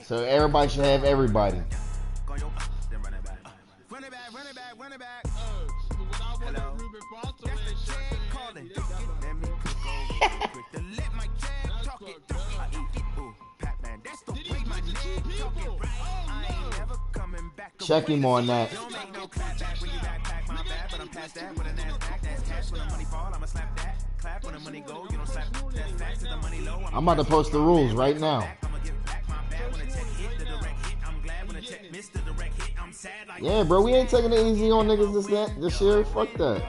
So everybody should have everybody. Check him on that. I'm about to post the rules right now. Yeah, bro, we ain't taking it easy on niggas this year. Fuck that.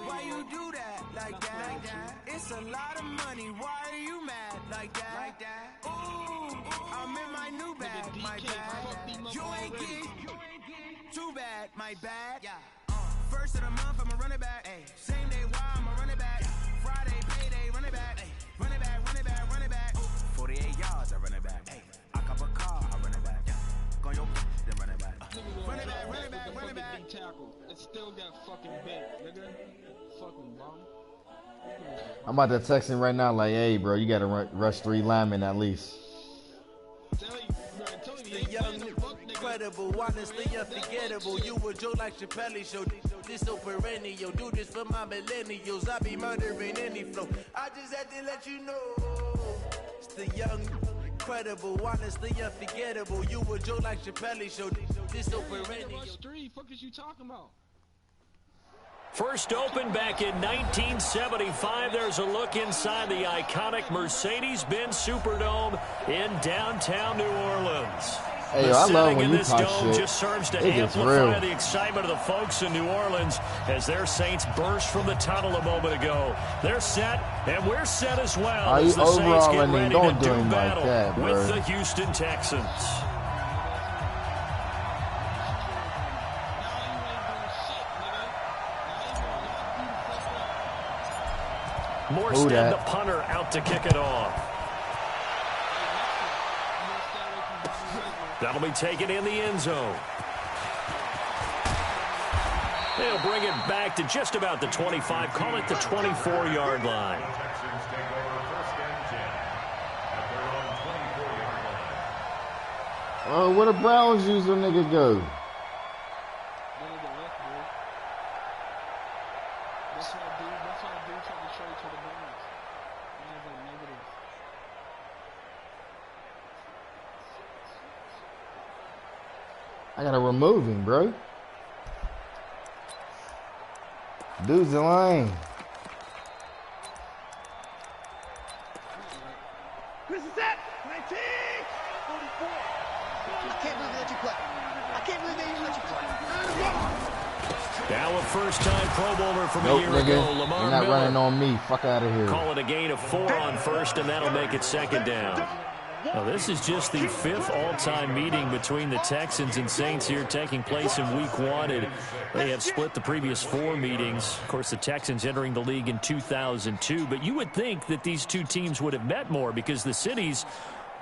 Why you do that like that? It's a lot of money. Why are you mad like that? Ooh, I'm in my new bag, my bad. You ain't get too bad, my bad. First of the month, I'ma run it back. Same day, why I'ma run it back. Friday, payday, run it back. Run it back, run it back, run it back. 48 yards, I run it back. I cop a car, I run it back. Go your then run it back. Run it back, run it back, run it back. It still got fucking big, nigga. Fucking bum. I'm about to text him right now like, hey, bro, you got to rush 3 linemen at least. Incredible, honestly unforgettable. You a Joe like Chappelle show. This so perennial. Do this for my millennials. I be murdering any flow. I just had to let you know. It's the young, incredible, honestly unforgettable. You a Joe like Chappelle show. This so perennial. Fuck is you talking about? First opened back in 1975. There's a look inside the iconic Mercedes-Benz Superdome in downtown New Orleans. Hey, The I love setting when in you this talk dome shit. just serves to It gets amplify real. the excitement of the folks in New Orleans as their Saints burst from the tunnel a moment ago. They're set, and we're set as well Are as you the Saints get overall, ready don't to do do him like battle that, bro. with the Houston Texans. Morstead, the punter, out to kick it off. That'll be taken in the end zone. They'll bring it back to just about the 25. Call it the 24-yard line. Oh, where the Browns user nigga go? I gotta remove him, bro. Dude's in lane. Chris is set. 19. 44. I can't believe they let you play. I can't believe they even let you play. Now a first-time Pro Bowler from Nope, a year nigga. ago, Lamar You're not Miller. running on me. Fuck out of here. Call it a gain of 4 on first, and that'll make it second down. Now, this is just the 5th all-time meeting between the Texans and Saints here, taking place in Week 1. And they have split the previous 4 meetings. Of course, the Texans entering the league in 2002. But you would think that these two teams would have met more because the cities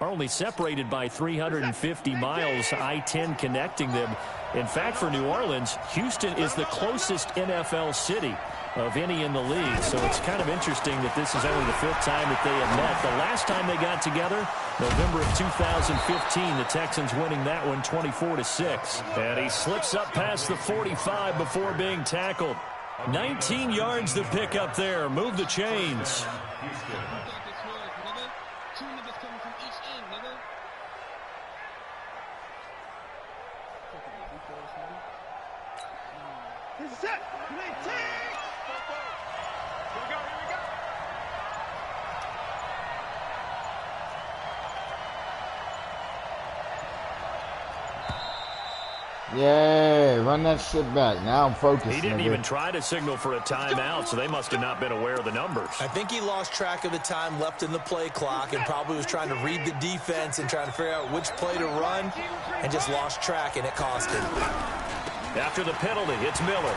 are only separated by 350 miles, I-10 connecting them. In fact, for New Orleans, Houston is the closest NFL city of any in the league. So it's kind of interesting that this is only the 5th time that they have met. The last time they got together, November of 2015, the Texans winning that one 24-6. And he slips up past the 45 before being tackled. 19 yards to pick up there. Move the chains. This is set. 19. Yeah, run that shit back. Now I'm focused. He didn't nigga. even try to signal for a timeout, so they must have not been aware of the numbers. I think he lost track of the time left in the play clock and probably was trying to read the defense and trying to figure out which play to run and just lost track, and it cost him. After the penalty, it's Miller.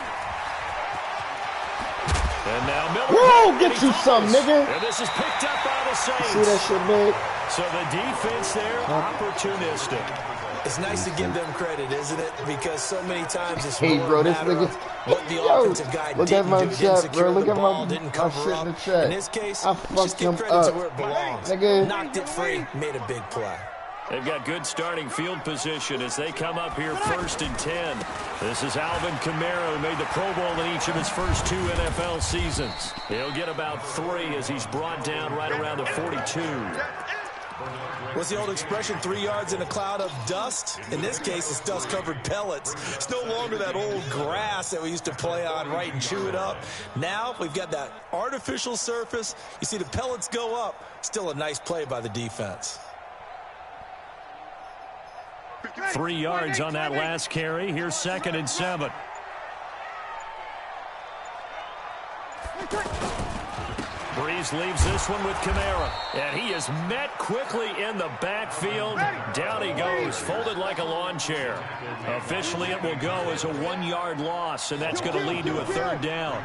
And now Miller. Whoa, get you some, nigga. And this is picked up by the Saints. See that shit, big? So the defense there, opportunistic. It's nice to give them credit, isn't it? Because so many times it's Hey, more bro, a this matter nigga. of what the Yo, offensive guy look at didn't my do, didn't chat, bro. secure Look the at ball, my didn't shit cover in the up. chat. In this case, I just fucked give him credit up, to where it belongs. nigga. Knocked it free, made a big play. They've got good starting field position as they come up here 1st and 10. This is Alvin Kamara, who made the Pro Bowl in each of his first 2 NFL seasons. He'll get about 3 as he's brought down right around the 42. What's the old expression, 3 yards in a cloud of dust? In this case, it's dust-covered pellets. It's no longer that old grass that we used to play on, right, and chew it up. Now we've got that artificial surface. You see the pellets go up. Still a nice play by the defense. 3 yards on that last carry. Here's 2nd and 7. Breeze leaves this one with Kamara. And he is met quickly in the backfield. Down he goes, folded like a lawn chair. Officially, it will go as a 1-yard loss, and that's going to lead to a 3rd down.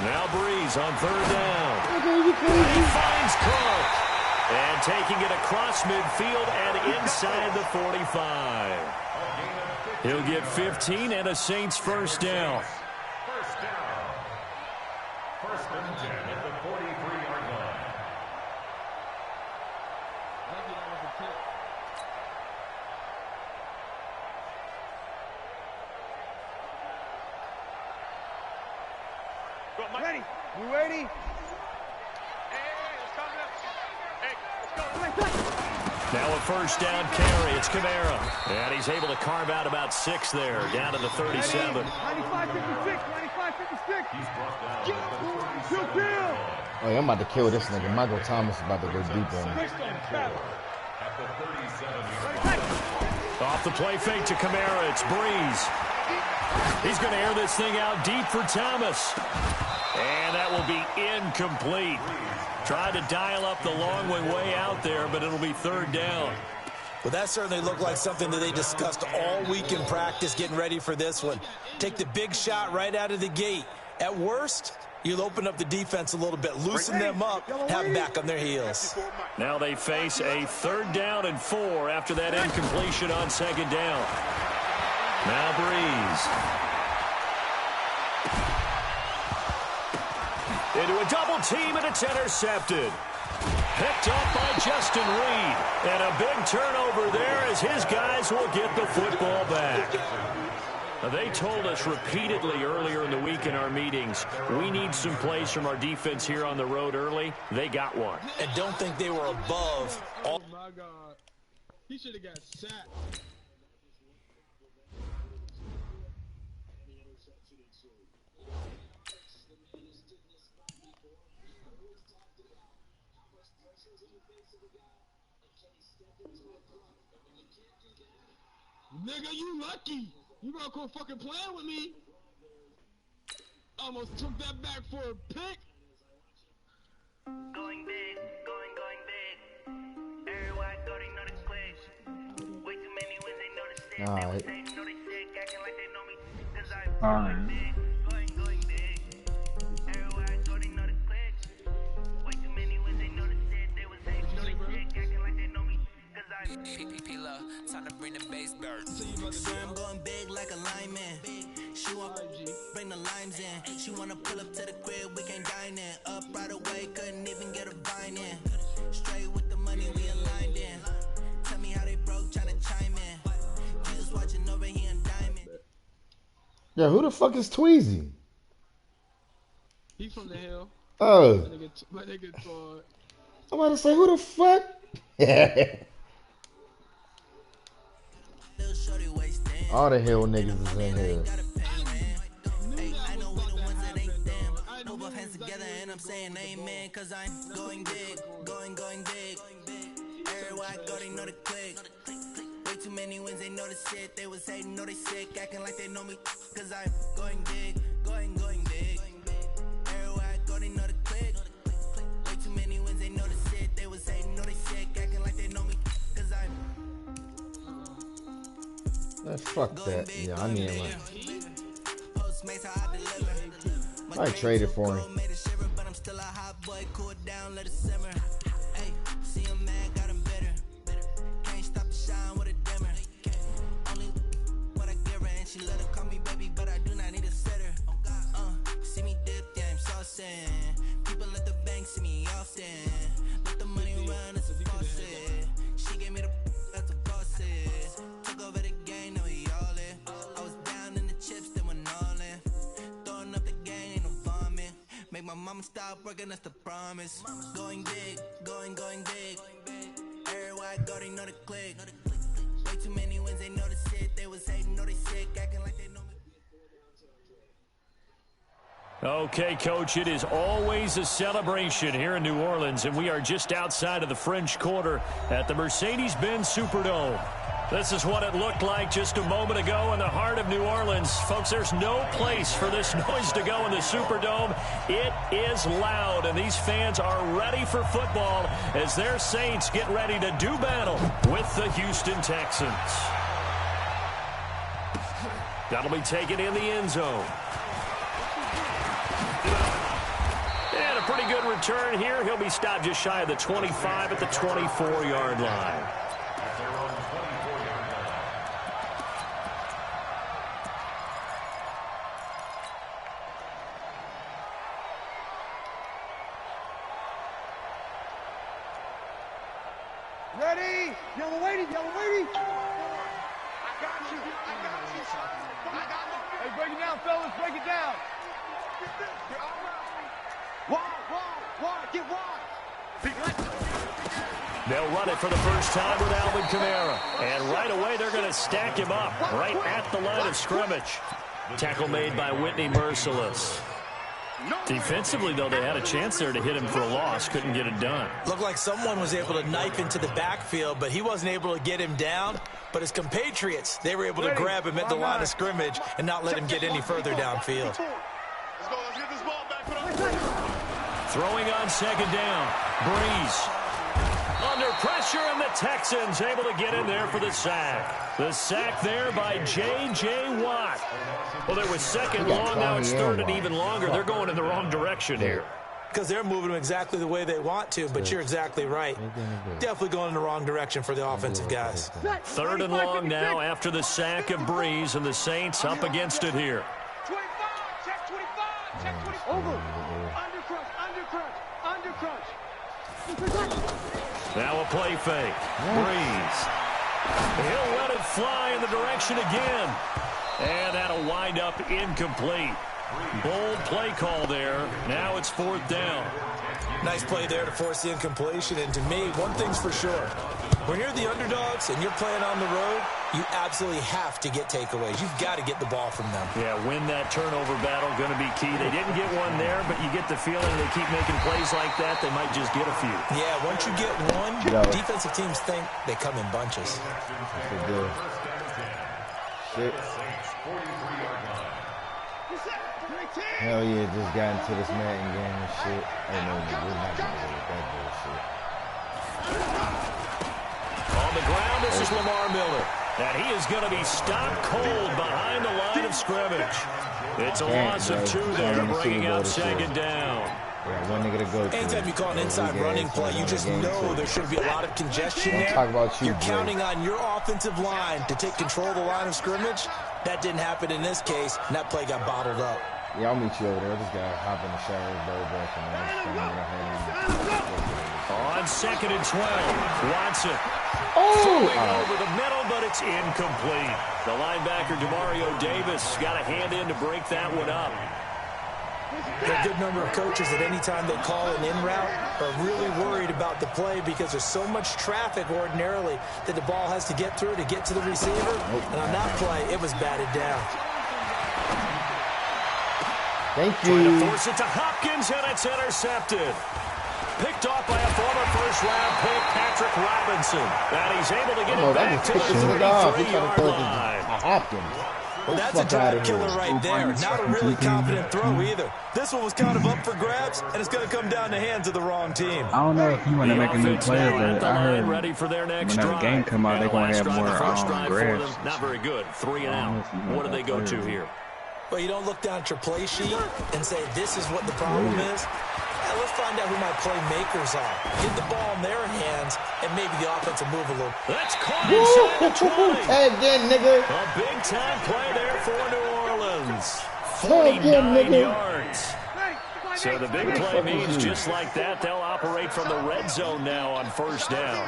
Now Breeze on 3rd down. And he finds Clark. And taking it across midfield and inside the 45. He'll get 15 and a Saints 1st down. 1st and 10 at the 43-yard line. Ready? You ready? Now a 1st down carry. It's Kamara. And he's able to carve out about 6 there, down to the 37. 95-56, 95-56. Oh, yeah, I'm about to kill this nigga. Michael Thomas is about to go deep on him. At the 37-yard Off the play fake to Kamara. It's Breeze. He's going to air this thing out deep for Thomas. And that will be incomplete. Tried to dial up the long way out there, but it'll be 3rd down. Well, that certainly looked like something that they discussed all week in practice getting ready for this one. Take the big shot right out of the gate. At worst, you'll open up the defense a little bit, loosen them up, have them back on their heels. Now they face a 3rd down and 4 after that incompletion on 2nd down. Now Breeze. Into a double team, and it's intercepted. Picked up by Justin Reed. And a big turnover there as his guys will get the football back. Now, they told us repeatedly earlier in the week in our meetings, we need some plays from our defense here on the road early. They got one. And don't think they were above all. Oh my God. He should have got sacked. Nigga, you lucky. You gonna quit fucking playing with me. Almost took that back for a pick. Going big, going big. Everywhere I go, they know the place. Way too many wins, they know the shit. All They right. would say, know they sick, acting like they know me. Cause I'm going big, going big. Everywhere I go, they know the place. Way too many wins, they know the shit. They would say, know they sick, acting like they know me. Cause I'm P-P-P-Love, time to bring the bass bird. So I'm going big like a lineman. She want bring the limes in. She wanna pull up to the crib, we can dine in. Up right away, couldn't even get a vine in. Straight with the money, we aligned in. Tell me how they broke, tryna chime in. Jesus watching over here in diamond. Yeah, who the fuck is Tweezy? He's from the hill. Oh, My nigga Todd. I'm about to say, who the fuck? Little shorty wasting. All the hell niggas is in here. I know we the ones that ain't them. Know both hands together and I'm saying amen. Cause I'm going big, going big. Everywhere I go, they know the click. Way too many wins, they know the shit. They was hating, know they sick, acting like they know me. Cause I'm going big, going big. Everywhere I go, they know the click. Way too many wins, they know the shit. They was hating, know they sick, acting like they know me. Cause I'm Man, fuck that. Yeah, I need one. Postmates how I deliver. I traded for him. Made a shiver, but I'm still a hot boy. Cool down, let it simmer. Hey, see him mad, got him bitter. I'ma stop working, that's the promise. Going big, going big. Everywhere I go, they know the click. Way too many wins, they know the shit. They was hating, know they sick, acting like they know me. Okay, Coach, it is always a celebration here in New Orleans, and we are just outside of the French Quarter at the Mercedes-Benz Superdome. This is what it looked like just a moment ago in the heart of New Orleans. Folks, there's no place for this noise to go in the Superdome. It is loud, and these fans are ready for football as their Saints get ready to do battle with the Houston Texans. That'll be taken in the end zone. And a pretty good return here. He'll be stopped just shy of the 25 at the 24-yard line. Ready? Yellow lady, yellow lady. I got you. Hey, break it down, fellas. Break it down. You're all right. Wide. Get wide. They'll run it for the first time with Alvin Kamara. And right away, they're going to stack him up right at the line of scrimmage. Tackle made by Whitney Merciless. Defensively, though, they had a chance there to hit him for a loss. Couldn't get it done. Looked like someone was able to knife into the backfield, but he wasn't able to get him down. But his compatriots, they were able to grab him at the line of scrimmage and not let him get any further downfield. Let's get this ball back. Throwing on second down. Breeze. Under pressure, and the Texans able to get in there for the sack. The sack there by J.J. Watt. Well, there was second long, now it's third and even longer. They're going in the wrong direction here. Because they're moving them exactly the way they want to, but you're exactly right. Definitely going in the wrong direction for the offensive guys. Third and long now after the sack of Breeze, and the Saints up against it here. 25, check 25, check 25. Over. Undercrunch. Now a play fake. Breeze. He'll let it fly in the direction again. And that'll wind up incomplete. Bold play call there. Now it's fourth down. Nice play there to force the incompletion. And to me, one thing's for sure. When you're the underdogs and you're playing on the road, you absolutely have to get takeaways. You've got to get the ball from them. Yeah, win that turnover battle, going to be key. They didn't get one there, but you get the feeling they keep making plays like that, they might just get a few. Yeah, once you get one, defensive teams think they come in bunches. Shit. Hell yeah, just got into this Madden game and shit. Oh no, we're not gonna go with that bullshit. On the ground, this is Lamar Miller. And he is going to be stopped cold behind the line of scrimmage. It's a loss of two there, bringing out second down. Yeah, one nigga to go to. Anytime you call an inside running play, you just know there should be a lot of congestion there. You're counting on your offensive line to take control of the line of scrimmage. That didn't happen in this case, and that play got bottled up. Yeah, I'll meet you over there. I just got to hop in the shower, blow back, and on second and 12, Watson. Over the middle, but it's incomplete. The linebacker, Demario Davis, got a hand in to break that one up. A good number of coaches at any time they call an in route are really worried about the play because there's so much traffic ordinarily that the ball has to get through to get to the receiver. And on that play, it was batted down. Thank you. Trying to force it to Hopkins, and it's intercepted. Picked off by a former first-round pick, Patrick Robinson. And he's able to get it back to the 33-yard line. Hopkins. Well, that's a drive killer right there. Not a really confident throw either. This one was kind of up for grabs, and it's going to come down the hands of the wrong team. I don't know if you want to make a new player, but I heard ready for their next when the game come out, they're going to have more grabs. Not very good. 3 and out. What do they go to here? Well, you don't look down at your play sheet and say, this is what the problem is. Now, let's find out who my playmakers are. Get the ball in their hands, and maybe the offense will move a little. That's caught inside the 20. Again, nigga. A big-time play there for New Orleans. 49 yards. So the big play means just like that, they'll operate from the red zone now on first down.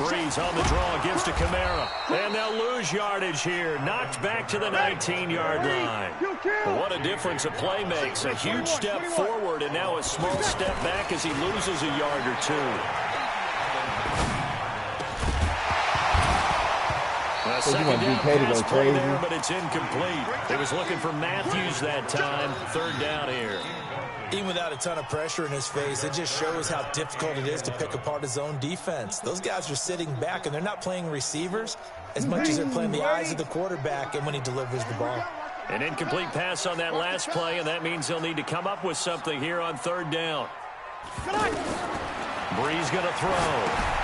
Breeze on the draw, gives to Kamara. And they'll lose yardage here. Knocked back to the 19-yard line. But what a difference a play makes. A huge step forward and now a small step back as he loses a yard or two. Second down pass play there, but it's incomplete. He was looking for Matthews that time. Third down here. Even without a ton of pressure in his face, it just shows how difficult it is to pick apart his own defense. Those guys are sitting back, and they're not playing receivers as much as they're playing the eyes of the quarterback and when he delivers the ball. An incomplete pass on that last play, and that means they'll need to come up with something here on third down. Breeze going to throw.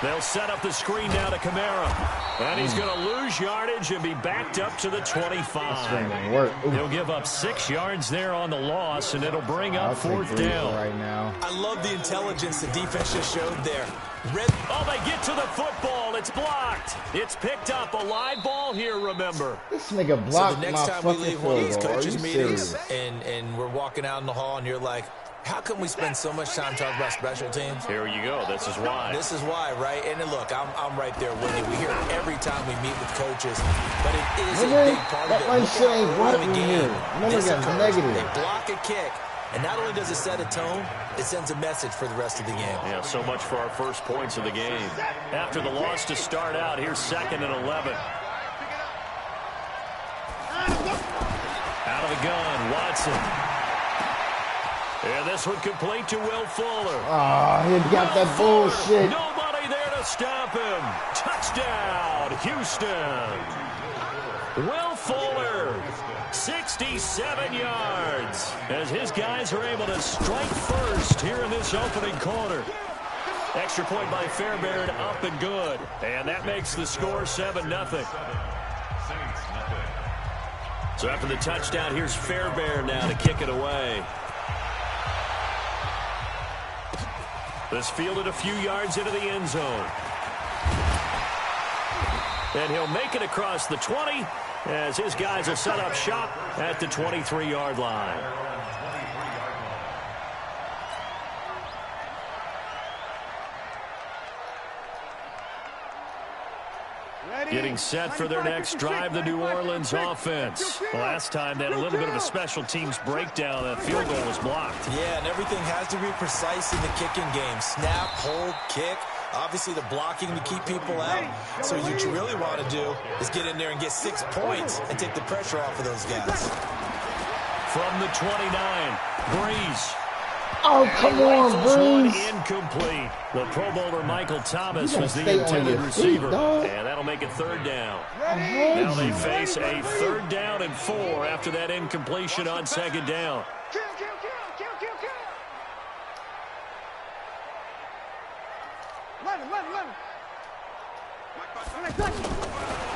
They'll set up the screen down to Kamara. And he's going to lose yardage and be backed up to the 25. He'll give up 6 yards there on the loss, and it'll bring up fourth down. Right now. I love the intelligence the defense just showed there. Oh, they get to the football. It's blocked. It's picked up. A live ball here, remember. This nigga blocked my fucking field goal. So the next time we leave one of these coaches' meetings and we're walking out in the hall and you're like, how come we spend so much time talking about special teams? Here you go. This is why. This is why, right? And then look, I'm right there with you. We hear it every time we meet with coaches, but it is a big part of it. That shit ain't right in here. Negative. They block a kick, and not only does it set a tone, it sends a message for the rest of the game. Yeah, so much for our first points of the game. After the loss to start out, here's 2nd and 11. Out of the gun, Watson. And this one complete to Will Fuller. Oh, he got that bullshit. Nobody there to stop him. Touchdown, Houston. Will Fuller, 67 yards, as his guys are able to strike first here in this opening quarter. Extra point by Fairbairn, up and good. And that makes the score 7-0. So after the touchdown, here's Fairbairn now to kick it away. This fielded a few yards into the end zone. And he'll make it across the 20 as his guys will set up shop at the 23-yard line. Getting set for their next drive, the New Orleans offense. Last time they had a little bit of a special teams breakdown. That field goal was blocked. Yeah, and everything has to be precise in the kicking game. Snap, hold, kick. Obviously, the blocking to keep people out. So what you really want to do is get in there and get 6 points and take the pressure off of those guys. From the 29, Breeze. Oh, come on, Breeze. Incomplete. The Pro Bowler Michael Thomas was the intended receiver. And that'll make it third down. Now they face a 3rd down and 4 after that incompletion on 2nd down.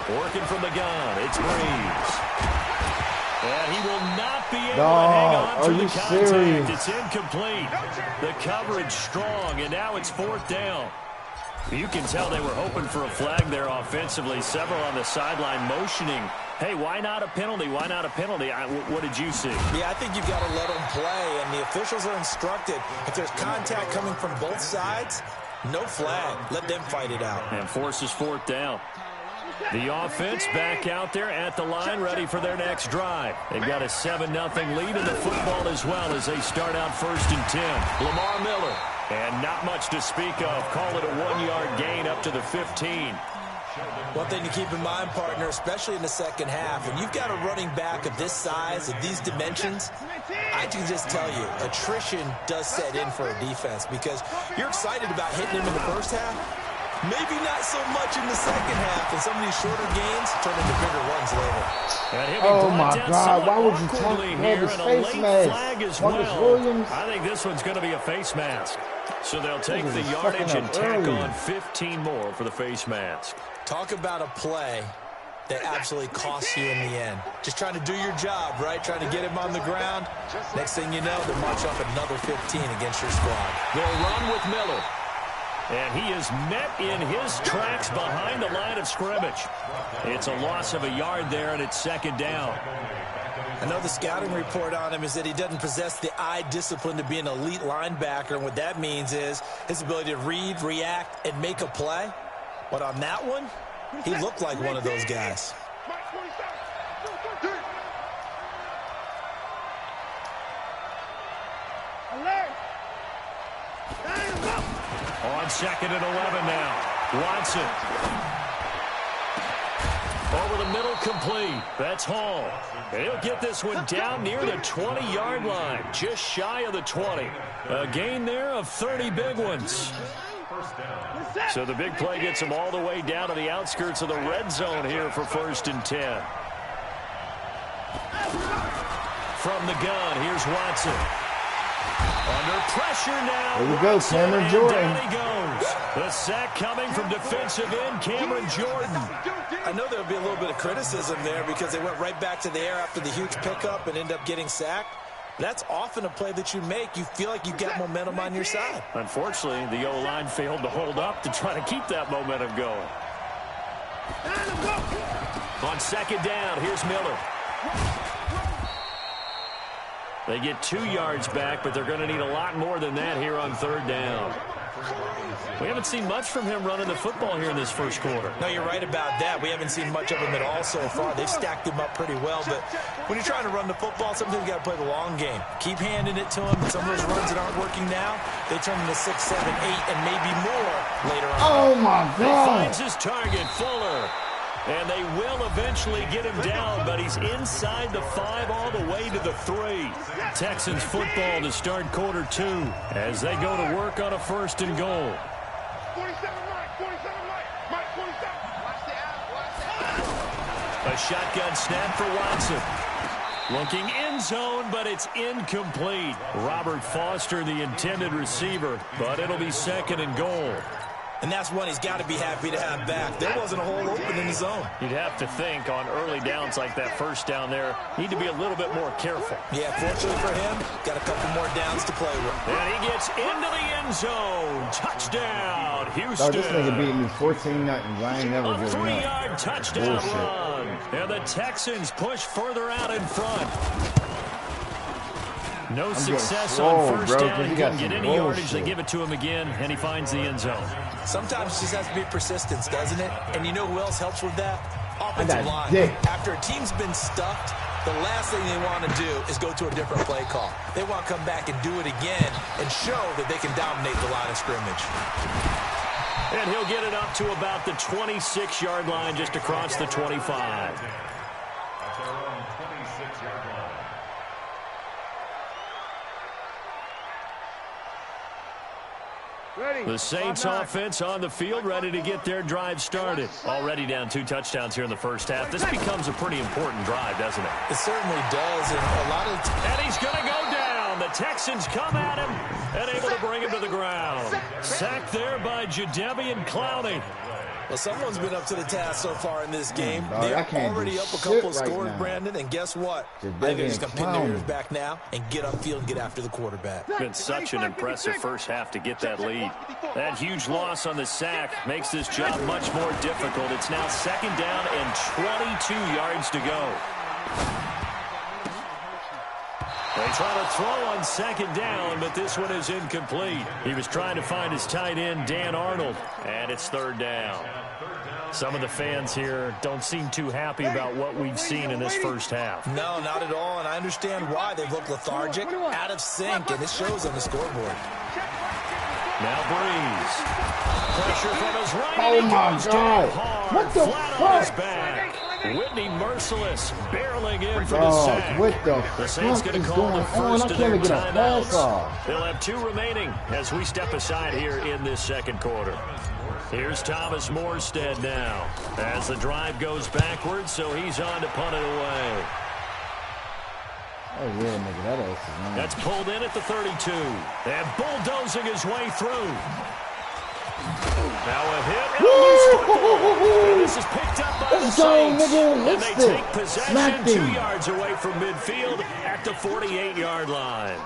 Working from the gun, it's Breeze. And he will not be able to hang on to the contact. Serious? It's incomplete. The coverage strong, and now it's 4th down. You can tell they were hoping for a flag there offensively. Several on the sideline motioning. Hey, why not a penalty? Why not a penalty? What did you see? Yeah, I think you've got to let them play, and the officials are instructed. If there's contact coming from both sides, no flag. Let them fight it out. And forces 4th down. The offense back out there at the line, ready for their next drive. They've got a 7-0 lead in the football as well as they start out 1st and 10. Lamar Miller. And not much to speak of. Call it a 1-yard gain up to the 15. One thing to keep in mind, partner, especially in the second half, when you've got a running back of this size, of these dimensions, I can just tell you, attrition does set in for a defense because you're excited about hitting him in the first half. Maybe not so much in the second half, and some of these shorter gains turn into bigger runs later. Oh, my God. Why would you have his face mask? Marcus Williams? I think this one's going to be a face mask. So they'll take the yardage and tack on 15 more for the face mask. Talk about a play that absolutely costs you in the end. Just trying to do your job, right? Trying to get him on the ground. Next thing you know, they'll march up another 15 against your squad. They'll run with Miller. And he is met in his tracks behind the line of scrimmage. It's a loss of a yard there, and it's 2nd down. I know the scouting report on him is that he doesn't possess the eye discipline to be an elite linebacker, and what that means is his ability to read, react, and make a play. But on that one, he looked like one of those guys. On 2nd and 11 now. Watson. Over the middle, complete. That's Hall. And he'll get this one down near the 20-yard line, just shy of the 20. A gain there of 30 big ones. So the big play gets him all the way down to the outskirts of the red zone here for 1st and 10. From the gun, here's Watson. Under pressure now. There we go, Cameron Jordan. Down he goes. The sack coming from defensive end Cameron Jordan. I know there'll be a little bit of criticism there because they went right back to the air after the huge pickup and end up getting sacked. That's often a play that you make. You feel like you've got momentum on your side. Unfortunately, the O-line failed to hold up to try to keep that momentum going. On 2nd down, here's Miller. They get 2 yards back, but they're going to need a lot more than that here on 3rd down. We haven't seen much from him running the football here in this first quarter. No, you're right about that. We haven't seen much of him at all so far. They've stacked him up pretty well, but when you're trying to run the football, sometimes you got to play the long game. Keep handing it to him. Some of those runs that aren't working now, they turn into 6, 7, 8, and maybe more later on. Oh, my God. He finds his target, Fuller. And they will eventually get him down, but he's inside the 5 all the way to the 3. Texans football to start quarter 2 as they go to work on a 1st and goal. 47 right, 47 right, 47. Watch the out. A shotgun snap for Watson. Looking end zone, but it's incomplete. Robert Foster, the intended receiver, but it'll be 2nd and goal. And that's one he's got to be happy to have back. There wasn't a hole open in the zone. You'd have to think on early downs like that first down there, need to be a little bit more careful. Yeah, fortunately for him, got a couple more downs to play with. And he gets into the end zone. Touchdown, Houston. Oh, this nigga beat me 14-0. I ain't never A giving up. 3-yard touchdown Bullshit. run. And the Texans push further out in front. No success on first down. He couldn't get any yardage. They give it to him again, and he finds the end zone. Sometimes it just has to be persistence, doesn't it? And you know who else helps with that? Offensive line. After a team's been stuffed, the last thing they want to do is go to a different play call. They want to come back and do it again and show that they can dominate the line of scrimmage. And he'll get it up to about the 26-yard line, just across the 25. That's our own 26-yard line. The Saints offense on the field, ready to get their drive started. Already down 2 touchdowns here in the first half. This becomes a pretty important drive, doesn't it? It certainly does. And he's going to go down. The Texans come at him and able to bring him to the ground. Sacked there by Jadeveon Clowney. Well, someone's been up to the task so far in this game. They're already up a couple of scores, Brandon, and guess what? I think they're just going to pin their ears back now and get upfield and get after the quarterback. Been such an impressive first half to get that lead. That huge loss on the sack makes this job much more difficult. It's now 2nd down and 22 yards to go. They try to throw on 2nd down, but this one is incomplete. He was trying to find his tight end, Dan Arnold, and it's 3rd down. Some of the fans here don't seem too happy about what we've seen in this first half. No, not at all, and I understand why. They've looked lethargic, out of sync, and it shows on the scoreboard. Now Breeze. Pressure from his right. Oh, my God. What the fuck? Whitney Merciless barreling in for the sack. What the Saints going to call the first of their timeouts. They'll have 2 remaining as we step aside here in this 2nd quarter. Here's Thomas Morstead now as the drive goes backwards, so he's on to punt it away. Oh, yeah, nigga, that ass is nice. That's pulled in at the 32 and bulldozing his way through. Now a hit and a loose football. And this is picked up by the Saints. nigga, And they missed it. take possession Smacked 2 him. yards away from midfield at the 48-yard line.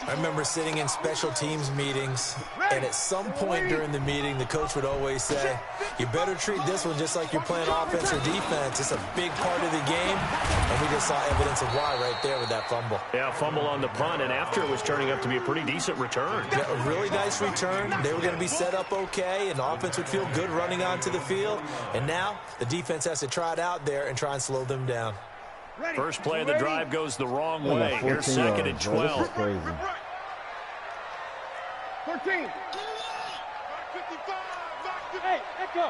I remember sitting in special teams meetings, and at some point during the meeting, the coach would always say, you better treat this one just like you're playing offense or defense. It's a big part of the game, and we just saw evidence of why right there with that fumble. Yeah, fumble on the punt, and after it was turning up to be a pretty decent return. Yeah, a really nice return. They were going to be set up okay, and the offense would feel good running onto the field. And now the defense has to try it out there and try and slow them down. First play of the drive goes the wrong way. Here's second and 12. This is crazy. 14. 55. Hey, echo.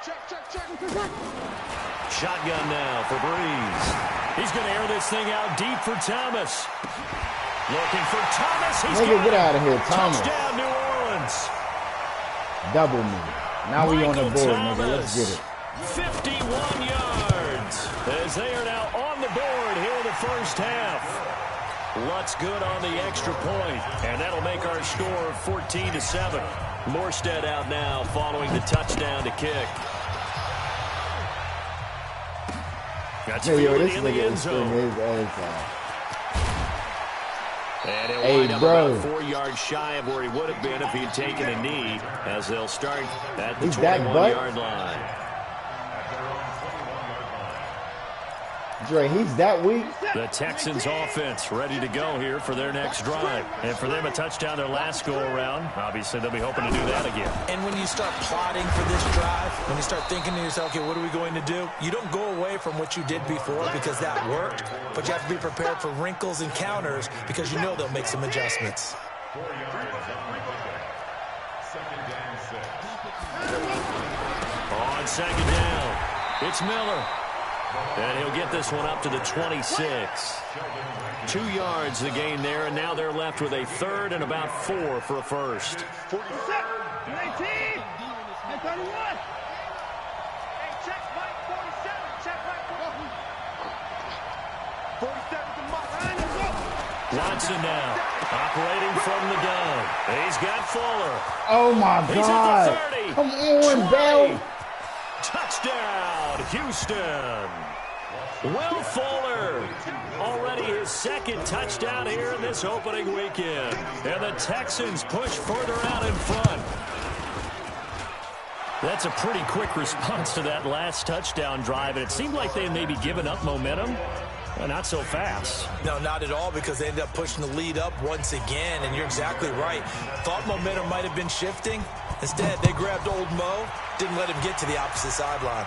Check. Shotgun now for Breeze. He's going to air this thing out deep for Thomas. Looking for Thomas. He's Nigga, get out of here, Thomas. Touchdown, New Orleans. Double me. Now we on the board, nigga. Let's get it. 51 yards as they are now on the board here in the first half. Lutz good on the extra point, and that'll make our score 14-7. Morstead out now following the touchdown to kick. That's fielded in the end zone. And he'll wind up about 4 yards shy of where he would have been if he'd taken a knee, as they'll start at the 21-yard line. Dre, he's that weak. The Texans offense ready to go here for their next drive. And for them, a touchdown their last go-around. Obviously, they'll be hoping to do that again. And when you start plotting for this drive, when you start thinking to yourself, okay, what are we going to do? You don't go away from what you did before because that worked, but you have to be prepared for wrinkles and counters because you know they'll make some adjustments. 4 yards second down 6. On second down, it's Miller. And he'll get this one up to the 26. 2 yards the gain there, and now they're left with a third and about 4 for a first. 47, 19, and 31. Hey, check Mike 47. Check Mike 47 to Mike. Watson now, operating from the gun. He's got Fuller. Oh, my He's God. at the 30. Come on, Bell. Touchdown, Houston. Will Fuller, already his second touchdown here in this opening weekend. And the Texans push further out in front. That's a pretty quick response to that last touchdown drive, and it seemed like they maybe given up momentum. Well, not so fast. No, not at all, because they ended up pushing the lead up once again, and you're exactly right. Thought momentum might have been shifting. Instead, they grabbed old Mo, didn't let him get to the opposite sideline.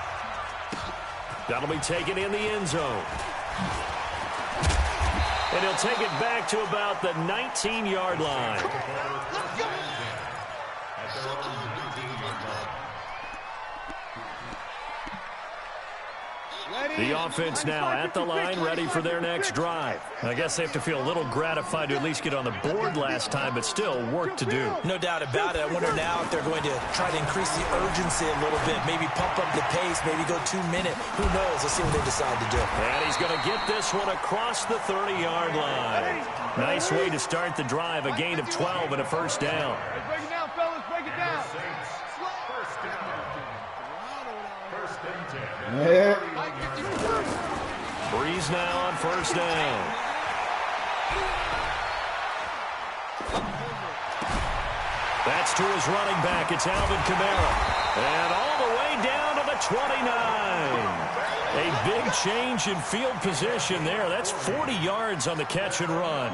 That'll be taken in the end zone. And he'll take it back to about the 19-yard line. The offense now at the line, ready for their next drive. I guess they have to feel a little gratified to at least get on the board last time, but still work to do. No doubt about it. I wonder now if they're going to try to increase the urgency a little bit, maybe pump up the pace, maybe go 2 minute. Who knows? Let's see what they decide to do. And he's going to get this one across the 30-yard line. Nice way to start the drive, a gain of 12 and a first down. Break it down, fellas. Break it down. First and 10. Yeah. Breeze now on first down. That's to his running back. It's Alvin Kamara. And all the way down to the 29. A big change in field position there. That's 40 yards on the catch and run.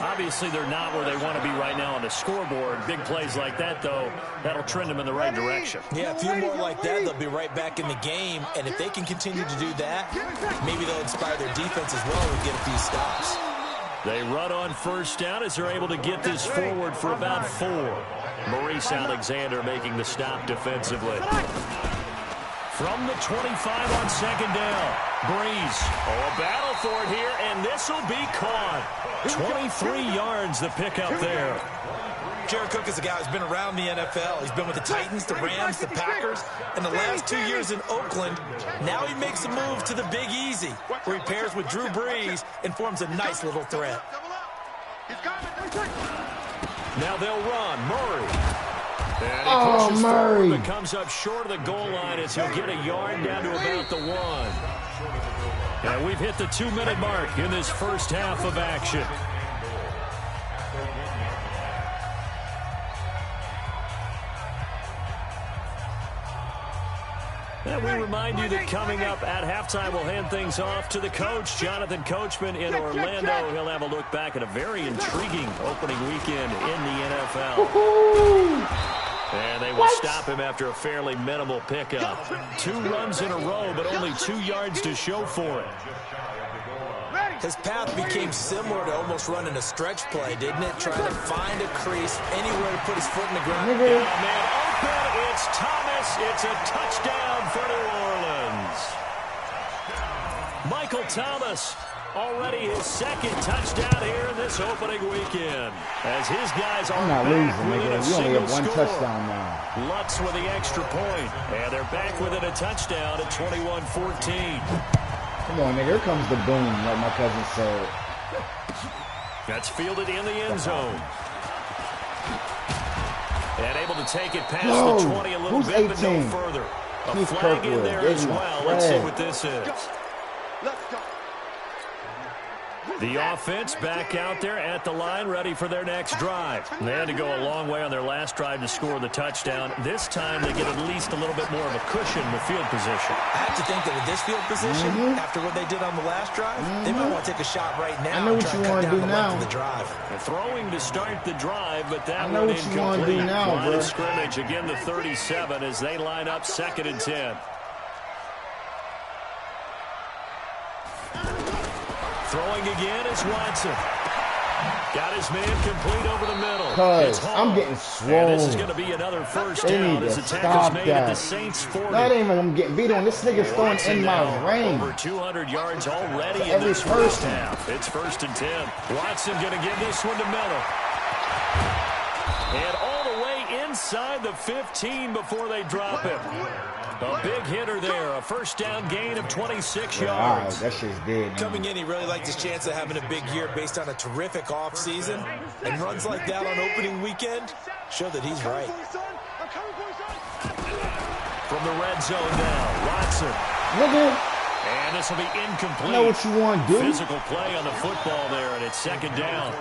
Obviously, they're not where they want to be right now on the scoreboard. Big plays like that, though, that'll trend them in the right direction. Yeah, a few more like that, they'll be right back in the game. And if they can continue to do that, maybe they'll inspire their defense as well and get a few stops. They run on first down as they're able to get this forward for about 4. Maurice Alexander making the stop defensively. From the 25 on second down, Breeze. Oh, a battle for it here, and this will be caught. 23 yards the pickup there. Jared Cook is a guy who's been around the NFL. He's been with the Titans, the Rams, the Packers, and the last 2 years in Oakland. Now he makes a move to the Big Easy, where he pairs with Drew Brees and forms a nice little threat. Now they'll run. Murray. And he pushes forward, but comes up short of the goal line as he'll get a yard down to about the 1. And we've hit the 2-minute mark in this first half of action. And we remind you that coming up at halftime, we'll hand things off to the coach, Jonathan Coachman in Orlando. He'll have a look back at a very intriguing opening weekend in the NFL. And they will stop him after a fairly minimal pickup. 2 runs in a row, but only 2 yards to show for it. His path became similar to almost running a stretch play, didn't it? Trying to find a crease, anywhere to put his foot in the ground. Yeah, man, open, it's Thomas. It's a touchdown for New Orleans. Michael Thomas, already his 2nd touchdown here in this opening weekend. As his guys are back within a single score. Touchdown now. Lutz with the extra point. And they're back within a touchdown at 21-14. Come on, nigga. Here comes the boom, like my cousin said. That's fielded in the end zone. And able to take it past the 20 a little bit, but no further. A flag in there as well. Let's see what this is. The offense back out there at the line, ready for their next drive. They had to go a long way on their last drive to score the touchdown. This time they get at least a little bit more of a cushion with field position. I have to think that with this field position, after what they did on the last drive, they might want to take a shot right now. I know what you want to do now. The drive. Throwing to start the drive, but that one incomplete. Line of scrimmage again, the 37 as they line up 2nd and 10. Throwing again is Watson. Got his man complete over the middle. I'm getting swole. And this is going to be another first down as the tackle's made at the Saints 40. Not even I'm getting beat on. This nigga's throwing in my range. Over 200 yards already in this first half. It's 1st and 10. Watson going to give this one to Miller. And all the way inside the 15 before they drop him. A big hitter there. A first down gain of 26 yards. That shit's dead. Coming in, he really liked his chance of having a big year based on a terrific offseason. And runs like that on opening weekend show that he's right. From the red zone now, Watson. Nigga. And this will be incomplete. You know what you want to do? Physical play on the football there, and it's 2nd down.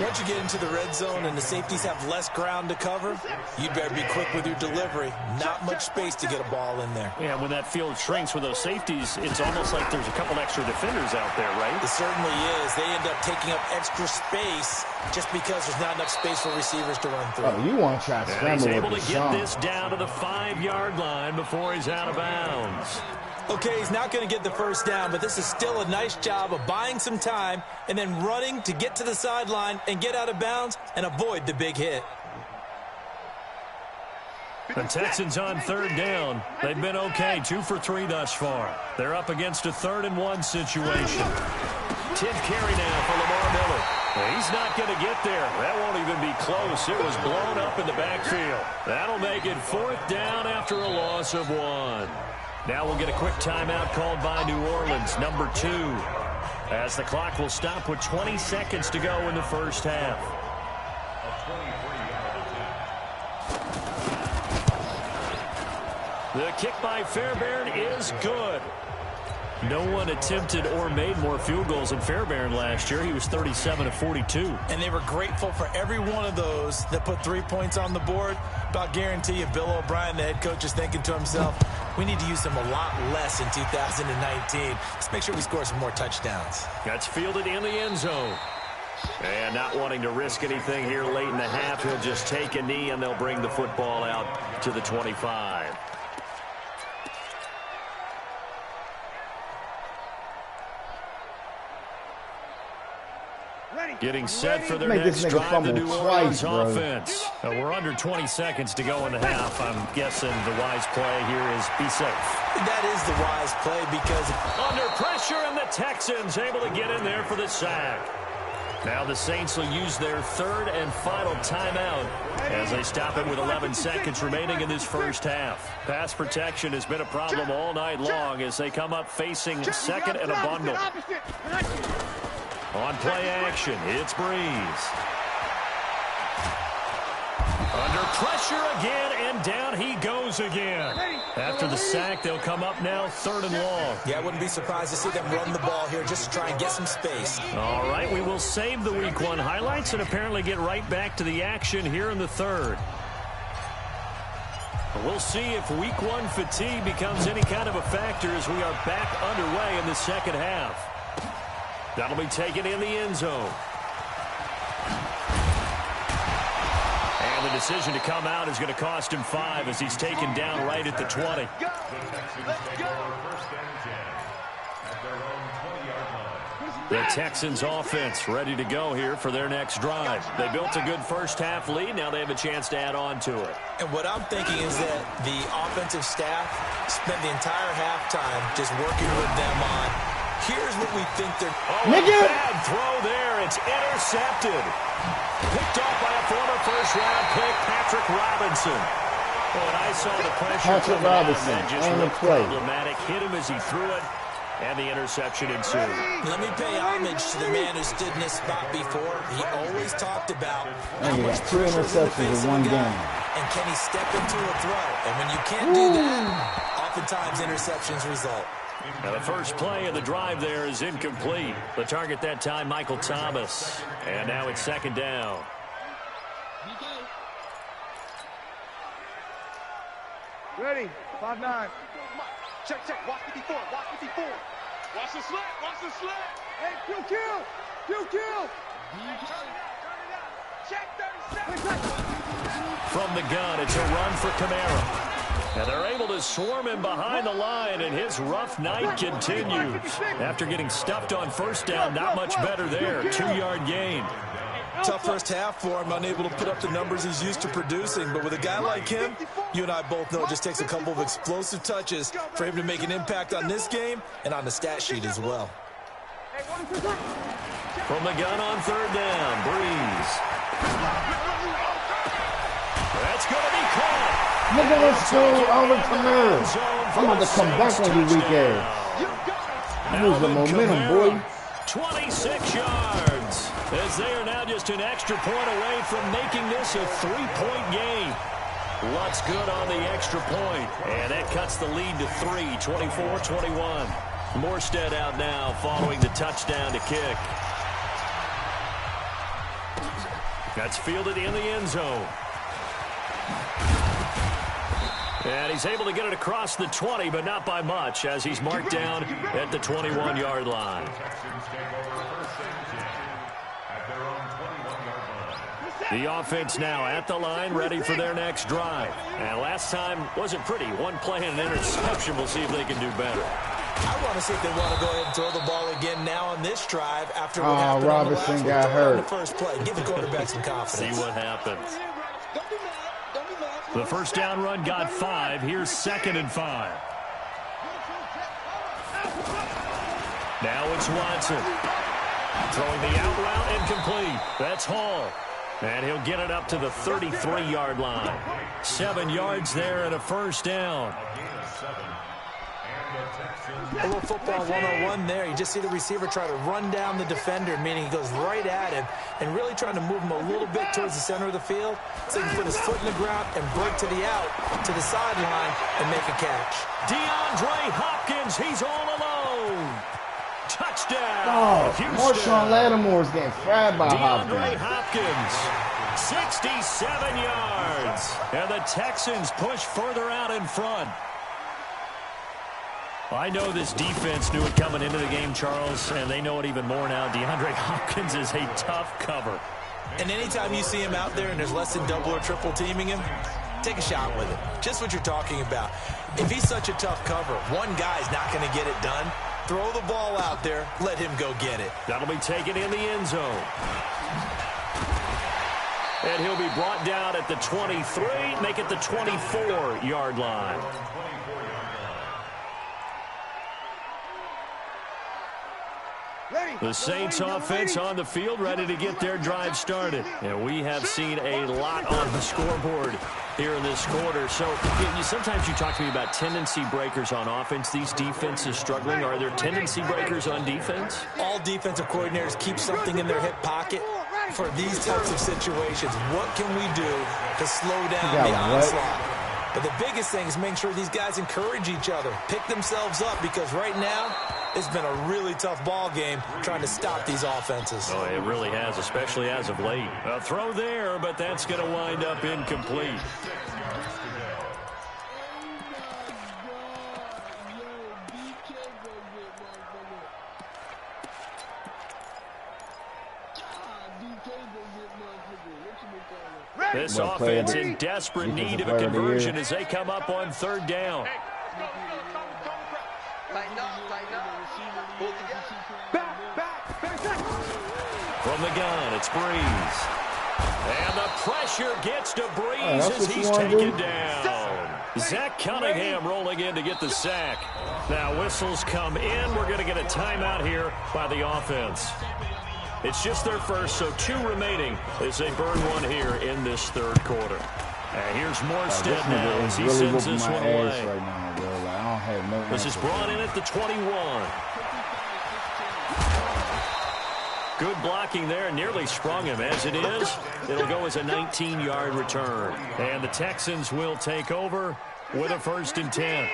Once you get into the red zone and the safeties have less ground to cover, you better be quick with your delivery. Not much space to get a ball in there. Yeah, when that field shrinks with those safeties, it's almost like there's a couple extra defenders out there, right? It certainly is. They end up taking up extra space just because there's not enough space for receivers to run through. Oh, you want to try to scramble. He's able to get this down to the 5-yard line before he's out of bounds. Okay, he's not going to get the first down, but this is still a nice job of buying some time and then running to get to the sideline and get out of bounds and avoid the big hit. The Texans on 3rd down. They've been okay, 2 for 3 thus far. They're up against a 3rd and 1 situation. 10th carry now for Lamar Miller. Well, he's not going to get there. That won't even be close. It was blown up in the backfield. That'll make it 4th down after a loss of 1. Now we'll get a quick timeout called by New Orleans, number 2, as the clock will stop with 20 seconds to go in the first half. The kick by Fairbairn is good. No one attempted or made more field goals than Fairbairn last year. He was 37 of 42. And they were grateful for every one of those that put 3 points on the board. About guarantee you, Bill O'Brien, the head coach, is thinking to himself, we need to use them a lot less in 2019. Let's make sure we score some more touchdowns. That's fielded in the end zone. And not wanting to risk anything here late in the half, he'll just take a knee and they'll bring the football out to the 25. Getting set for their next drive, the New Orleans offense. We're under 20 seconds to go in the half. I'm guessing the wise play here is be safe. That is the wise play because under pressure, and the Texans able to get in there for the sack. Now the Saints will use their 3rd and final timeout as they stop it with 11 seconds remaining in this first half. Pass protection has been a problem all night long as they come up facing 2nd and a bundle. On play action, it's Breeze. Under pressure again, and down he goes again. After the sack, they'll come up now 3rd and long. Yeah, I wouldn't be surprised to see them run the ball here just to try and get some space. All right, we will save the Week 1 highlights and apparently get right back to the action here in the 3rd. We'll see if Week 1 fatigue becomes any kind of a factor as we are back underway in the second half. That'll be taken in the end zone. And the decision to come out is going to cost him 5 as he's taken down right at the 20. The Texans offense ready to go here for their next drive. They built a good first half lead. Now they have a chance to add on to it. And what I'm thinking is that the offensive staff spent the entire halftime just working with them on, here's what we think they're... Oh, a bad throw there. It's intercepted. Picked off by a former first-round pick, Patrick Robinson. Oh, and I saw the pressure Patrick Robinson that just on the looked play. problematic. Hit him as he threw it. And the interception ensued. Let me pay homage to the man who stood in this spot before. He always talked about how much 2 interceptions in one game. And can he step into a throw? And when you can't do that, oftentimes interceptions result. Now the first play of the drive there is incomplete. The target that time, Michael Thomas. And now it's 2nd down. Ready, 5-9. Check, check, watch 54, watch 54. Watch the slant, watch the slant. Hey, kill. Check 37. From the gun, it's a run for Kamara. And they're able to swarm him behind the line, and his rough night continues. After getting stuffed on first down, not much better there. 2-yard gain. Tough first half for him, unable to put up the numbers he's used to producing. But with a guy like him, you and I both know it just takes a couple of explosive touches for him to make an impact on this game and on the stat sheet as well. From the gun on 3rd down, Breeze. That's going to be caught. Look at this goal over Kamara. I'm going to come back on you weekend. Use the momentum, boy. 26 yards. As they are now just an extra point away from making this a 3-point game. What's good on the extra point? And that cuts the lead to 3, 24-21. Morstead out now following the touchdown to kick. That's fielded in the end zone. And he's able to get it across the 20, but not by much, as he's marked down at the 21-yard line. The offense now at the line, ready for their next drive. And last time wasn't pretty. One play and an interception. We'll see if they can do better. I want to see if they want to go ahead and throw the ball again now on this drive after what happened Robinson on the got hurt. the first play. Give the quarterback some confidence. See what happens. The first down run got 5. Here's 2nd and 5. Now it's Watson. Throwing the out route incomplete. That's Hall. And he'll get it up to the 33-yard line. 7 yards there and a first down. A little football 101 there. You just see the receiver try to run down the defender, meaning he goes right at him and really trying to move him a little bit towards the center of the field so he can put his foot in the ground and break to the out, to the sideline, and make a catch. DeAndre Hopkins, he's all alone. Touchdown. Oh, Marshawn Lattimore's getting fried by DeAndre Hopkins. Hopkins, 67 yards. And the Texans push further out in front. I know this defense knew it coming into the game, Charles, and they know it even more now. DeAndre Hopkins is a tough cover. And anytime you see him out there and there's less than double or triple teaming him, take a shot with it. Just what you're talking about. If he's such a tough cover, one guy's not going to get it done. Throw the ball out there. Let him go get it. That'll be taken in the end zone. And he'll be brought down at the 23, make it the 24-yard line. The Saints offense on the field ready to get their drive started. And we have seen a lot on the scoreboard here in this quarter. So sometimes you talk to me about tendency breakers on offense. These defenses struggling. Are there tendency breakers on defense? All defensive coordinators keep something in their hip pocket. for these types of situations. What can we do to slow down the onslaught? But the biggest thing is making sure these guys encourage each other, pick themselves up, because right now it's been a really tough ball game trying to stop these offenses. Oh, it really has, especially as of late. A throw there, but that's going to wind up incomplete. This offense in desperate need of a conversion as they come up on third down. From the gun, it's Breeze. And the pressure gets to Breeze as he's taken down. Zach Cunningham rolling in to get the sack. Now whistles come in. We're going to get a timeout here by the offense. It's just their first, so 2 remaining as they burn one here in this third quarter. And here's Morstead now as he sends this one away. Right now, bro. Like, I don't have no this is brought in at the 21. Good blocking there, nearly sprung him. As it is, it'll go as a 19-yard return. And the Texans will take over with a 1st and 10.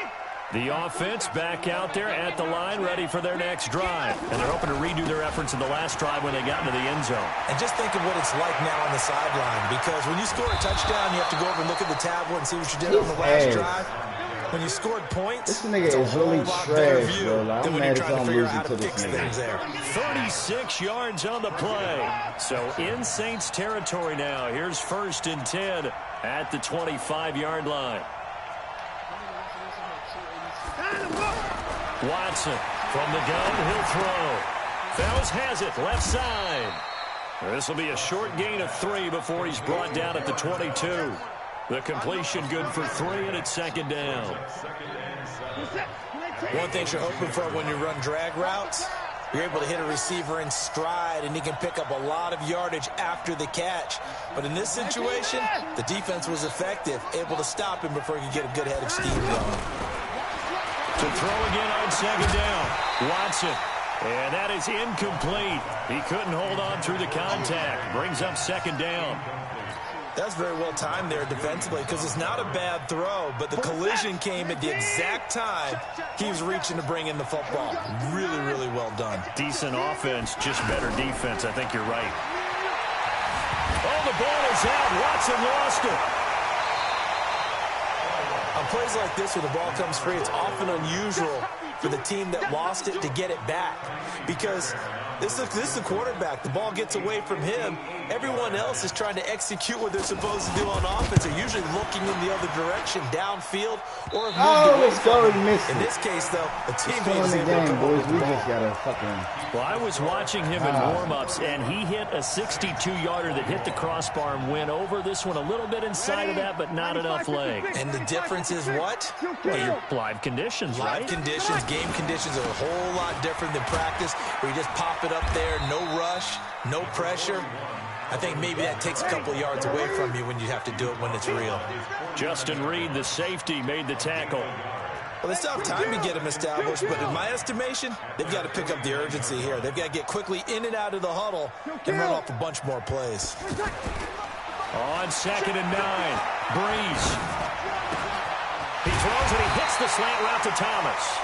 The offense back out there at the line, ready for their next drive. And they're hoping to redo their efforts in the last drive when they got into the end zone. And just think of what it's like now on the sideline, because when you score a touchdown, you have to go over and look at the tablet and see what you did on the last drive. When you scored points, this nigga is really trash, bro. Like, I'm mad as I'm losing to this nigga. 36 yards on the play. So in Saints territory now. Here's 1st and 10 at the 25-yard line. Watson from the gun, he'll throw. Fells has it, left side. This will be a short gain of 3 before he's brought down at the 22. The completion good for 3, and it's 2nd down. One thing you're hoping for when you run drag routes, you're able to hit a receiver in stride, and he can pick up a lot of yardage after the catch. But in this situation, the defense was effective, able to stop him before he could get a good head of steam going. To throw again on 2nd down. Watson. And that is incomplete. He couldn't hold on through the contact. Brings up 2nd down. That's very well timed there defensively, because it's not a bad throw, but the collision came at the exact time he was reaching to bring in the football. Really, really well done. Decent offense, just better defense. I think you're right. Oh, the ball is out. Watson lost it. On plays like this where the ball comes free, it's often unusual for the team that lost it to get it back, because this is the quarterback. The ball gets away from him. Everyone else is trying to execute what they're supposed to do on offense. They're usually looking in the other direction, downfield, or in this case, though, the teammate is able to come boys. We just got to fucking... Well, I was watching him in warm-ups, and he hit a 62-yarder that hit the crossbar and went over. This one a little bit inside of that, but not enough leg. And the difference is what? Well, your live conditions, right? Live conditions, game conditions are a whole lot different than practice, where you just pop it up there, no rush, no pressure. I think maybe that takes a couple of yards away from you when you have to do it when it's real. Justin Reed, the safety, made the tackle. Well, they still have time to get him established, but in my estimation, they've got to pick up the urgency here. They've got to get quickly in and out of the huddle and run off a bunch more plays. On 2nd and 9, Breeze. He throws and he hits the slant route to Thomas.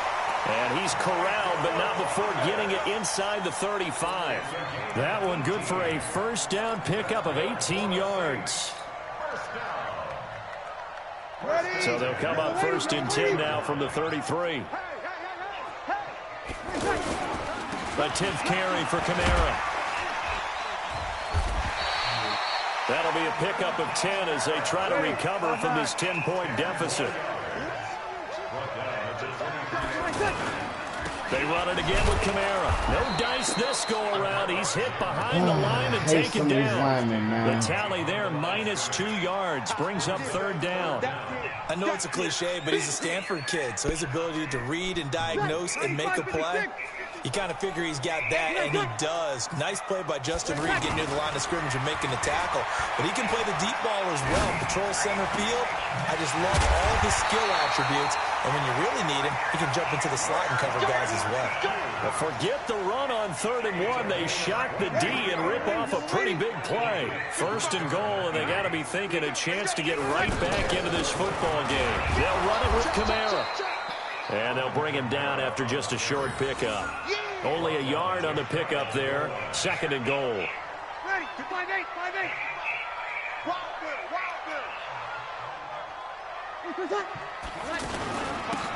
And he's corralled, but not before getting it inside the 35. That one good for a 1st down pickup of 18 yards. So they'll come up 1st and 10 now from the 33. A 10th carry for Kamara. That'll be a pickup of 10 as they try to recover from this 10-point deficit. They run it again with Kamara. No dice this go-around. He's hit behind the line and taken down. The tally there, -2 yards, brings up 3rd down. I know it's a cliche, but he's a Stanford kid, so his ability to read and diagnose and make a play, You kind of figure he's got that, and he does. Nice play by Justin Reed getting near the line of scrimmage and making the tackle. But he can play the deep ball as well. Patrol center field. I just love all his skill attributes. And when you really need him, he can jump into the slot and cover guys as well. But forget the run on 3rd and 1. They shock the D and rip off a pretty big play. 1st and goal, and they got to be thinking a chance to get right back into this football game. They'll run it with Kamara. And they'll bring him down after just a short pickup. Only a yard on the pickup there. 2nd and goal. Ready, 5-8, 5-8.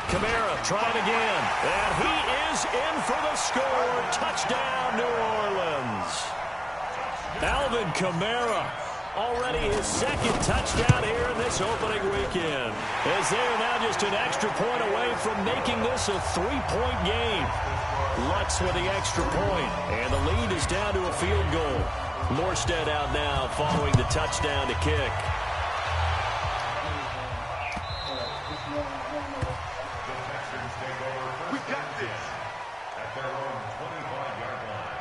Kamara trying again. And he is in for the score. Touchdown, New Orleans. Alvin Kamara. Already his 2nd touchdown here in this opening weekend. As they are now just an extra point away from making this a 3-point game. Lutz with the extra point, and the lead is down to a field goal. Morstead out now following the touchdown to kick. We got this at their own 25-yard line.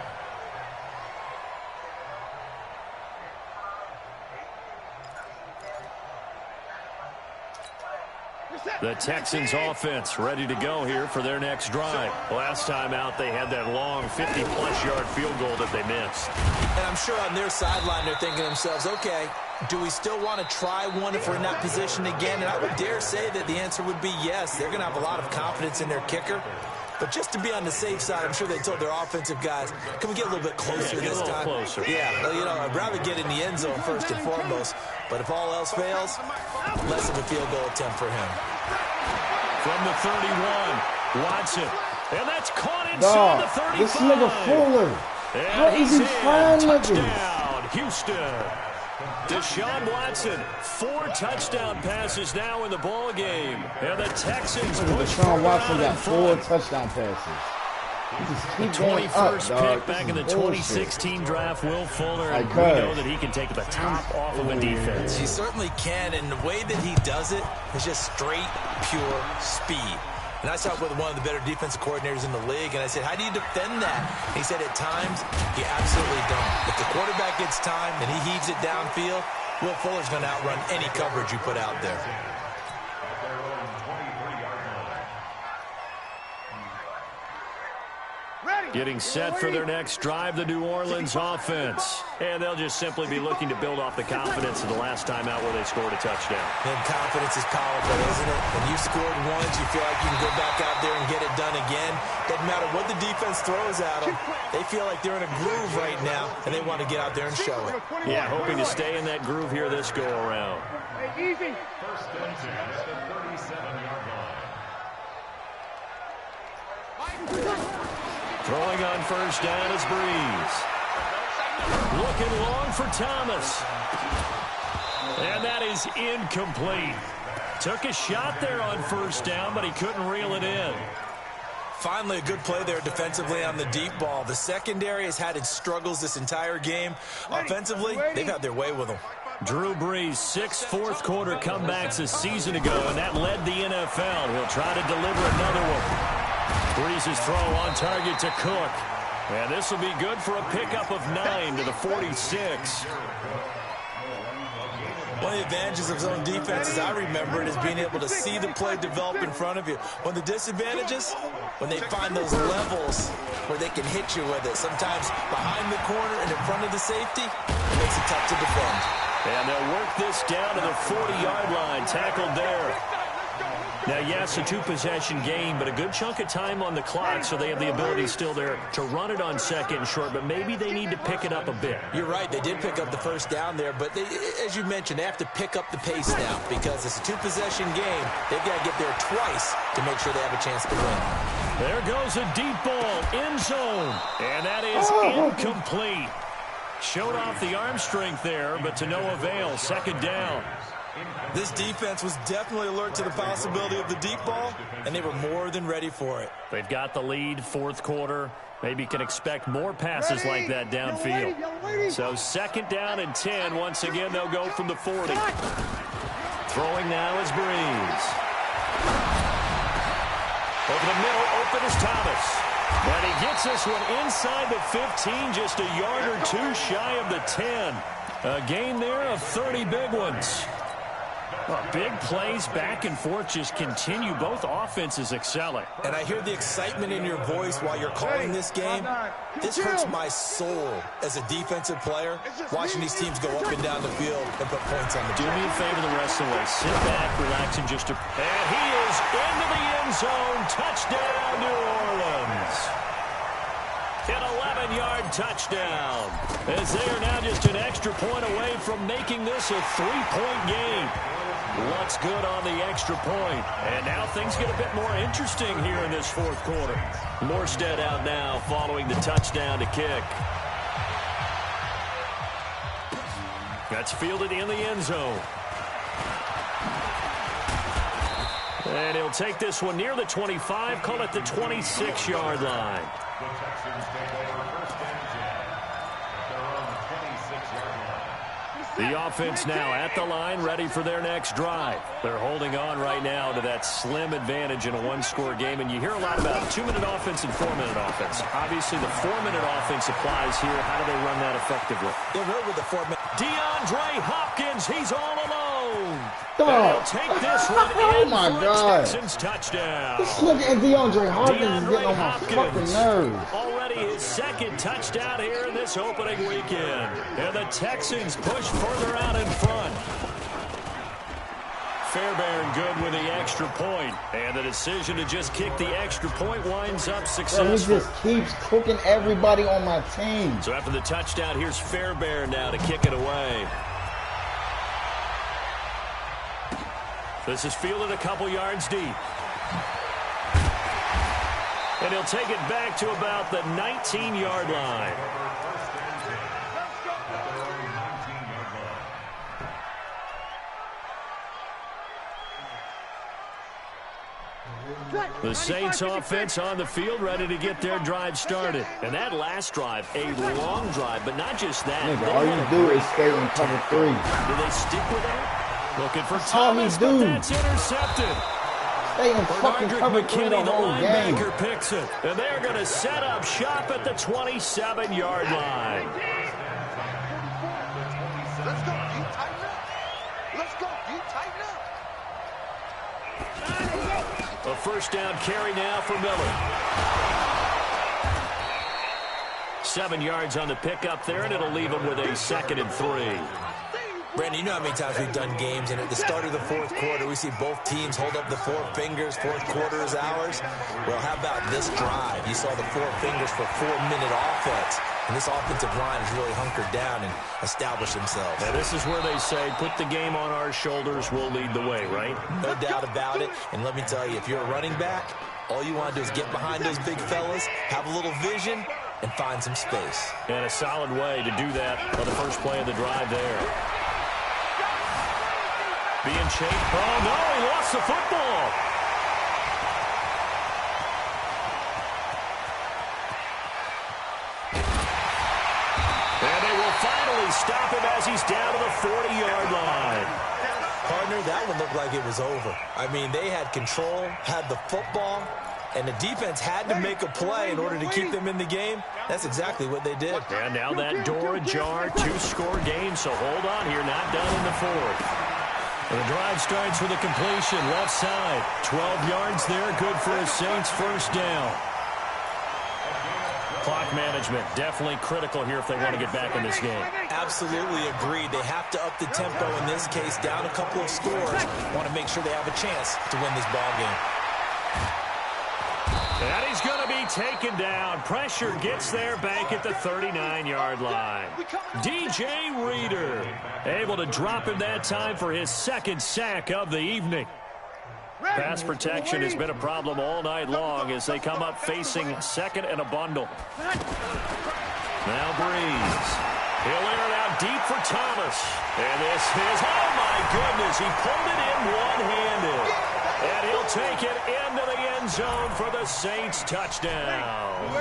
The Texans offense ready to go here for their next drive. Last time out, they had that long 50-plus yard field goal that they missed. And I'm sure on their sideline they're thinking to themselves, okay, do we still want to try one if we're in that position again? And I would dare say that the answer would be yes. They're going to have a lot of confidence in their kicker. But just to be on the safe side, I'm sure they told their offensive guys, can we get a little bit closer this time? Closer. Yeah, well, you know, I'd rather get in the end zone first and foremost. But if all else fails, less of a field goal attempt for him. From the 31, Watson. And that's caught inside the 35. This nigga fooling. How is he trying to touchdown, Houston. Deshaun Watson, 4 touchdown passes now in the ball game. And the Texans push Deshaun Watson got 4 touchdown passes. The 21st pick back in the 2016 draft, Will Fuller. And we know that he can take the top off of a defense. He certainly can, and the way that he does it is just straight, pure speed. And I talked with one of the better defensive coordinators in the league, and I said, how do you defend that? He said, at times, you absolutely don't. If the quarterback gets time and he heaves it downfield, Will Fuller's going to outrun any coverage you put out there. Getting set for their next drive, the New Orleans offense. And they'll just simply be looking to build off the confidence of the last time out where they scored a touchdown. And confidence is powerful, isn't it? When you scored once, you feel like you can go back out there and get it done again. Doesn't matter what the defense throws at them. They feel like they're in a groove right now, and they want to get out there and show it. Yeah, hoping to stay in that groove here this go-around. Hey, easy. First and 10 at the 37-yard line. Throwing on first down is Breeze. Looking long for Thomas. And that is incomplete. Took a shot there on first down, but he couldn't reel it in. Finally, a good play there defensively on the deep ball. The secondary has had its struggles this entire game. Offensively, they've had their way with them. Drew Brees, 6 fourth-quarter comebacks a season ago, and that led the NFL. He'll try to deliver another one. Brees' throw on target to Cook. And this will be good for a pickup of 9 to the 46. One of the advantages of zone defense, as I remember it, is being able to see the play develop in front of you. One of the disadvantages, when they find those levels where they can hit you with it. Sometimes behind the corner and in front of the safety, it makes it tough to defend. And they'll work this down to the 40-yard line. Tackled there. Now, yes, a 2-possession game, but a good chunk of time on the clock, so they have the ability still there to run it on second and short, but maybe they need to pick it up a bit. You're right. They did pick up the first down there, but they, as you mentioned, they have to pick up the pace now because it's a 2-possession game. They've got to get there twice to make sure they have a chance to win. There goes a deep ball, end zone, and that is incomplete. Showed off the arm strength there, but to no avail. Second down. This defense was definitely alert to the possibility of the deep ball, and they were more than ready for it. They've got the lead, fourth quarter. Maybe can expect more passes like that downfield. So second down and 10. Once again, they'll go from the 40. Throwing now is Breeze. Over the middle, open is Thomas. And he gets this one inside the 15, just a yard or two shy of the 10. A gain there of 30 big ones. Well, big plays back and forth just continue. Both offenses excelling. And I hear the excitement in your voice while you're calling this game. This hurts my soul as a defensive player, watching these teams go up and down the field and put points on the board. Do me a favor the rest of the way. Sit back, relax, and just... And he is into the end zone. Touchdown, New Orleans. An 11-yard touchdown. As they are now just an extra point away from making this a 3-point game. What's good on the extra point? And now things get a bit more interesting here in this fourth quarter. Morstead out now following the touchdown to kick. That's fielded in the end zone. And he'll take this one near the 25, call it the 26-yard line. The Texans take over first and 10. They're on the 26-yard line. The offense now at the line, ready for their next drive. They're holding on right now to that slim advantage in a one-score game, and you hear a lot about 2-minute offense and 4-minute offense. Obviously, the 4-minute offense applies here. How do they run that effectively? They're good with the 4-minute. DeAndre Hopkins, he's all alone. Oh. And he'll take this one in my for God. a Texans touchdown. Look at DeAndre Hopkins is getting on my fucking nerves. Already his second touchdown here in this opening weekend. And the Texans push further out in front. Fairbairn good with the extra point. And the decision to just kick the extra point winds up successful. Bro, he just keeps cooking everybody on my team. So after the touchdown, here's Fairbairn now to kick it away. This is fielded a couple yards deep. And he'll take it back to about the 19-yard line. The Saints offense on the field ready to get their drive started. And that last drive, a long drive, but not just that. Nigga, all you do is stay in cover 3. Do they stick with that? Looking for That's all Thomas, he but do. that's intercepted. Stay in fucking cover 3 the whole game. Linebacker picks it. And they're going to set up shop at the 27-yard line. Let's go, you tighten up. Let's go, you tighten up. A first down carry now for Miller. 7 yards on the pickup there, and it'll leave him with a 2nd and 3. Brandon, you know how many times we've done games, and at the start of the fourth quarter, we see both teams hold up the 4 fingers. Fourth quarter is ours. Well, how about this drive? You saw the 4 fingers for 4-minute offense. And this offensive line has really hunkered down and established themselves. Now, this is where they say, put the game on our shoulders, we'll lead the way, right? No doubt about it. And let me tell you, if you're a running back, all you want to do is get behind those big fellas, have a little vision, and find some space. And a solid way to do that on the first play of the drive there. Being chased. Oh, no, he lost the football. And they will finally stop him as he's down to the 40-yard line. Partner, that one looked like it was over. I mean, they had control, had the football, and the defense had to make a play in order to keep them in the game. That's exactly what they did. And now that door ajar, 2-score game, so hold on here, not done in the fourth. And the drive starts with a completion, left side. 12 yards there, good for a Saints first down. Clock management, definitely critical here if they want to get back in this game. Absolutely agreed. They have to up the tempo in this case, down a couple of scores. Want to make sure they have a chance to win this ball game. And he's going to be taken down. Pressure gets there back at the 39-yard line. DJ Reader able to drop him that time for his 2nd sack of the evening. Pass protection has been a problem all night long as they come up facing 2nd and a bundle. Now Breeze. He'll air it out deep for Thomas. And this is, oh my goodness, he pulled it in one-handed. And he'll take it into the end zone for the Saints touchdown.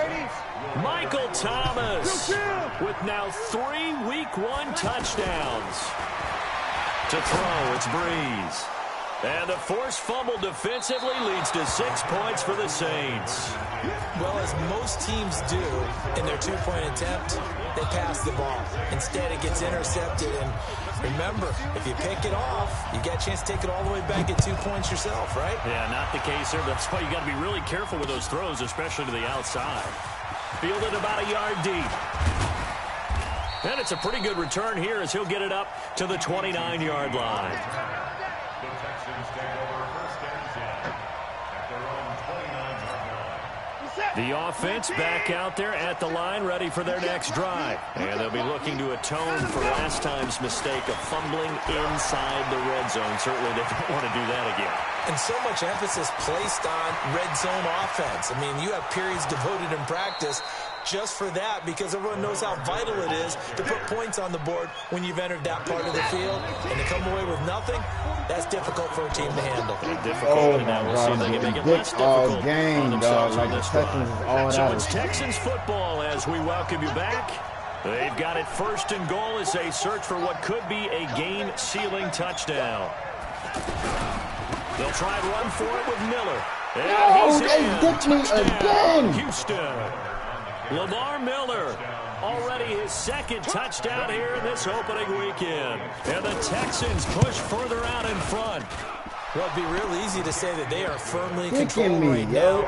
Michael Thomas with now 3 Week 1 touchdowns. To throw, it's Breeze. And the forced fumble defensively leads to 6 points for the Saints. Well, as most teams do in their two-point attempt, they pass the ball. Instead, it gets intercepted. And remember, if you pick it off, you get a chance to take it all the way back at 2 points yourself, right? Yeah, not the case here. That's why you got to be really careful with those throws, especially to the outside. Fielded about a yard deep. And it's a pretty good return here as he'll get it up to the 29-yard line. The Texans take over first and 10 at their own 29-yard line. The offense back out there at the line, ready for their next drive. And they'll be looking to atone for last time's mistake of fumbling inside the red zone. Certainly they don't want to do that again. And so much emphasis placed on red zone offense. I mean, you have periods devoted in practice just for that, because everyone knows how vital it is to put points on the board when you've entered that part of the field. And to come away with nothing, that's difficult for a team to handle. Difficult, and now we'll see if they can make it less difficult on themselves on this drive. So it's Texans football as we welcome you back. They've got it first and goal as they search for what could be a game-sealing touchdown. They'll try and run for it with Miller. And he's in. Touchdown, Houston. Lamar Miller, already his second touchdown here in this opening weekend. And the Texans push further out in front. Well, it'd be real easy to say that they are firmly in control right now,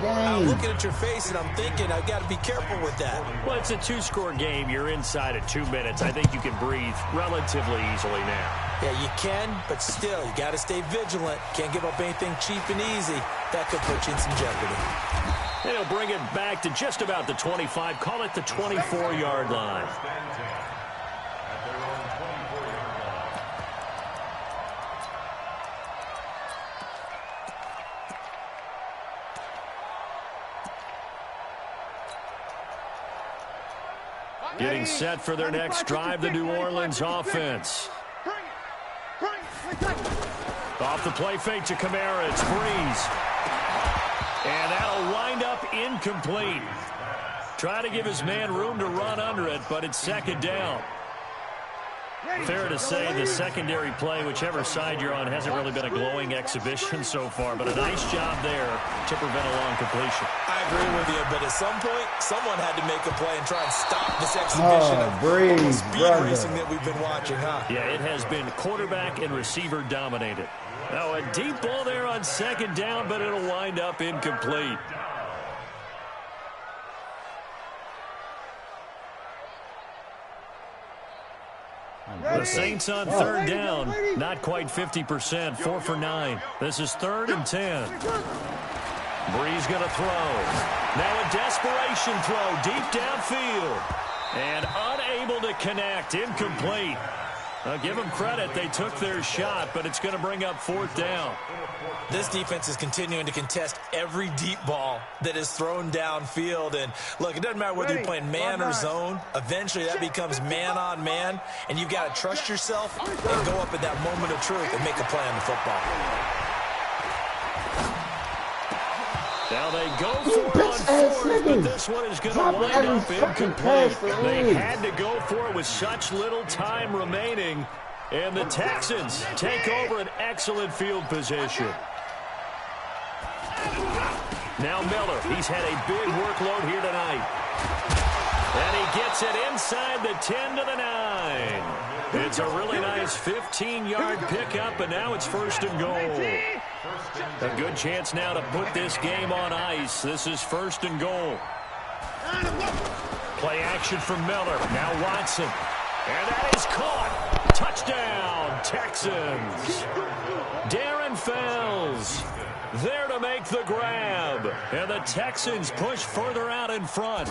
but I'm looking at your face and I'm thinking I've got to be careful with that. Well, it's a two-score game. You're inside at 2 minutes. I think you can breathe relatively easily now. Yeah, you can, but still, you got to stay vigilant. Can't give up anything cheap and easy. That could put you in some jeopardy. And he'll bring it back to just about the 25. Call it the 24-yard line. Getting set for their next drive, the New Orleans offense. Off the play fake to Kamara, it's Breeze. And that'll wind up incomplete. Trying to give his man room to run under it, but it's second down. Fair to say the secondary play, whichever side you're on, hasn't really been a glowing exhibition so far, but a nice job there to prevent a long completion. I agree with you, but at some point, someone had to make a play and try and stop this exhibition of speed racing that we've been watching, huh? Yeah, it has been quarterback and receiver dominated. Now a deep ball there on second down, but it'll wind up incomplete. The Saints on third down, not quite 50%, 4 for 9. This is 3rd and 10. Breeze going to throw. Now a desperation throw deep downfield. And unable to connect, incomplete. I'll give them credit, they took their shot, but it's going to bring up 4th down. This defense is continuing to contest every deep ball that is thrown downfield. And look, it doesn't matter whether you're playing man or zone. Eventually that becomes man on man, and you've got to trust yourself and go up at that moment of truth and make a play on the football. Now they go for it on 4th, but this one is going to wind up incomplete. They had to go for it with such little time remaining, and the Texans take over an excellent field position. Now Miller, he's had a big workload here tonight. And he gets it inside the 10 to the 9. It's a really nice 15-yard pickup, and now it's 1st and goal. A good chance now to put this game on ice. This is 1st and goal. Play action from Miller. Now Watson. And that is caught. Touchdown, Texans. Darren Fells there to make the grab. And the Texans push further out in front.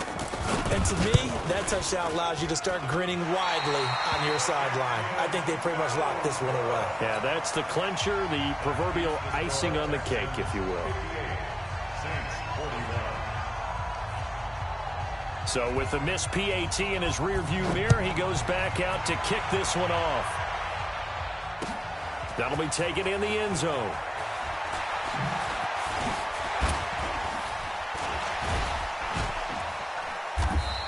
And to me, that touchdown allows you to start grinning widely on your sideline. I think they pretty much locked this one away. Yeah, that's the clincher, the proverbial icing on the cake, if you will. So with the missed PAT in his rearview mirror, he goes back out to kick this one off. That'll be taken in the end zone.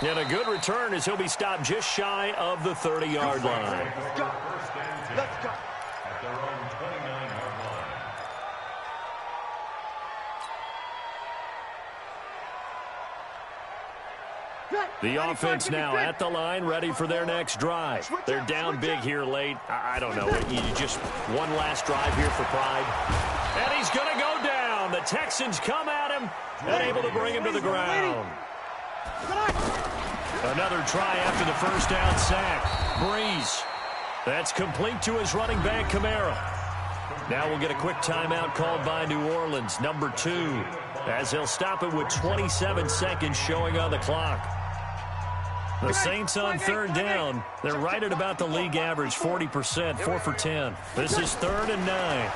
And a good return as he'll be stopped just shy of the 30-yard line. Let's go. The offense now at the line, ready for their next drive. They're down big here late. I don't know. You just one last drive here for pride. And he's going to go down. The Texans come at him and able to bring him to the ground. Another try after the first down sack. Breeze. That's complete to his running back, Kamara. Now we'll get a quick timeout called by New Orleans, number 2, as he'll stop it with 27 seconds showing on the clock. The Saints on third down. They're right at about the league average, 40%, 4 for 10. This is 3rd and 9.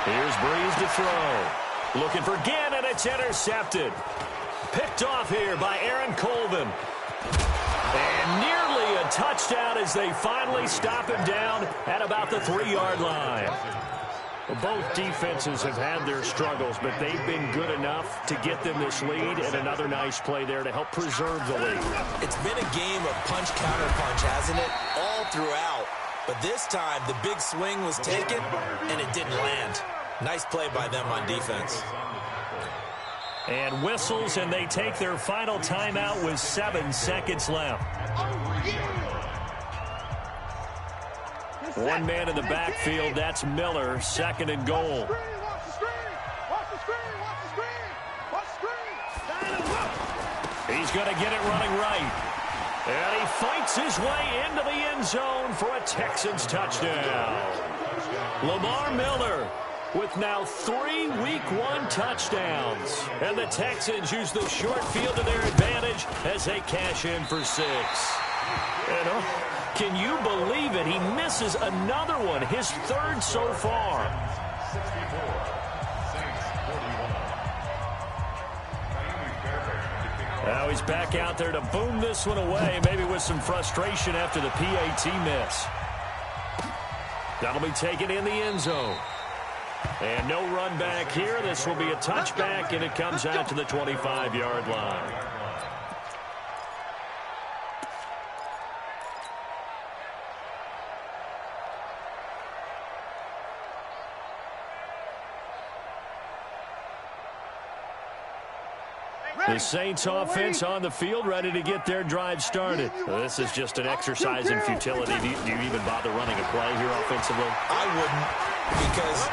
Here's Breeze to throw. Looking for Ginn, and it's intercepted. Picked off here by Aaron Colvin. And nearly a touchdown as they finally stop him down at about the 3-yard line. Both defenses have had their struggles, but they've been good enough to get them this lead, and another nice play there to help preserve the lead. It's been a game of punch-counter-punch, hasn't it? All throughout. But this time, the big swing was taken, and it didn't land. Nice play by them on defense. And whistles, and they take their final timeout with 7 seconds left. One man in the backfield, that's Miller, 2nd and goal. He's going to get it running right. And he fights his way into the end zone for a Texans touchdown. Lamar Miller with now 3 Week 1 touchdowns. And the Texans use the short field to their advantage as they cash in for 6. And can you believe it? He misses another one, his 3rd so far. Now he's back out there to boom this one away, maybe with some frustration after the PAT miss. That'll be taken in the end zone. And no run back here. This will be a touchback, and it comes out to the 25-yard line. The Saints offense on the field, ready to get their drive started. This is just an exercise in futility. Do you even bother running a play here offensively? I wouldn't, because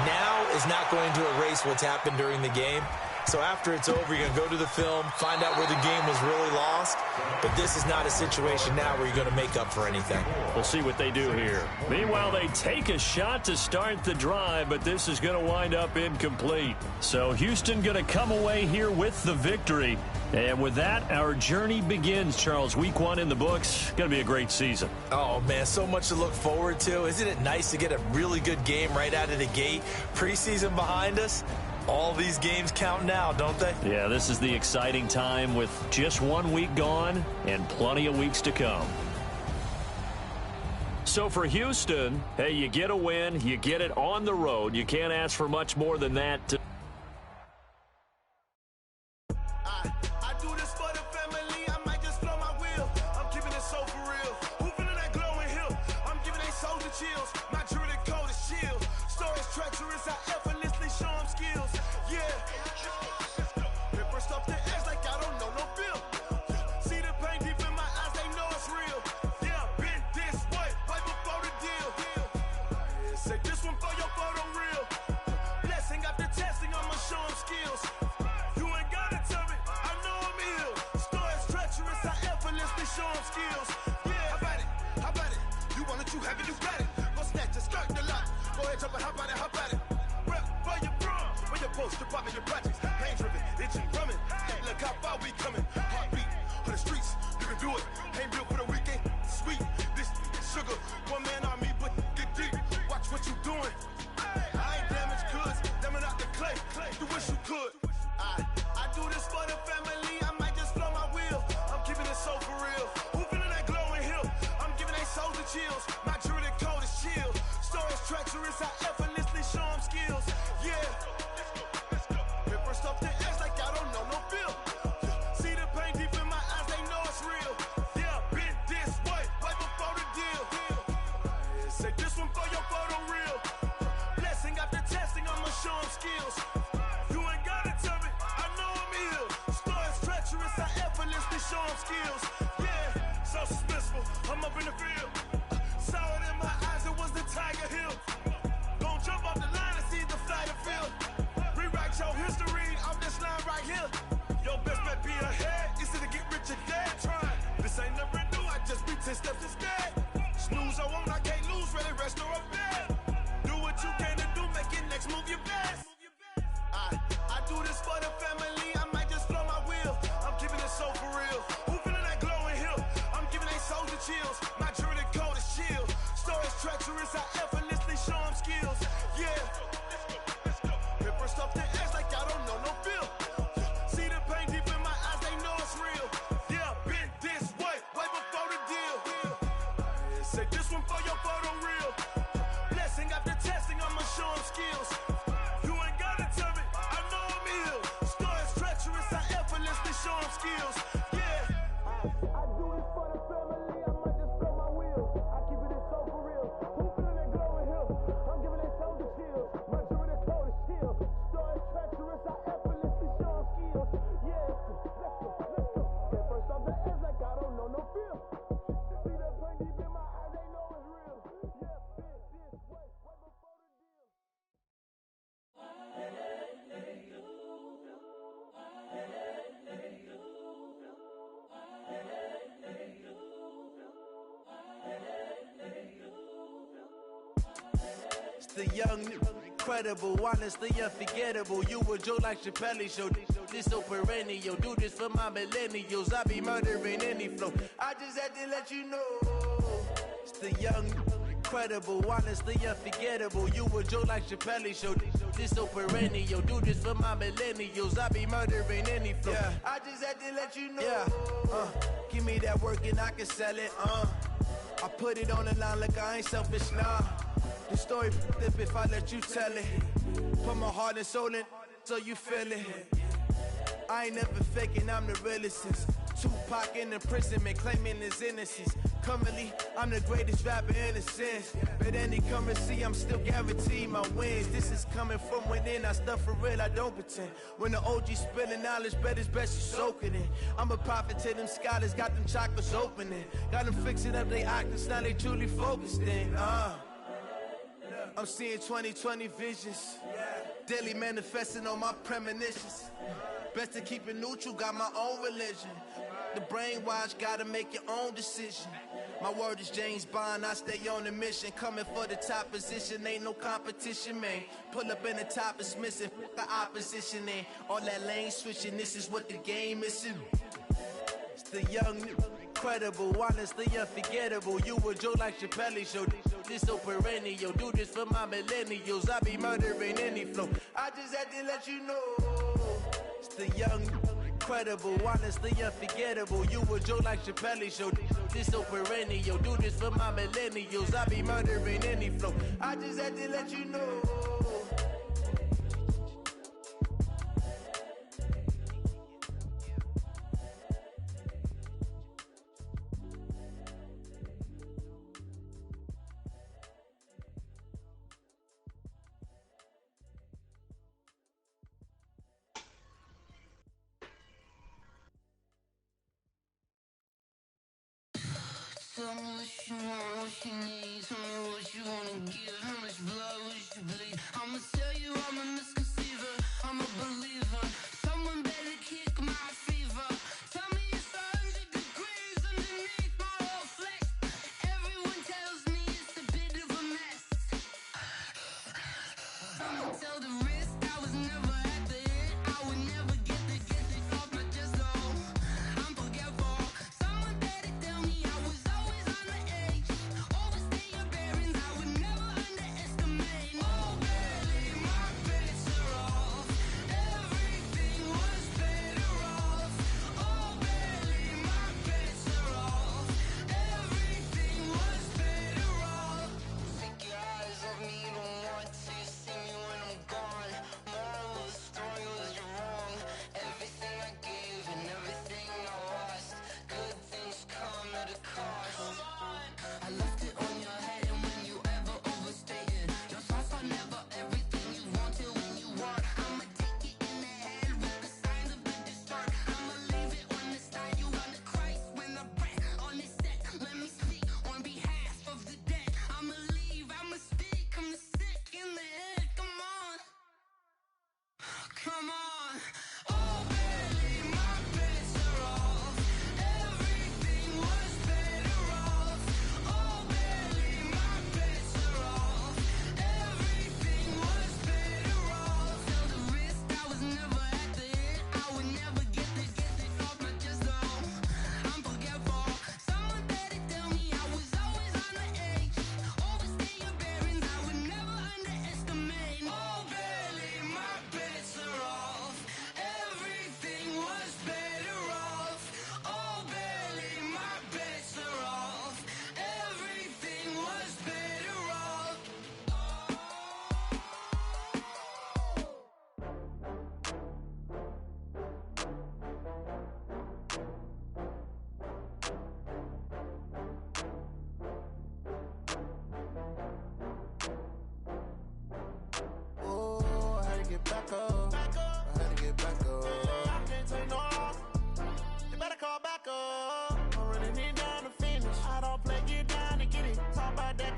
now is not going to erase what's happened during the game. So after it's over, you're going to go to the film, find out where the game was really lost. But this is not a situation now where you're going to make up for anything. We'll see what they do here. Meanwhile, they take a shot to start the drive, but this is going to wind up incomplete. So Houston going to come away here with the victory. And with that, our journey begins, Charles. Week 1 in the books. Going to be a great season. Oh, man, so much to look forward to. Isn't it nice to get a really good game right out of the gate? Preseason behind us. All these games count now, don't they? Yeah, this is the exciting time with just 1 week gone and plenty of weeks to come. So for Houston, hey, you get a win, you get it on the road. You can't ask for much more than that. I do this for the family, I might just blow my wheel. I'm keeping it so for real. Who feeling that glowing hill? I'm giving they soldier chills. My jewelry code is chill. Stories treacherous, I effortlessly show them skills. Yeah. Paper stuff the edge like I don't know no feel. See the pain deep in my eyes, they know it's real. Yeah, been this way, right before the deal. Say this one for your photo real. Blessing after testing, I'ma show them skills. You ain't gotta tell me, I know I'm ill. Stories treacherous, I effortlessly show them skills. Yeah, how about it? You want it, you have it, you got it. Go snatch it, skirt the lot. Go ahead, jump it, how about it? Rep for your bro, for your post, your pop, and your projects. Pain driven, itching, drumming. Look how far we coming. Heartbeat for the streets, you can do it. Ain't built for the weekend, sweet. This sugar, one man army, but get deep. Watch what you doing. I ain't damaged goods, damn out the clay. You wish you could. I do this for the family, I might just blow my wheel. I'm keeping it so for real. Who feeling that glowing hill? I'm giving they soldier chills. My jewelry code is chill. Stories treacherous, I effortlessly show them skills. Yeah. Paper stuff the edge like I don't know no feel. See the rifle, I'm up in the field. Saw it in my eyes, it was the Tiger Hill. Gon' jump off the line and see the flight of field. Rewrite your history off this line right here. Your best bet be ahead, easy to get rich or dead trying. This ain't never new, I just be 10 steps instead. Snooze I won't, I can't lose, ready, rest or a bed. Do what you can to do, make your next move your best. I do this for the family, I might just flow my wheel. I'm keeping it so for real. Who feeling that glowing hill? I'm giving they soldier chills. My journey cold is chill. Stories treacherous, I effortlessly show them skills. Yeah. Paper stuff the edge like I don't know no feel. See the pain deep in my eyes, they know it's real. Yeah, been this way before the deal. Say this one for your photo reel. Blessing after testing, I'ma show them skills. You ain't gotta tell me, I know I'm ill. Stories treacherous, I effortlessly show them skills. Yeah. I do this for the family, I might just blow my wheel. I keep it so for real. Who feeling that glowing hill? I'm giving they soldier chills. My journey cold is chill. Stories treacherous, I effortlessly show them skills. Yeah. Let's go. Get first off the edge like I don't know no feel. See the pain deep in my eyes, they know it's real. Yeah, been this way before the deal. It's the young, incredible, honestly unforgettable. You a Joe like Chappelle show. This so perennial. Do this for my millennials. I be murdering any flow. I just had to let you know. It's the young, incredible, honestly unforgettable. You a Joe like Chappelle show. This so perennial. Do this for my millennials. I be murdering any flow. Yeah. I just had to let you know. Yeah. Give me that work and I can sell it. I put it on the line like I ain't selfish, nah. The story flip if I let you tell it. Put my heart and soul in so you feel it. I ain't never faking, I'm the realest since Tupac in imprisonment, claiming his innocence. Currently, I'm the greatest rapper in a sense. But any currency, I'm still guaranteed my wins. This is coming from within, I stuff for real, I don't pretend. When the OG spilling knowledge, bet it's best you soak it in. I'm a prophet to them scholars, got them chakras opening. Got them fixing up they octaves, now they truly focused in. I'm seeing 2020 visions. Daily manifesting on my premonitions. Best to keep it neutral, got my own religion. The brainwash, gotta make your own decision. My word is James Bond, I stay on the mission. Coming for the top position, ain't no competition, man. Pull up in the top is missing, the opposition in. All that lane switching, this is what the game is in. It's the young, incredible, honestly unforgettable. You a Joe like Chappelle show. This so perennial. Do this for my millennials. I be murdering any flow. I just had to let you know. It's the young, incredible, honestly unforgettable. You a Joe like Chappelle show. This so perennial. Do this for my millennials. I be murdering any flow. I just had to let you know. Tell me what you want, what you need. Tell me what you wanna give. How much blood would you bleed? I'ma tell you I'm a misconceiver. I'm a believer. Someone better kick my fever. Tell me it's 100 degrees underneath my whole flesh. Everyone tells me it's a bit of a mess. I'ma tell the risk I was never at the end. I would never get it off my chest though. I'm forgetful. Someone better tell me I was always on the edge. Overstay your bearings, I would never underestimate. Oh baby, my bets are off. Everything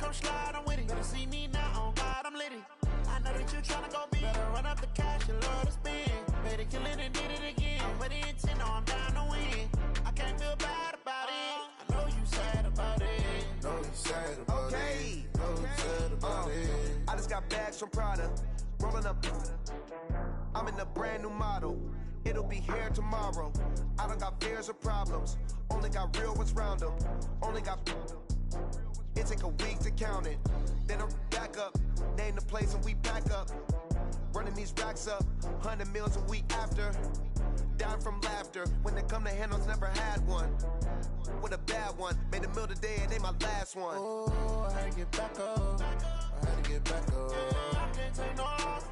come slide, I'm with it. Better see me now, on God, I'm litty. I know that you tryna go big. Better run up the cash, you love to spend. Better kill it and did it again. But the intent, no, I'm down to win. I can't feel bad about it. I know you sad about it. Know you sad about it. Know you sad about it. I just got bags from Prada. Rolling up. I'm in a brand new model. It'll be here tomorrow. I don't got fears or problems. Only got real ones round them. Only got. It take a week to count it. Then I'm back up. Name the place and we back up. Running these racks up. 100 meals a week after. Dying from laughter. When it come to handles, never had one. With a bad one. Made a meal today and ain't my last one. Oh, I had to get back up. I had to get back up. I can't take no loss.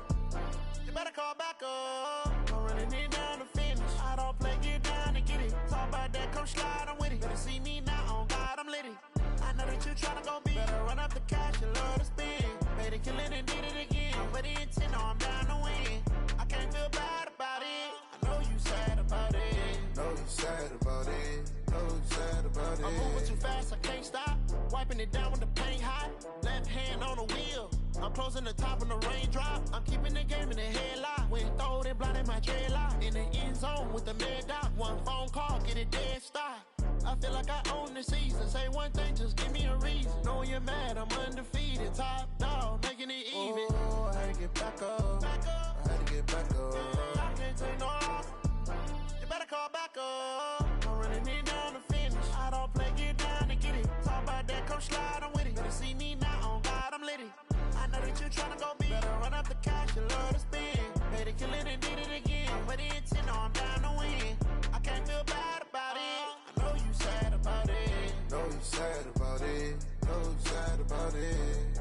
You better call back up. I'm running it down to finish. I don't play, get down and get it. Talk about that, come slide, I'm with it. Better see me now, on God, I'm litty. I know that you tryna go big. Better run up the cash, you love to spend. Better kill it and did it again. But the intent, no, I'm down to win. I can't feel bad about it. I know you sad about it. Know you sad about it. Know you sad about it. I'm moving too fast, I can't stop. Wiping it down with the paint hot. Left hand on the wheel. I'm closing the top on the raindrop. I'm keeping the game in the headlock. When throwed and blinded my dreadlock. In the end zone with the mad dot. One phone call, get it dead stop. I feel like I own the season. Say one thing, just give me a reason. Knowing you're mad, I'm undefeated. Top dog, making it even. Oh, I had to get back up. I had to get back up. I can't take no loss. You better call back up. I'm running it down to finish. I don't play, get down and get it. Talk about that, come slide, I'm with it. Better see me now, on God, I'm litty. I know that you tryna go big. Better run up the cash, you love to spend. Better kill it and did it again. But the intent, no, I'm down to win. I can't feel bad about it. I know you sad about it. Know you sad about it. Know you sad about it.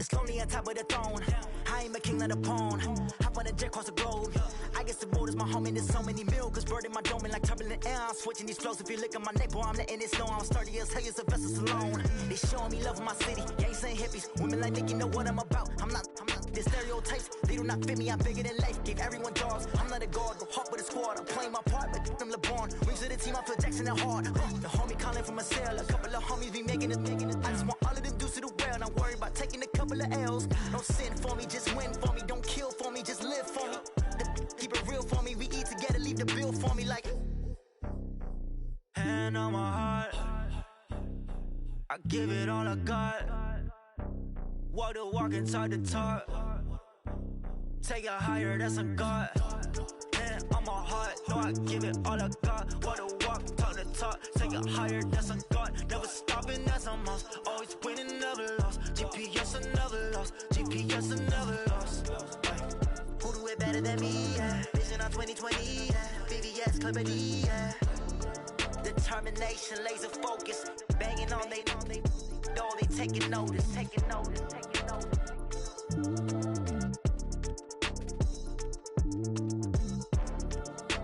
It's lonely on top of the throne. I ain't a king of the pawn. Hop on a jet across the globe. I guess the road is my home and there's so many milkers burning my dome and like turbulent air. I'm switching these flows. If you look at my neck, boy, I'm letting it slow. I'm sturdy as hell as a vessel alone. They showing me love in my city. Gangs saying hippies. Women like Nicky know what I'm about. I'm not the stereotypes. They do not fit me. I'm bigger than life. Gave everyone jaws. I'm not a guard. Go hard with a squad. I'm playing my part, but I'm LeBron. Wings to the team. I feel Jackson and hard. The homie calling from a cell. A couple of homies be making it. I just want all of them dudes to the well. Not worried about taking a couple of L's. Don't sin for me, just win for me. Don't kill for me, just live for me. Keep it real for me. We eat together, leave the bill for me like. Hand on my heart, I give it all I got. Walk the walk and talk the talk. Take it higher, that's a God. Hand on my heart, no, I give it all I got. Walk the walk, talk the talk. Take it higher, that's a God. Never stopping, that's a must. Always winning, never lost. GPS, I never lost. GPS, I never lost. Who do it better than me? Yeah. Vision on 2020. Yeah. VVS, Clarity. Yeah. Determination, laser focus. Banging on they door, they taking notice. Taking notice. Taking notice.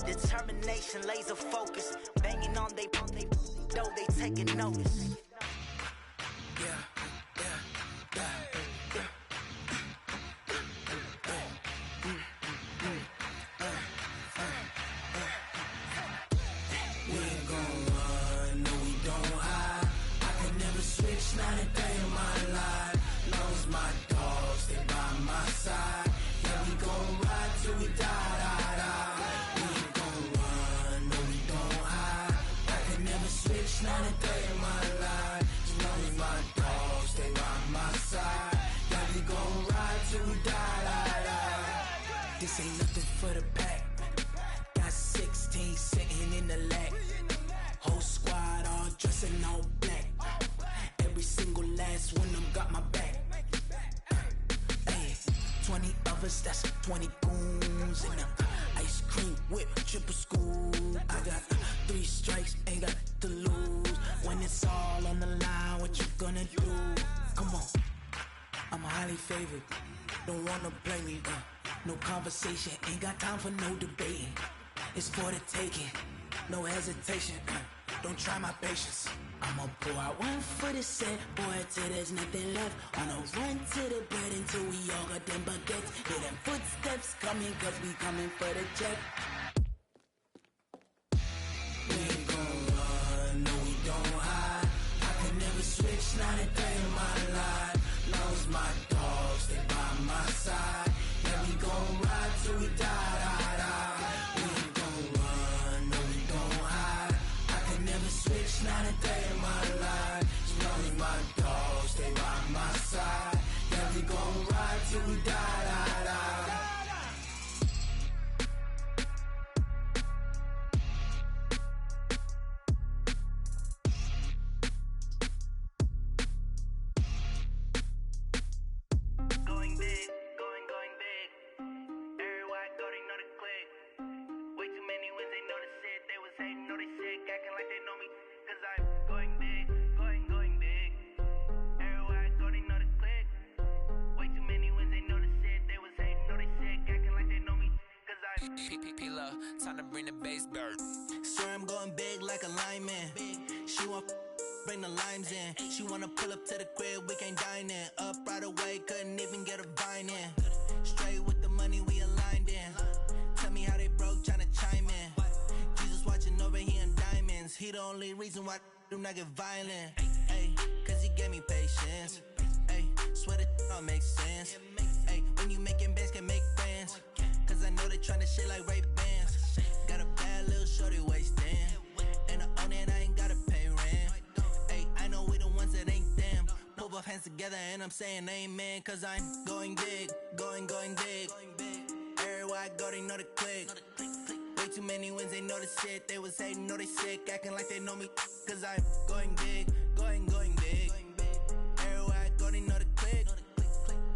Determination, laser focus. Banging on they door, they taking notice. Not a day in my life. Long as my dogs stay by my side. Yeah, we gon' ride till we die. We ain't gon' run, no, we don't hide. I can never switch, not a day in my life. As long as my dogs stay by my side. Yeah, we gon' ride till we die. This ain't nothing for the pack. Got 16 sitting in the lag. Whole squad all dressing all black. Every single last one of them got my back. Hey, 20 of us, that's 20 goons. And ice cream whip, triple scoop. I got 3 strikes, ain't got to lose. When it's all on the line, what you gonna do? Come on, I'm highly favored. don't wanna play me. No conversation, ain't got time for no debating. It's for the taking, no hesitation. Don't try my patience. I'ma pour out one for the set, boy, till there's nothing left. On a run to the bread until we all got them baguettes. Hear them footsteps coming, cause we coming for the check. We ain't gon' run, no we don't hide. I can never switch, not a day in my life. Long as my dogs stay by my side. Yeah, we gon' ride till we die, die, die. We ain't gon' run, no we don't hide. I can never switch, not a day in my life. As long as my dogs stay by my side. Yeah, we gon' ride till we die, die, die. Going big, going big. Everywhere I go, they know the click. Way too many wins, they know the shit. They was hating, know they sick, acting like they know me. Cause I'm going big, going big. Everywhere I go, they know the click. Way too many wins, they know the shit. They was hating, know they sick, acting like they know me. Cause I'm P-P-P-Love, time to bring the bass bird. Swear I'm going big like a lineman. She want bring the limes in. She wanna pull up to the crib, we can't dine in. Up right away, couldn't even get a vine in. Straight with the money, we aligned in. Tell me how they broke, tryna chime in. Jesus watching over, he in diamonds. He the only reason why I do not get violent. Ay, cause he gave me patience. Ay, swear that all makes sense. Ay, when you making bands, can make friends. Cause I know they tryna shit like Ray-Bans. Got a bad little shorty wasting. And I own it, I ain't gotta pay rent. Ay, I know we the ones that ain't them. Put both hands together and I'm saying amen. Cause I'm going big, going big. Everywhere I go, they know the click. Way too many wins, they know the shit. They was hating, know they sick, acting like they know me. Cause I'm going big, going big. Everywhere I go, they know the click.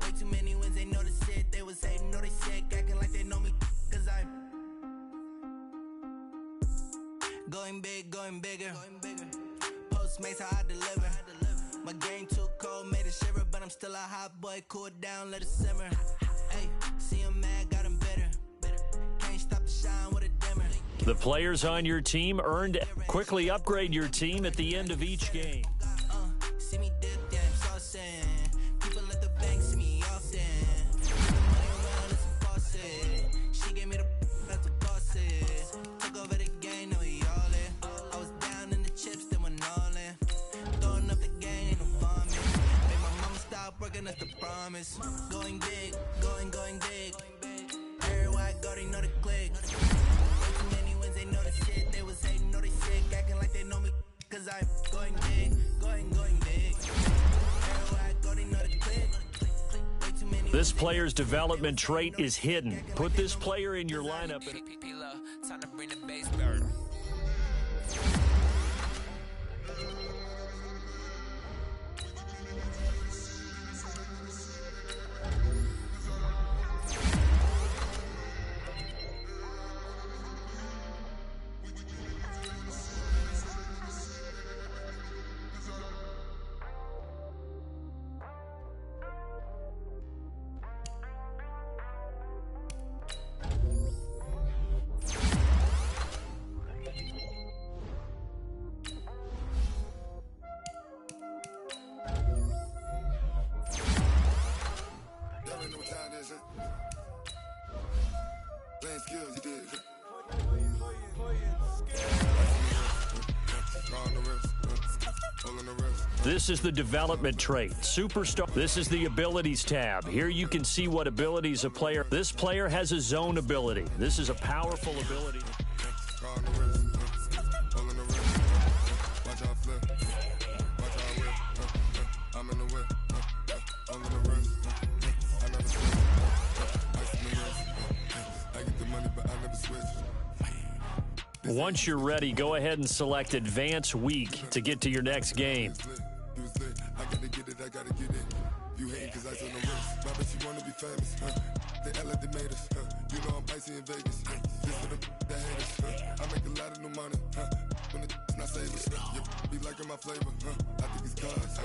Way too many wins, they know the shit. They was hating, know they sick, acting like they know me. Cause I'm going big, going bigger. Postmates how I deliver. My game too cold, made it shiver, but I'm still a hot boy. Cool it down, let it simmer. Hey, see him mad, got him bitter. Can't stop the shine with a dimmer. The players on your team earned. Quickly upgrade your team at the end of each game. See me dip, yeah, I'm saucing. People at the bank see me often. Put the money around, it's a faucet. She gave me the that's a faucet. Took over the game, now we all in. I was down in the chips, then went all in. Throwing up the game, ain't no vomit. Made my mama stop working, that's the promise. Going big, going big. Everywhere I go, they know the click. Way too many wins, they know the shit. They was hating, know they sick, acting like they know me. Cause I'm going big, going big. Everywhere I go, they know the click. Way too many. This player's development trait is hidden. Put this player in your lineup. P-P-P-Love, time to bring the bass bird. This is the development trait. Superstar. This is the abilities tab. Here you can see what abilities a player. This player has a zone ability. This is a powerful ability. Once you're ready, go ahead and select Advance Week to get to your next game. I gotta get it. You hating cause I told no risk. My bitch, you wanna be famous, They act like they made us, You know I'm icy in Vegas, Just for the that haters, I make a lot of new money, When it's not savers, You be liking my flavor, I think it's cause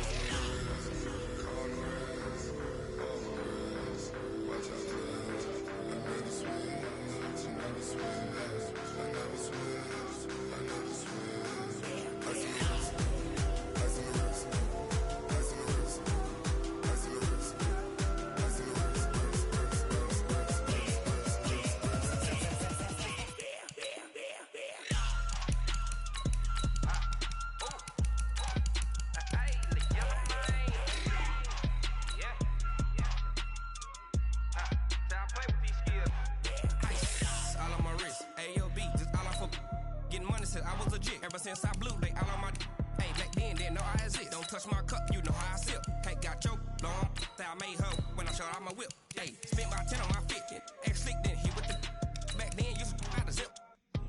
Ever since I blew, they all on my hey, back then, didn't know I exist. Don't touch my cup, you know how I sip. Hey, got your long, that I made her when I showed out my whip. Hey, spent my 10 on my 50. Ex-slick, then he with the back then, used to out the zip.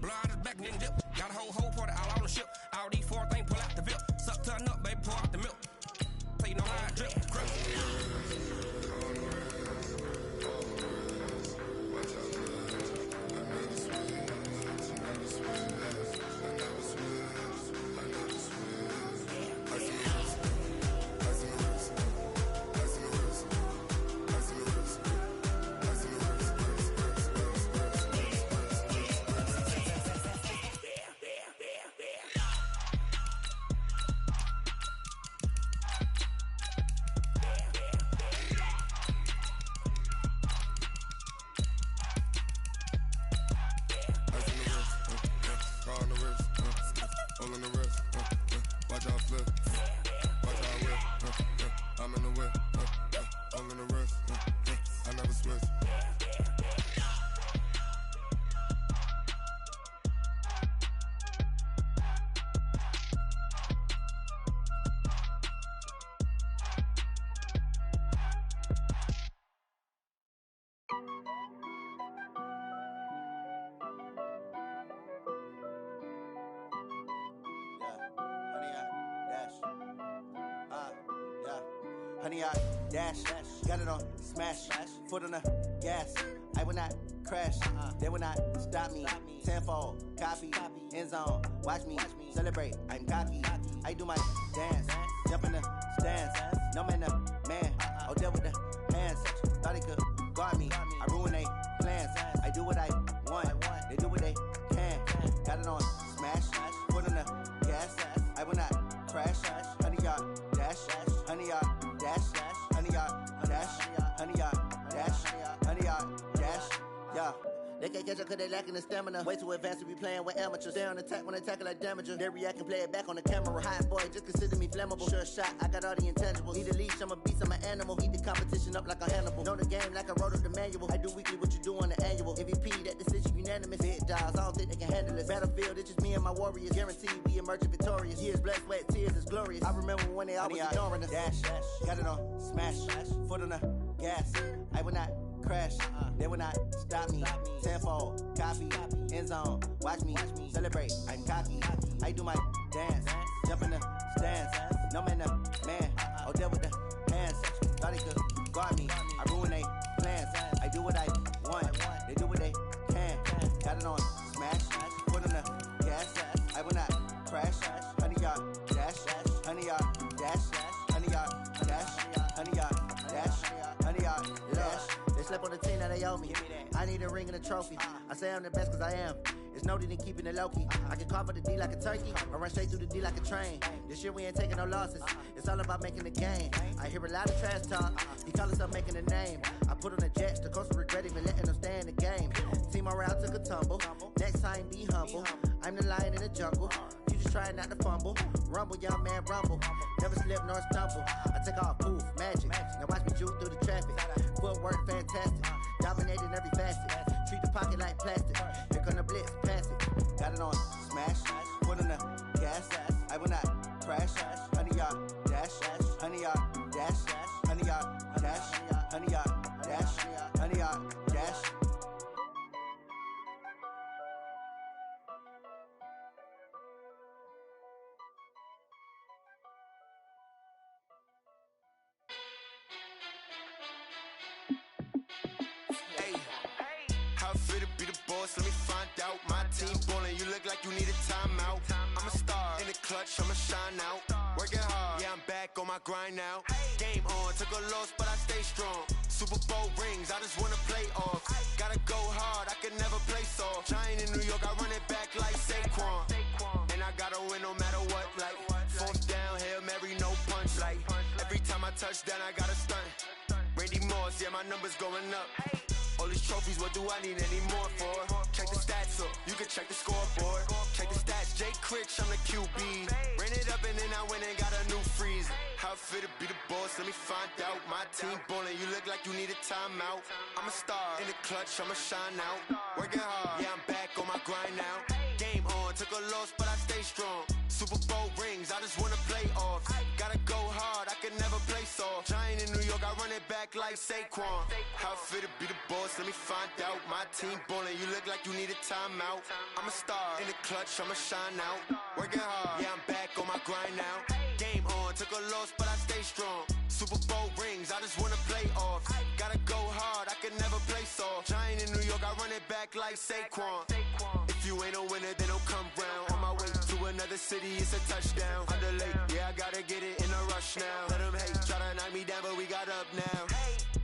Blow out his back, then dip. Got a whole party all on the ship. All these four things, pull out the VIP. Suck, turn up, baby, pour out the milk. So you know how I drip, grip. Honey, I dash, got it on smash, foot on the gas. I will not crash, they will not stop me. Tenfold, copy, end zone, watch me celebrate. I'm cocky, I do my dance, jump in the stands. No man, man, oh, deal with the hands. Thought he could guard me, I ruin they plans. I do what I want, they do what they can. Got it on smash, foot on the gas. I will not crash, honey, y'all dash, honey, y'all dash, honey, y'all dash, honey, y'all dash, honey, y'all dash, yeah. They can't catch up cause they lacking the stamina. Way too advanced to be playing with amateurs. Stay on attack when they tackle like damager. They react and play it back on the camera. Hot boy, just consider me flammable. Sure shot, I got all the intangibles. Need a leash, I'm a beast, I'm an animal. Eat the competition up like a Hannibal. Know the game like I wrote up the manual. I do weekly what you do on the annual. MVP, that decision unanimous. Big dials, I don't think they can handle this. Battlefield, it's just me and my warriors. Guaranteed we emerging victorious. Years, blood, sweat, tears, it's glorious. I remember when they always ignoring us. Dash, got it on smash, foot on the gas. I will not crash, they will not stop me. Tenfold, copy, end zone, watch me celebrate. I'm cocky, I do my dance, jump in the stands. No man, man, oh, deal with the hands. Thought he could guard me, I ruin they plans. I do what I want, they do what they can. Got it on smash, foot on the gas. I will not crash, honey, y'all dash, honey, y'all dash, honey, y'all dash, honey, y'all dash, honey, y'all dash. Slept on the team that they owe me. I need a ring and a trophy. I say I'm the best cause I am. It's no need in keeping it low-key. I can carve up the D like a turkey or run straight through the D like a train. This year we ain't taking no losses. It's all about making the game. I hear a lot of trash talk. He call himself making a name. I put on the Jets. The coach will regret even letting them stay in the game. Team morale took a tumble. Next time be humble. I'm the lion in the jungle. You just trying not to fumble. Rumble, young man, rumble. Never slip nor stumble. I take off, poof, magic. Now watch me juke through the traffic. Footwork fantastic. Dominating every facet. Treat the pocket like plastic. Here come the blitz, pass it. Got it on smash. Foot on the gas. I will not crash. Honey, y'all dash. Honey, y'all dash. Honey, y'all dash. Honey, y'all dash. Honey, y'all dash. Let me find out. My team ballin', you look like you need a timeout. I'm a star in the clutch, I'ma shine out. Working hard, yeah, I'm back on on my grind now. Game on, took a loss, but I stay strong. Super Bowl rings, I just wanna play off. Gotta go hard, I can never play soft. Giant in New York, I run it back like Saquon. And I gotta win no matter what, like fourth down, Hail Mary, no punch. Like every time I touch down, I gotta stunt. Randy Moss, yeah, my numbers going up. All these trophies, what do I need any more for? Check the stats up, you can check the scoreboard. Check the stats, Jay Critch, I'm the QB. Ran it up and then I went and got a new freeze. How it feel to be the boss, let me find out. My team ballin', you look like you need a timeout. I'm a star, in the clutch, I'ma shine out. Working hard, yeah, I'm back on my grind now. Game on, took a loss, but I stay strong. Super Bowl rings, I just wanna play off. Gotta go hard, I can never play soft. Giant in New York, I run it back like Saquon. How it feel to be the boss, let me find out. My team ballin', you look like you need a timeout. I'm a star, in the clutch, I'ma shine out. Working hard, yeah, I'm back on my grind now. Game on, took a loss, but I stay strong. Super Bowl rings, I just wanna play off. Gotta go hard, I can never play soft. Giant in New York, I run it back like Saquon. If you ain't a winner, then don't come round. On my way to another city, it's a touchdown. Underlay, yeah, I gotta get it in a rush now. Let them hate, try to knock me down, but we got up now.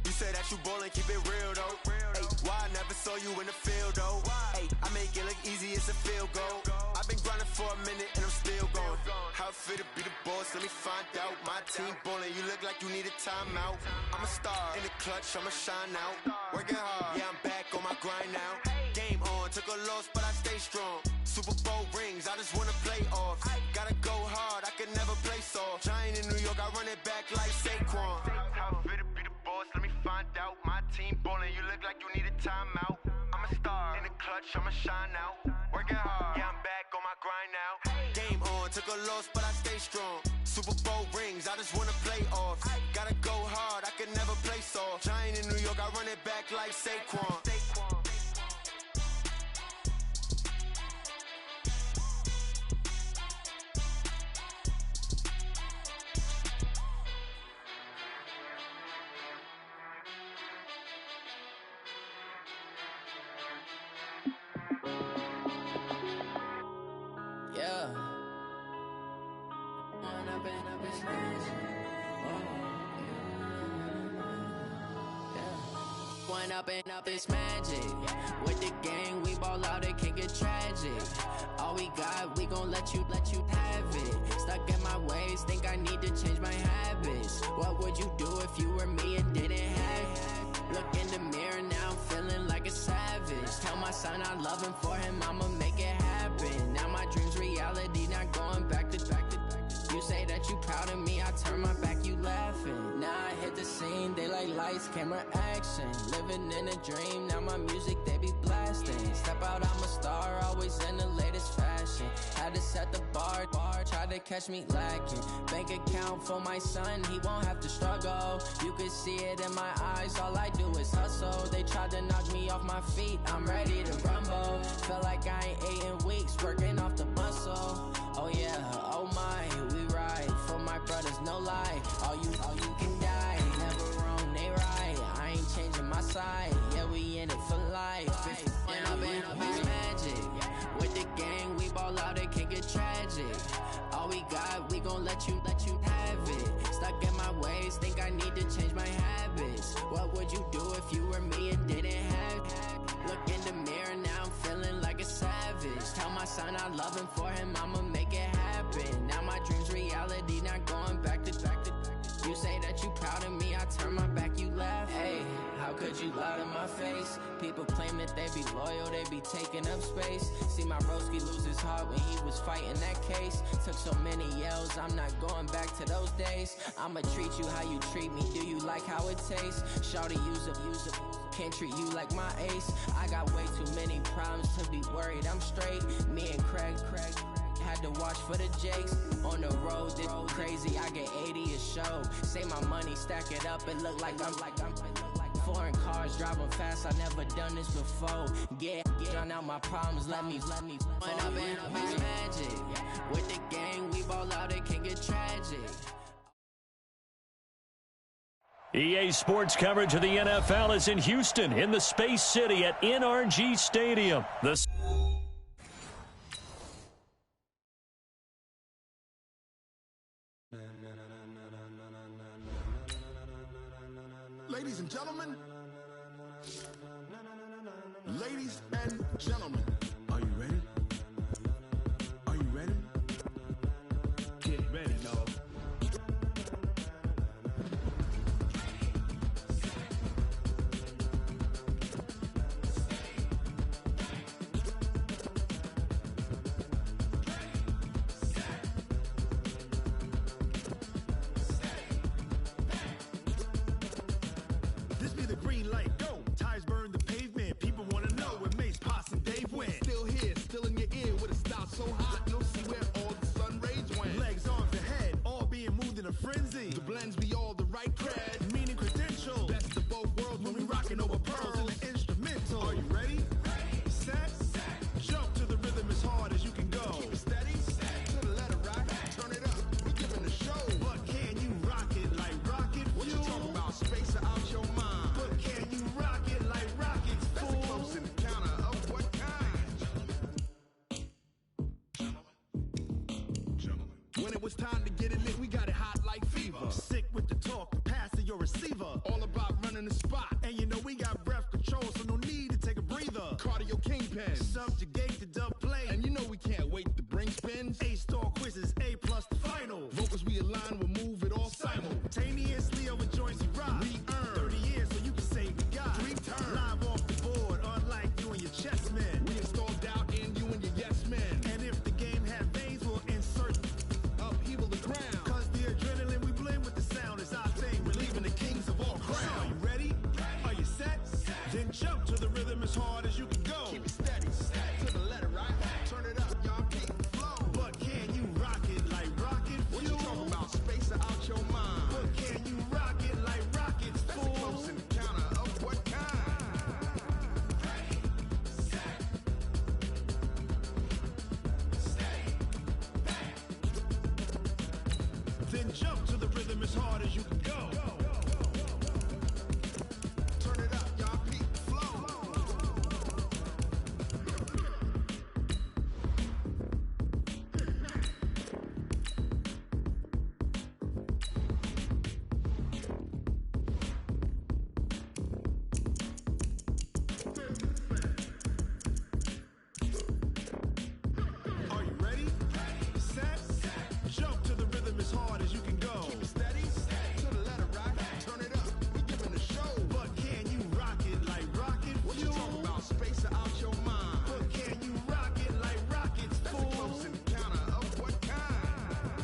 You say that you ballin', keep it real though. Ay, why I never saw you in the field though? Ay, I make it look easy, it's a field goal. I've been grinding for a minute and I'm still going. How it feel to be the boss, let me find out. My team ballin', you look like you need a timeout. I'm a star, in the clutch, I'ma shine out. Working hard, yeah, I'm back on my grind now. Game on, took a loss, but I stay strong. Super Bowl rings, I just wanna play off. Gotta go hard, I can never play soft. Giant in New York, I run it back like Saquon. How it feel to be the boss, let me find out. My team ballin', you look like you need a timeout. I'm a star, in the clutch, I'ma shine out. Working hard, yeah, I'm back on my grind now. Game on, took a loss, but I stay strong. Super Bowl rings, I just wanna play off. Gotta go hard, I can never play soft. Giant in New York, I run it back like Saquon. Yeah. One up and up, it's magic. With the gang, we ball out, it can get tragic. All we got, we gon' let you have it. Stuck in my ways, think I need to change my habits. What would you do if you were me and didn't have it? Look in the mirror now, I'm feeling like a savage. Tell my son I love him, for him I'ma make it happen. Now my dream's reality, not going back to. You say that you proud of me, I turn my back, you laughing. Now I hit the scene, they like lights, camera, action. Living in a dream, now my music, they be blasting. Step out, I'm a star, always in the latest fashion. Had to set the bar, try to catch me lacking. Bank account for my son, he won't have to struggle. You can see it in my eyes, all I do is hustle. They tried to knock me off my feet, I'm ready to rumble. Felt like I ain't ate in weeks, working off the muscle. Oh yeah, oh my, we ride for my brothers, no lie. All you can die, never wrong, they right. I ain't changing my side, yeah, we in it for life. And up and up is magic. With the gang, we ball out, it can get tragic. All we got, we gon' let you have it. Stuck in my ways, think I need to change my habits. What would you do if you were me and didn't have it? Look in the mirror, now I'm feeling like a savage. Tell my son I love him, for him I'ma make it happen. Now my dream's reality, not going back to. You say that you proud of me, I turn my back, you laugh. Hey, how could you lie to my face? People claim that they be loyal, they be taking up space. See my broski lose his heart when he was fighting that case. Took so many yells, I'm not going back to those days. I'ma treat you how you treat me, do you like how it tastes? Shawty, use up, can't treat you like my ace. I got way too many problems to be worried, I'm straight. Me and Craig had to watch for the Jakes. On the road, it's crazy, I get 80 a show. Say my money, stack it up, it look like I'm foreign cars, driving fast, I never done this before. Drown out my problems, let me One up and up is magic. With the gang, we ball out, it can get tragic. EA Sports coverage of the NFL is in Houston, in the Space City at NRG Stadium. Ladies and gentlemen, ladies and gentlemen, are you ready? Are you ready? Get ready, y'all. This be the green light, go. Tires burn the pavement. People want to know where Mace, Pops, and Dave went. Still here, still in your ear with a style so hot, you'll see where all the sun rays went. Legs, arms, and head, all being moved in a frenzy. The blends be all the right cred, Meaning credential. best of both worlds when we rockin' over pearls. And the instrumental. Are you ready? Set, jump to the rhythm as hard as you can go. Keep it steady, to the letter right, turn it up, we giving the show. But can you rock it like rocket What you fuel? talking about, space out your mind? But can you rock it like rockets, That's a fool? close encounter of what kind? When it was time to get it lit, we got it hot like fever. Sick with the talk, pass to your receiver. All about running the spot, And you know we got breath control, so no need to take a breather. cardio kingpin. Subjugate the dub play. And you know we can't wait to bring spins. A-star quizzes, A+ the final. Vocals we align, we'll move it all Simultaneously over joints we rock. We earn 30 years so you can say we got 3 turns. live off the board, unlike you and your chess men. We install doubt in you and your yes men. And if the game had veins, we'll insert Upheaval the ground. Cause the adrenaline we blend with the sound is our thing. We're leaving the kings of all Crown. crown. Are you ready? Are you set? Then jump to the rhythm as hard as you can go. Keep it steady, to the letter right. Turn it up, y'all keep the flow. But can you rock it like rocket What you fuel? talking about, space out your mind? But can you rock it like rockets, That's a fool? close encounter of what kind? Then jump to the rhythm as hard as you can go. Turn it up, y'all keep the flow. Are you ready? Set, jump to the rhythm as hard as you can go. Keep it steady, to the letter right. Turn it up, we giving the show. But can you rock it like rocket What you fuel? talking about, space out your mind? But can you rock it like rockets, That's a fool? close encounter of what kind?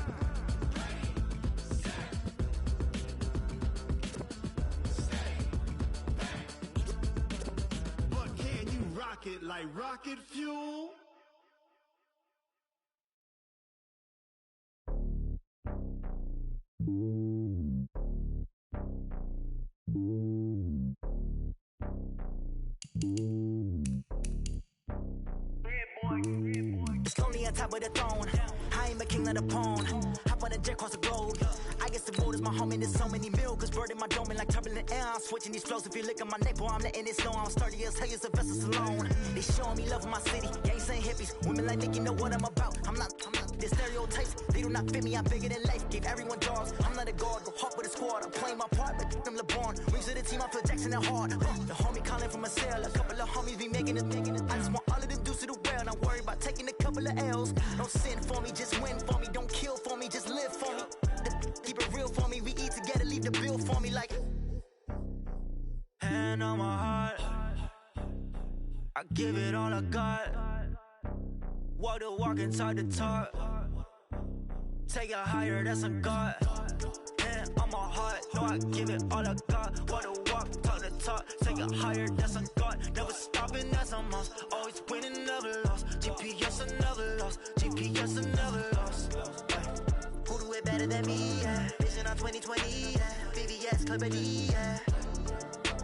But can you rock it like rocket fuel? It's lonely on top of the throne. I am a king of the pawn. Hop on a jet across the globe. I guess the world is my home and there's so many milkers birding my dome like turbulent air. I'm switching these flows. If you look at my neck, boy, I'm letting it snow. I'm sturdy as hell, a vessel alone. They showing me love in my city. Gangs and hippies. Women like Nick, you know what I'm about. I'm not the stereotypes. They do not fit me. I'm bigger than life. Give everyone jobs. I'm not a guard. Go hop with a squad. I'm playing my part, but them LeBron. Rings to the team. I feel Jackson and hard. The homie calling from a cell. A couple of homies be making it. I just want all of them dudes to do well. Not worry about taking a couple of L's. Don't sin for me, just win for me. Don't kill for me, just live for me. Keep it real for me. We eat together, leave the bill for me like. Hand on my heart, I give it all I got. Walk the walk and talk the talk. Take it higher, that's a God. Hand on my heart, no, I give it all I got. Walk the walk, talk the talk. Take it higher, that's a God. Never stopping, that's a must. Always winning, never lost. GPS, I never lost. GPS, I never lost. Who do it better than me? Yeah. Vision on 2020, yeah. VVS, Clipper D, yeah.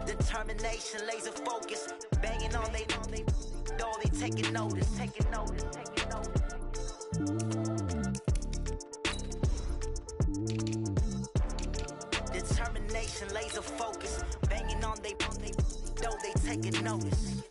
Determination, laser focus. Banging on they know they taking notice. Taking notice, taking notice. Determination, laser focus. Banging on they know they taking notice.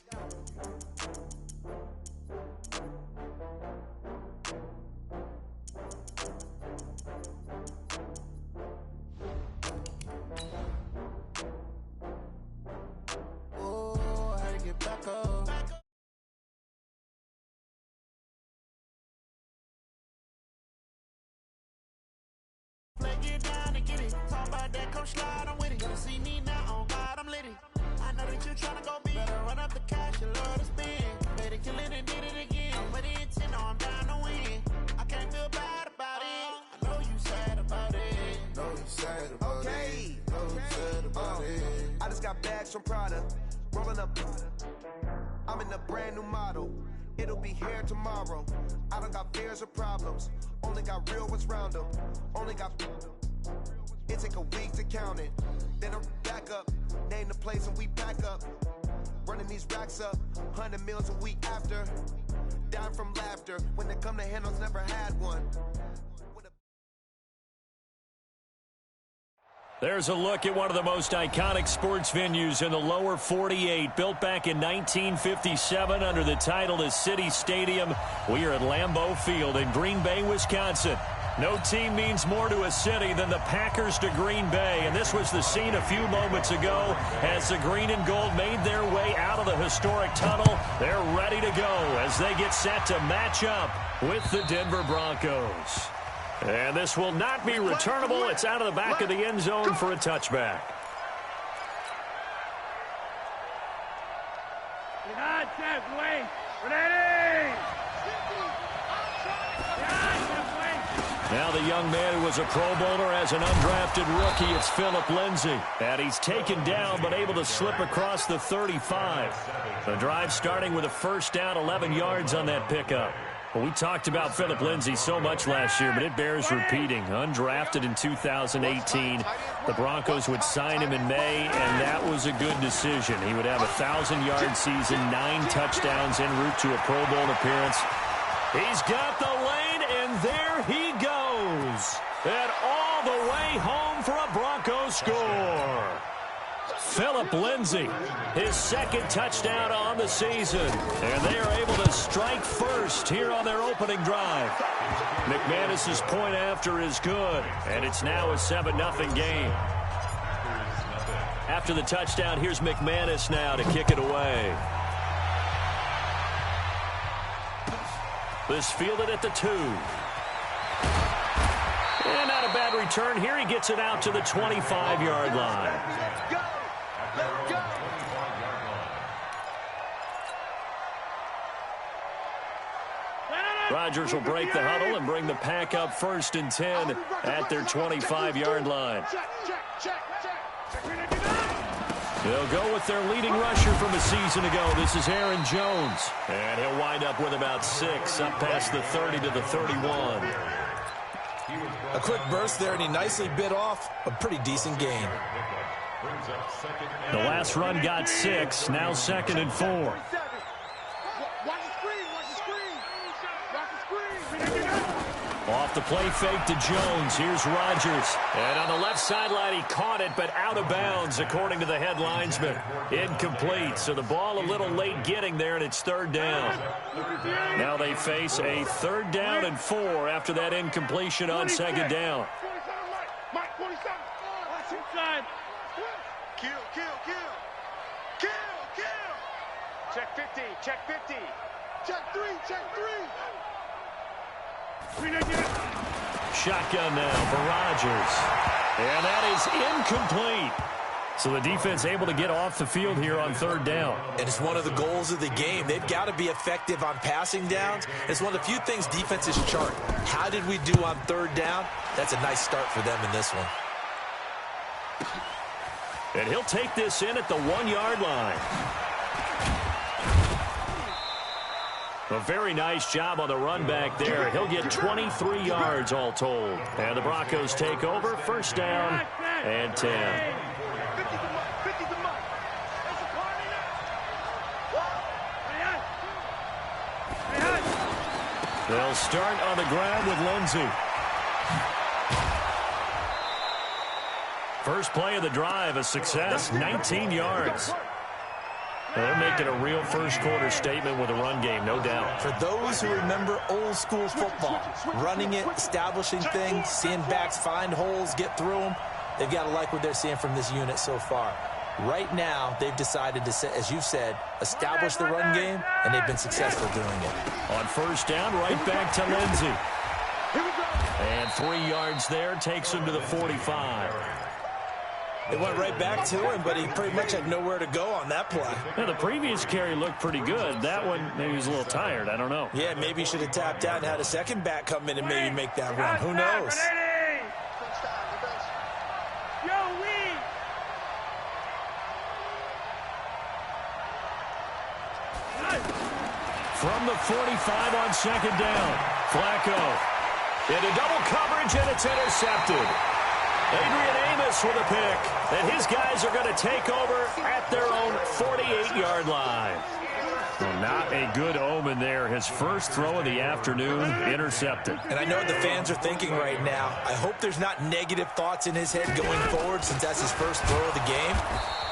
get down and get it. Talk about that, come slide, I'm with it. Gonna see me now, on God, I'm lit it. I know that you tryna go big. Better run up the cash, you love to spend. Better kill it and did it again. I'm with the intent, no, I'm down to win. I can't feel bad about it. I know you sad about it. Know you sad about it. Know you sad about it. I just got bags from Prada. Rolling up. I'm in a brand new model. It'll be here tomorrow. I don't got fears or problems. Only got real ones round them. Only got. It take a week to count it. Then I'm back up. Name the place and we pack up. Running these racks up. 100 meals a week after. Down from laughter. When they come to handles, never had one. There's a look at one of the most iconic sports venues in the lower 48. Built back in 1957 under the title of City Stadium. We are at Lambeau Field in Green Bay, Wisconsin. No team means more to a city than the Packers to Green Bay. And this was the scene a few moments ago as the green and gold made their way out of the historic tunnel. They're ready to go as they get set to match up with the Denver Broncos. And this will not be returnable. It's out of the back of the end zone for a touchback. Now the young man who was a Pro Bowler as an undrafted rookie, it's Philip Lindsay. And he's taken down but able to slip across the 35. The drive starting with a first down, 11 yards on that pickup. Well, we talked about Philip Lindsay so much last year, but it bears repeating. Undrafted in 2018. The Broncos would sign him in May, and that was a good decision. He would have a 1,000-yard season, 9 touchdowns en route to a Pro Bowl appearance. He's got the lane, and there he goes. And all the way home for a Broncos score. Philip Lindsay, his second touchdown on the season. And they are able to strike first here on their opening drive. McManus's point after is good. And it's now a 7-0 game. After the touchdown, here's McManus now to kick it away. This fielded at the 2. And not a bad return here. He gets it out to the 25-yard line. Rodgers will break the huddle and bring the pack up 1st and 10 at their 25-yard line. They'll go with their leading rusher from a season ago. This is Aaron Jones. And he'll wind up with about 6 up past the 30 to the 31. A quick burst there, and he nicely bit off a pretty decent gain. The last run got 6, now 2nd and 4. Off the play fake to Jones. Here's Rodgers. And on the left sideline, he caught it, but out of bounds, according to the head linesman. Incomplete. So the ball a little late getting there, and it's 3rd down. Now they face a 3rd down and 4 after that incompletion on 2nd down. Check 50, check 50. Check 3, check 3. Shotgun now for Rodgers. And that is incomplete. So the defense able to get off the field here on 3rd down. And it's one of the goals of the game. They've got to be effective on passing downs. It's one of the few things defenses chart. How did we do on 3rd down? That's a nice start for them in this one. And he'll take this in at the 1-yard line. A very nice job on the run back there. He'll get 23 yards all told. And the Broncos take over. 1st down and 10. They'll start on the ground with Lindsay. First play of the drive, a success, 19 yards. They're making a real first-quarter statement with a run game, no doubt. For those who remember old-school football, running it, establishing things, seeing backs find holes, get through them, they've got to like what they're seeing from this unit so far. Right now, they've decided to, as you've said, establish the run game, and they've been successful doing it. On 1st down, right back to Lindsay. And up 3 yards there, takes him to the 45. It went right back to him, but he pretty much had nowhere to go on that play. Yeah, the previous carry looked pretty good. That one, maybe he was a little tired. I don't know. Yeah, maybe he should have tapped out and had a second back come in and maybe make that run. Who knows? From the 45 on second down, Flacco into double coverage, and it's intercepted. Adrian Amos with a pick, and his guys are going to take over at their own 48-yard line. Well, not a good omen there. His first throw of the afternoon, intercepted. And I know what the fans are thinking right now. I hope there's not negative thoughts in his head going forward since that's his first throw of the game.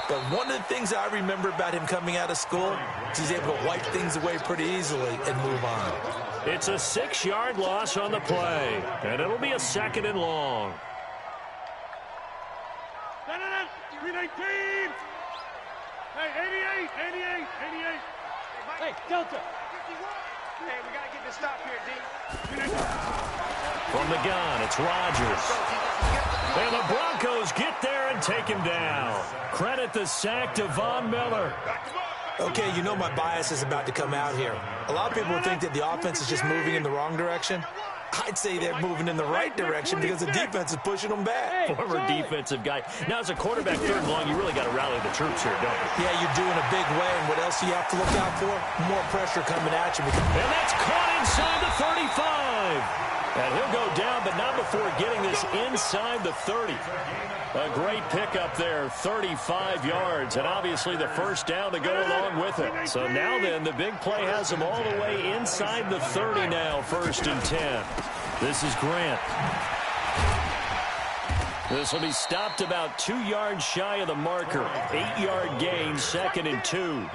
But one of the things I remember about him coming out of school is he's able to wipe things away pretty easily and move on. It's a 6-yard loss on the play, and it'll be a 2nd and long. 319. Hey, 88. Hey, Delta. Hey, we got to get this stop here, D. From the gun, it's Rodgers. And the Broncos get there and take him down. Credit the sack to Von Miller. Okay, you know my bias is about to come out here. A lot of people think that the offense is just moving in the wrong direction. I'd say they're moving in the right direction because the defense is pushing them back. Former defensive guy. Now, as a quarterback, 3rd and long, you really got to rally the troops here, don't you? Yeah, you do in a big way. And what else do you have to look out for? More pressure coming at you. And that's caught inside the 35. And he'll go down, but not before getting this inside the 30. A great pickup there, 35 yards, and obviously the first down to go along with it. So now then, the big play has him all the way inside the 30 now, 1st and 10. This is Grant. This will be stopped about 2 yards shy of the marker. 8-yard gain, 2nd and 2.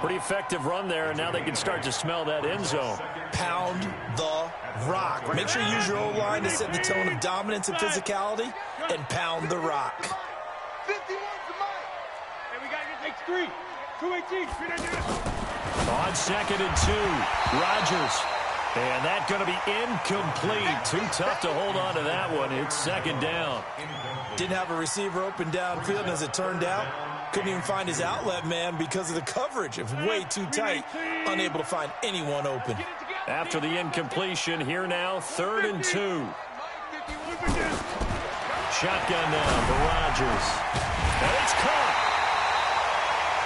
Pretty effective run there, and now they can start to smell that end zone. Pound the rock. Make sure you use your O-line to set the tone of dominance and physicality, and pound the rock. 51's the mark. And we got to get 3. 218. On 2nd and 2, Rodgers. And that's going to be incomplete. Too tough to hold on to that one. It's 2nd down. Didn't have a receiver open downfield, and as it turned out, couldn't even find his outlet man because of the coverage. It was way too tight. Unable to find anyone open. After the incompletion, here now, 3rd and 2. Shotgun now for Rodgers. And it's caught.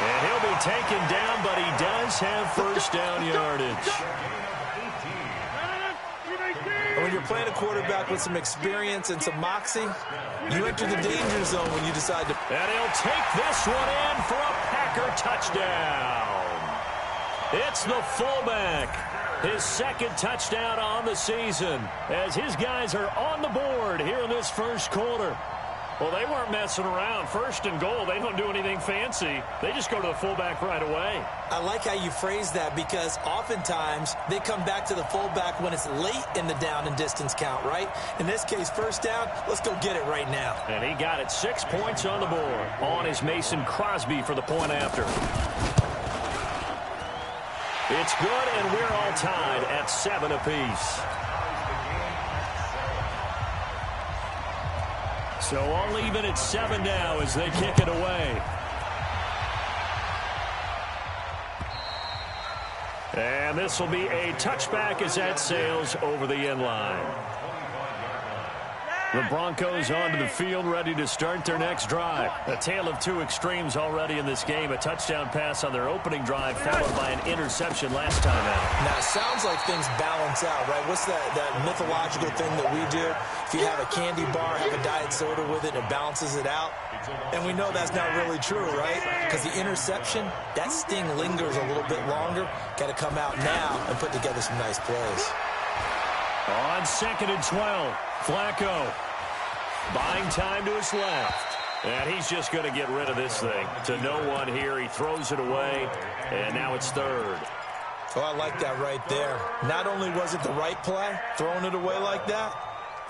And he'll be taken down, but he does have first down yardage. And when you're playing a quarterback with some experience and some moxie, you enter the danger zone when you decide to... And he'll take this one in for a Packer touchdown. It's the fullback. His 2nd touchdown on the season as his guys are on the board here in this first quarter. Well, they weren't messing around. 1st and goal, they don't do anything fancy. They just go to the fullback right away. I like how you phrase that because oftentimes they come back to the fullback when it's late in the down and distance count, right? In this case, 1st down, let's go get it right now. And he got it. 6 points on the board. On is Mason Crosby for the point after. It's good, and we're all tied at 7 apiece. So all even at 7 now as they kick it away. And this will be a touchback as that sails over the end line. The Broncos onto the field, ready to start their next drive. A tale of 2 extremes already in this game. A touchdown pass on their opening drive, followed by an interception last time out. Now, it sounds like things balance out, right? What's that mythological thing that we do? If you have a candy bar, have a diet soda with it, it balances it out. And we know that's not really true, right? Because the interception, that sting lingers a little bit longer. Got to come out now and put together some nice plays. On 2nd and 12, Flacco buying time to his left. And he's just going to get rid of this thing. To no one here. He throws it away. And now it's 3rd. Oh, I like that right there. Not only was it the right play, throwing it away like that,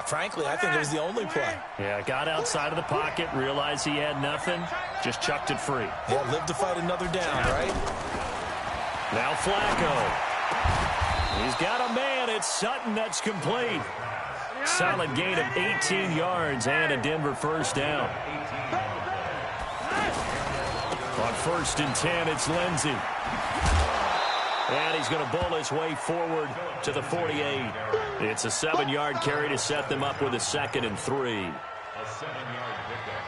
frankly, I think it was the only play. Yeah, got outside of the pocket, realized he had nothing, just chucked it free. Yeah, live to fight another down, right? Now Flacco. He's got a man. It's Sutton that's complete. Solid gain of 18 yards and a Denver first down. On 1st and 10, it's Lindsey. And he's going to bowl his way forward to the 48. It's a 7-yard carry to set them up with a 2nd and 3. A 7-yard pickup.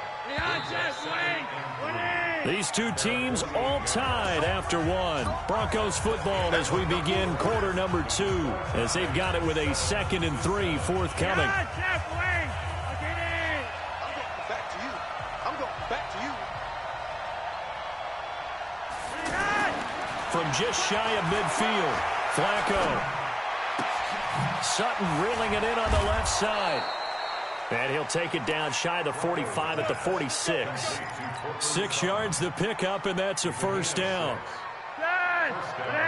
These two teams all tied after one. Broncos football as we begin quarter number 2, as they've got it with a 2nd and 3 forthcoming. From just shy of midfield, Flacco. Sutton reeling it in on the left side. And he'll take it down shy of the 45 at the 46. 6 yards the pickup, and that's a first down.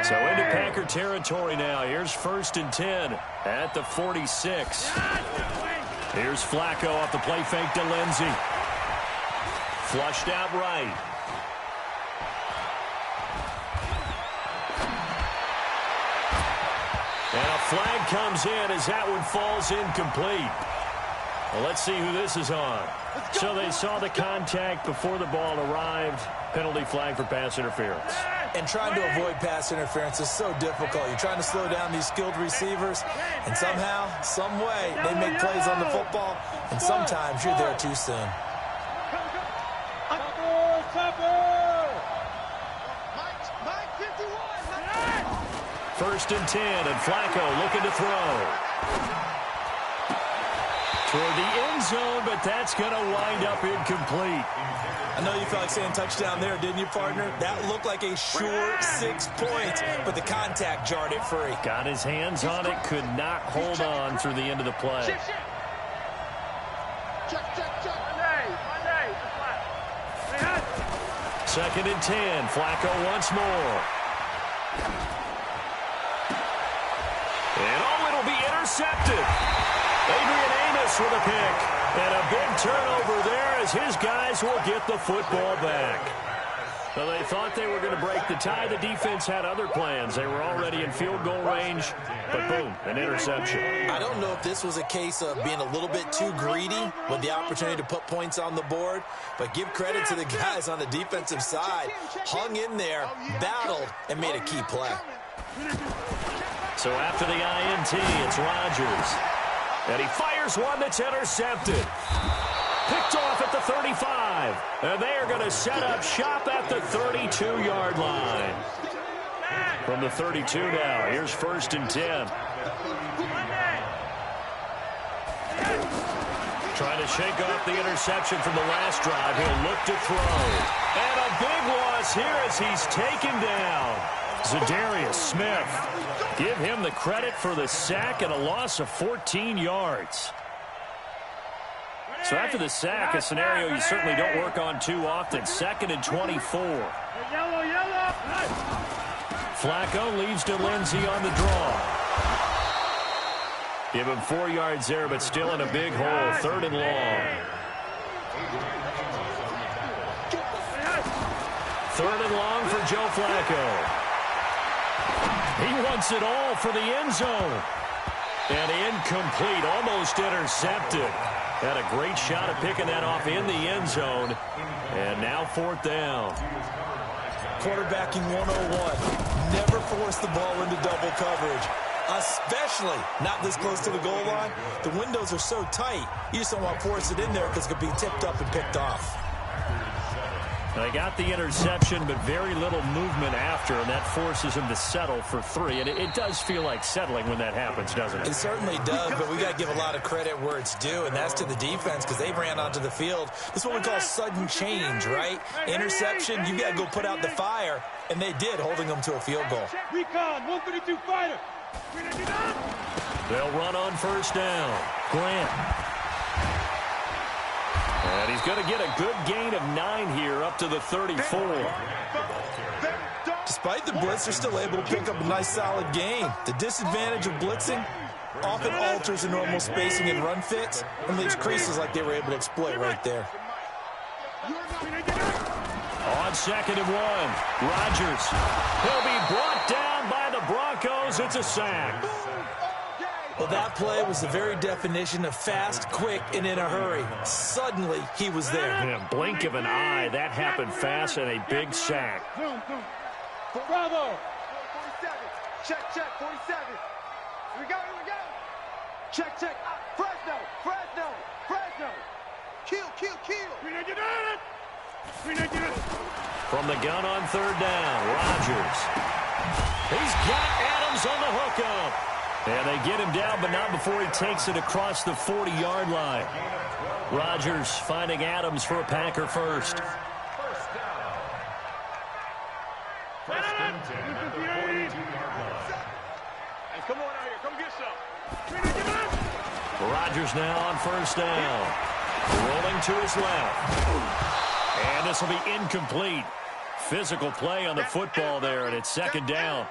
So into Packer territory now. Here's 1st and 10 at the 46. Here's Flacco off the play fake to Lindsey. Flushed out right. And a flag comes in as that one falls incomplete. Well, let's see who this is on. So they saw the contact before the ball arrived. Penalty flag for pass interference. And trying to avoid pass interference is so difficult. You're trying to slow down these skilled receivers, and somehow, some way, they make plays on the football, and sometimes you're there too soon. First and 10, and Flacco looking to throw. Toward the end zone, but that's going to wind up incomplete. I know you felt like saying touchdown there, didn't you, partner? That looked like a sure 6 points, but the contact jarred it free. Got his hands on it, could not hold on through the end of the play. Second and 10, Flacco once more. And oh, it'll be intercepted. Adrian Amos with a pick. And a big turnover there as his guys will get the football back. Well, they thought they were going to break the tie. The defense had other plans. They were already in field goal range, but boom, an interception. I don't know if this was a case of being a little bit too greedy with the opportunity to put points on the board, but give credit to the guys on the defensive side. Hung in there, battled, and made a key play. So after the INT, it's Rodgers. And he fires one that's intercepted. Picked off at the 35. And they are going to set up shop at the 32-yard line. From the 32 now, here's 1st and 10. Trying to shake off the interception from the last drive. He'll look to throw. And a big loss here as he's taken down. Zadarius Smith. Give him the credit for the sack and a loss of 14 yards. So after the sack, a scenario you certainly don't work on too often. 2nd and 24. Flacco leaves to Lindsey on the draw. Give him 4 yards there, but still in a big hole. 3rd and long. 3rd and long for Joe Flacco. He wants it all for the end zone. And incomplete, almost intercepted. Had a great shot at picking that off in the end zone. And now 4th down. Quarterbacking 101. Never force the ball into double coverage, especially not this close to the goal line. The windows are so tight, you just don't want to force it in there because it could be tipped up and picked off. They got the interception, but very little movement after, and that forces him to settle for 3. And it does feel like settling when that happens, doesn't it? It certainly does, but we got to give a lot of credit where it's due, and that's to the defense because they ran onto the field. This is what we call sudden change, right? Interception, you got to go put out the fire, and they did, holding them to a field goal. Recon, 132 fighter. They'll run on 1st down. Grant. And he's going to get a good gain of 9 here up to the 34. Despite the blitz, they're still able to pick up a nice solid gain. The disadvantage of blitzing often alters the normal spacing and run fits and leaves creases like they were able to exploit right there. On 2nd and 1, Rodgers. He'll be brought down by the Broncos. It's a sack. Well, that play was the very definition of fast, quick, and in a hurry. Suddenly, he was there. In a blink of an eye, that happened fast and a big sack. Bravo. 47. Check, 47. Here we go. Check. Fresno. Kill. From the gun on third down, Rodgers. He's got Adams on the hookup. And they get him down, but not before he takes it across the 40-yard line. Rodgers finding Adams for a Packer first. First and 10 at the 42-yard line. Hey, come on out here. Come get some. Rodgers now on first down. Rolling to his left. And this will be incomplete. Physical play on the football there, and it's second down.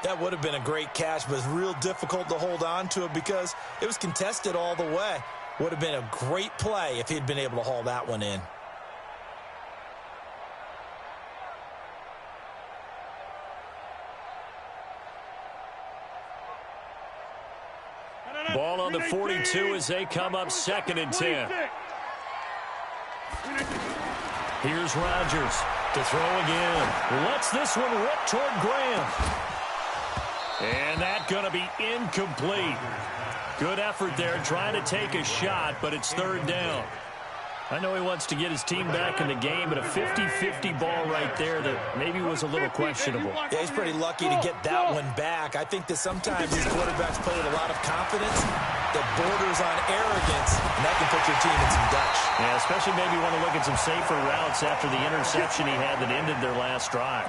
That would have been a great catch, but it's real difficult to hold on to it because it was contested all the way. Would have been a great play if he'd been able to haul that one in. Ball on the 42 as they come up second and 10. Here's Rodgers to throw again. Lets this one rip toward Graham. And that's going to be incomplete. Good effort there trying to take a shot, but it's third down. I know he wants to get his team back in the game, but a 50-50 ball right there that maybe was a little questionable. Yeah, he's pretty lucky to get that one back. I think that sometimes these quarterbacks play with a lot of confidence that borders on arrogance, and that can put your team in some Dutch. Yeah, especially maybe want to look at some safer routes after the interception he had that ended their last drive.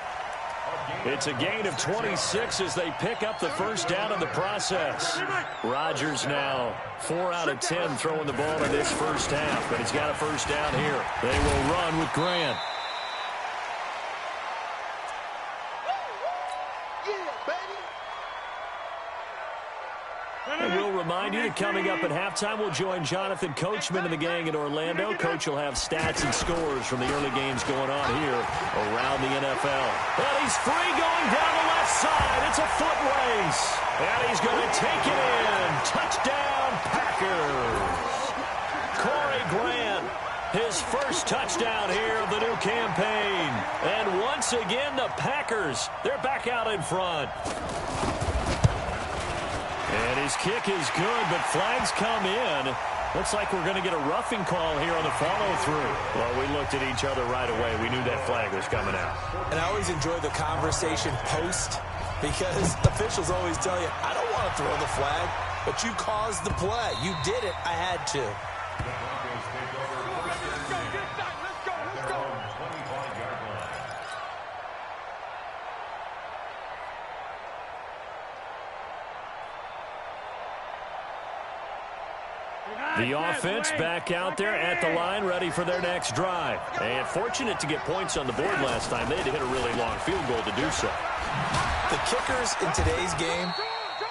It's a gain of 26 as they pick up the first down in the process. Rodgers now 4 out of 10 throwing the ball in this first half, but he's got a first down here. They will run with Grant. And we'll remind you that coming up at halftime, we'll join Jonathan Coachman and the gang in Orlando. Coach will have stats and scores from the early games going on here around the NFL. And he's free going down the left side. It's a foot race. And he's going to take it in. Touchdown, Packers. Corey Grant, his first touchdown here of the new campaign. And once again, the Packers, they're back out in front. And his kick is good, but flags come in. Looks like we're going to get a roughing call here on the follow-through. Well, we looked at each other right away. We knew that flag was coming out. And I always enjoy the conversation post because officials always tell you, I don't want to throw the flag, but you caused the play. You did it. I had to. The offense back out there at the line, ready for their next drive. And fortunate to get points on the board last time. They had to hit a really long field goal to do so. The kickers in today's game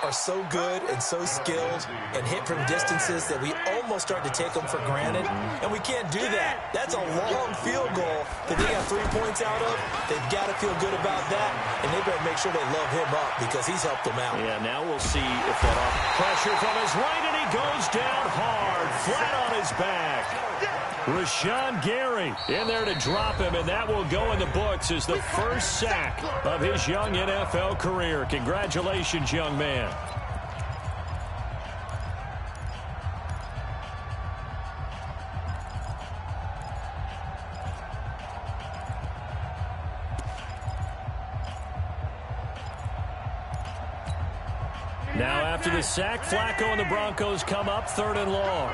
are so good and so skilled and hit from distances that we almost start to take them for granted, and we can't do that. That's a long field goal that they got 3 points out of. They've got to feel good about that, and they better make sure they love him up because he's helped them out. Yeah, now we'll see if that pressure from his right, and he goes down hard, flat on his back. Rashawn Gary in there to drop him, and that will go in the books as the first sack of his young NFL career. Congratulations, young man. Now after the sack, Flacco and the Broncos come up 3rd and long.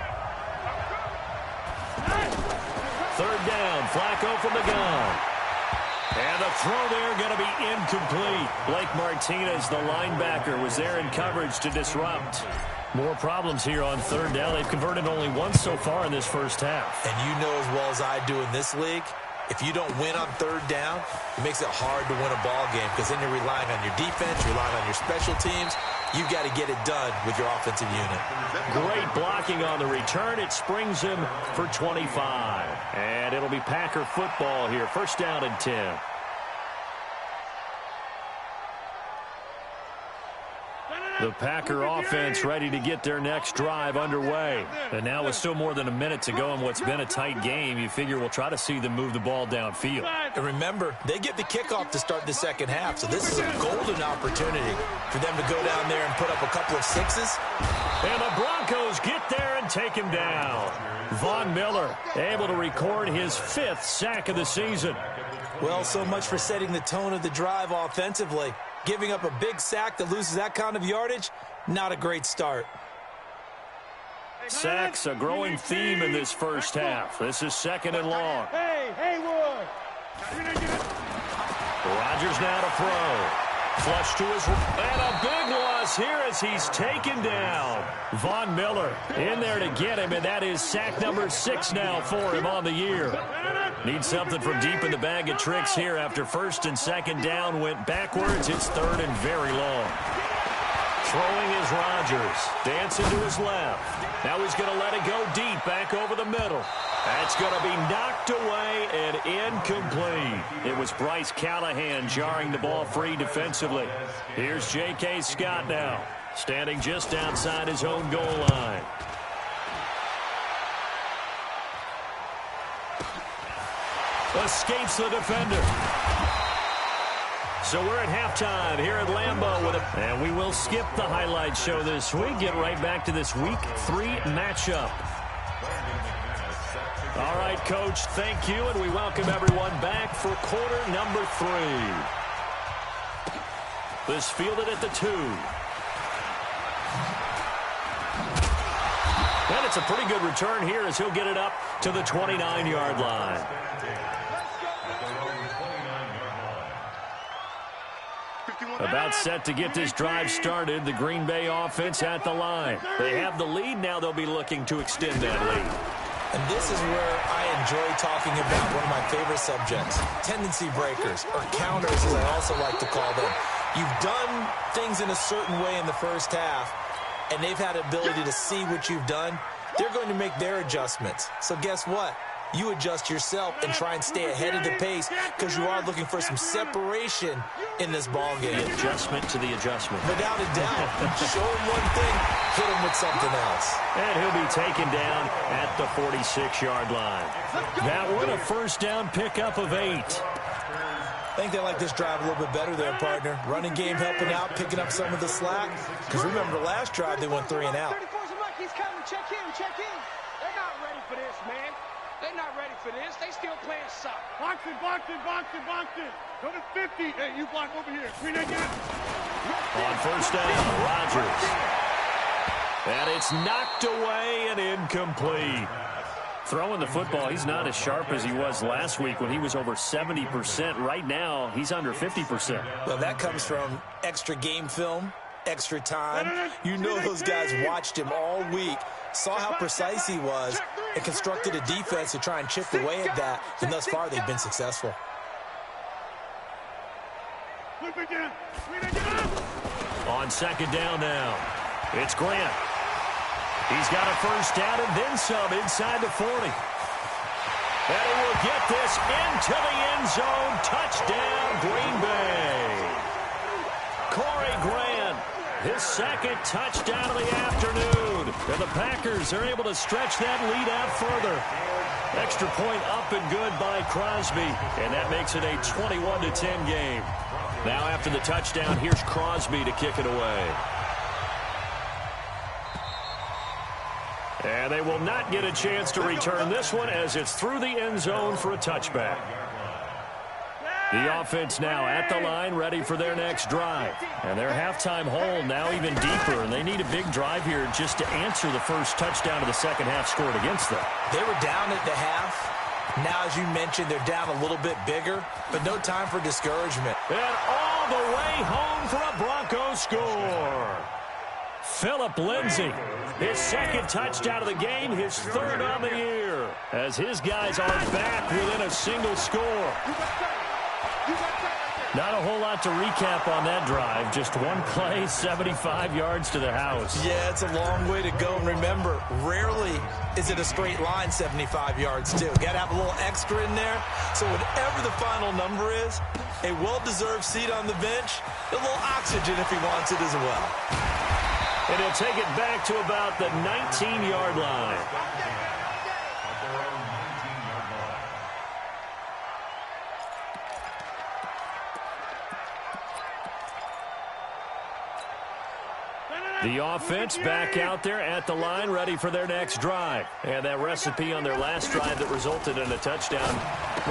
3rd down, Flacco from the gun. And the throw there going to be incomplete. Blake Martinez, the linebacker, was there in coverage to disrupt. More problems here on 3rd down. They've converted only once so far in this first half. And you know as well as I do in this league, if you don't win on 3rd down, it makes it hard to win a ball game because then you're relying on your defense, you're relying on your special teams. You've got to get it done with your offensive unit. Great blocking on the return. It springs him for 25. And it'll be Packer football here. 1st down and 10. The Packer offense ready to get their next drive underway. And now with still more than a minute to go in what's been a tight game, you figure we'll try to see them move the ball downfield. And remember, they get the kickoff to start the second half, so this is a golden opportunity for them to go down there and put up a couple of sixes. And the Broncos get there and take him down. Von Miller able to record his 5th sack of the season. Well, so much for setting the tone of the drive offensively. Giving up a big sack that loses that kind of yardage, not a great start. Sacks a growing theme in this first half. This is 2nd and long. Hey, Haywood. Rodgers now to throw. Flush to his and a big loss here as he's taken down. Von Miller in there to get him, and that is sack number 6 now for him on the year. Needs something from deep in the bag of tricks here after 1st and 2nd down went backwards. It's 3rd and very long. Throwing is Rodgers. Dancing to his left. Now he's going to let it go deep back over the middle. That's going to be knocked away and incomplete. It was Bryce Callahan jarring the ball free defensively. Here's J.K. Scott now, standing just outside his own goal line. Escapes the defender. So we're at halftime here at Lambeau with and we will skip the highlight show this week. Get right back to this Week 3 matchup. All right, Coach, thank you, and we welcome everyone back for quarter number 3. This fielded at the 2. And it's a pretty good return here as he'll get it up to the 29-yard line. About set to get this drive started. The Green Bay offense at the line. They have the lead. Now they'll be looking to extend that lead. And this is where I enjoy talking about one of my favorite subjects, tendency breakers, or counters as I also like to call them. You've done things in a certain way in the first half, and they've had the ability to see what you've done. They're going to make their adjustments. So guess what? You adjust yourself and try and stay ahead of the pace because you are looking for some separation in this ball game. The adjustment to the adjustment. Without a doubt. Show him one thing, hit him with something else. And he'll be taken down at the 46-yard line. That one, a first down pickup of 8. I think they like this drive a little bit better there, partner. Running game helping out, picking up some of the slack. Because remember, the last drive they went 3 and out. 34's a mark. He's coming. Check in. Check in. They're not ready for this, man. They're not ready for this. They still playing soft. Box it. Go to 50. Hey, you block over here. Green again. On first down, Rodgers. And it's knocked away and incomplete. Throwing the football, he's not as sharp as he was last week when he was over 70%. Right now, he's under 50%. Well, that comes from extra game film, extra time. You know those guys watched him all week, saw how precise he was, and constructed a defense to try and chip away at that. And thus far, they've been successful. On second down now, it's Grant. He's got a first down and then some inside the 40. And he will get this into the end zone. Touchdown, Green Bay. Corey Grant, his 2nd touchdown of the afternoon. And the Packers are able to stretch that lead out further. Extra point up and good by Crosby. And that makes it a 21-10 game. Now after the touchdown, here's Crosby to kick it away. And they will not get a chance to return this one as it's through the end zone for a touchback. The offense now at the line, ready for their next drive. And their halftime hole now even deeper, and they need a big drive here just to answer the first touchdown of the second half scored against them. They were down at the half. Now, as you mentioned, they're down a little bit bigger, but no time for discouragement. And all the way home for a Broncos score. Phillip Lindsay, his 2nd touchdown of the game, his 3rd on the year, as his guys are back within a single score. Not a whole lot to recap on that drive. Just one play, 75 yards to the house. Yeah, it's a long way to go. And remember, rarely is it a straight line 75 yards, too. Got to have a little extra in there. So whatever the final number is, a well-deserved seat on the bench, a little oxygen if he wants it as well. And he'll take it back to about the 19-yard line. The offense back out there at the line, ready for their next drive. And that recipe on their last drive that resulted in a touchdown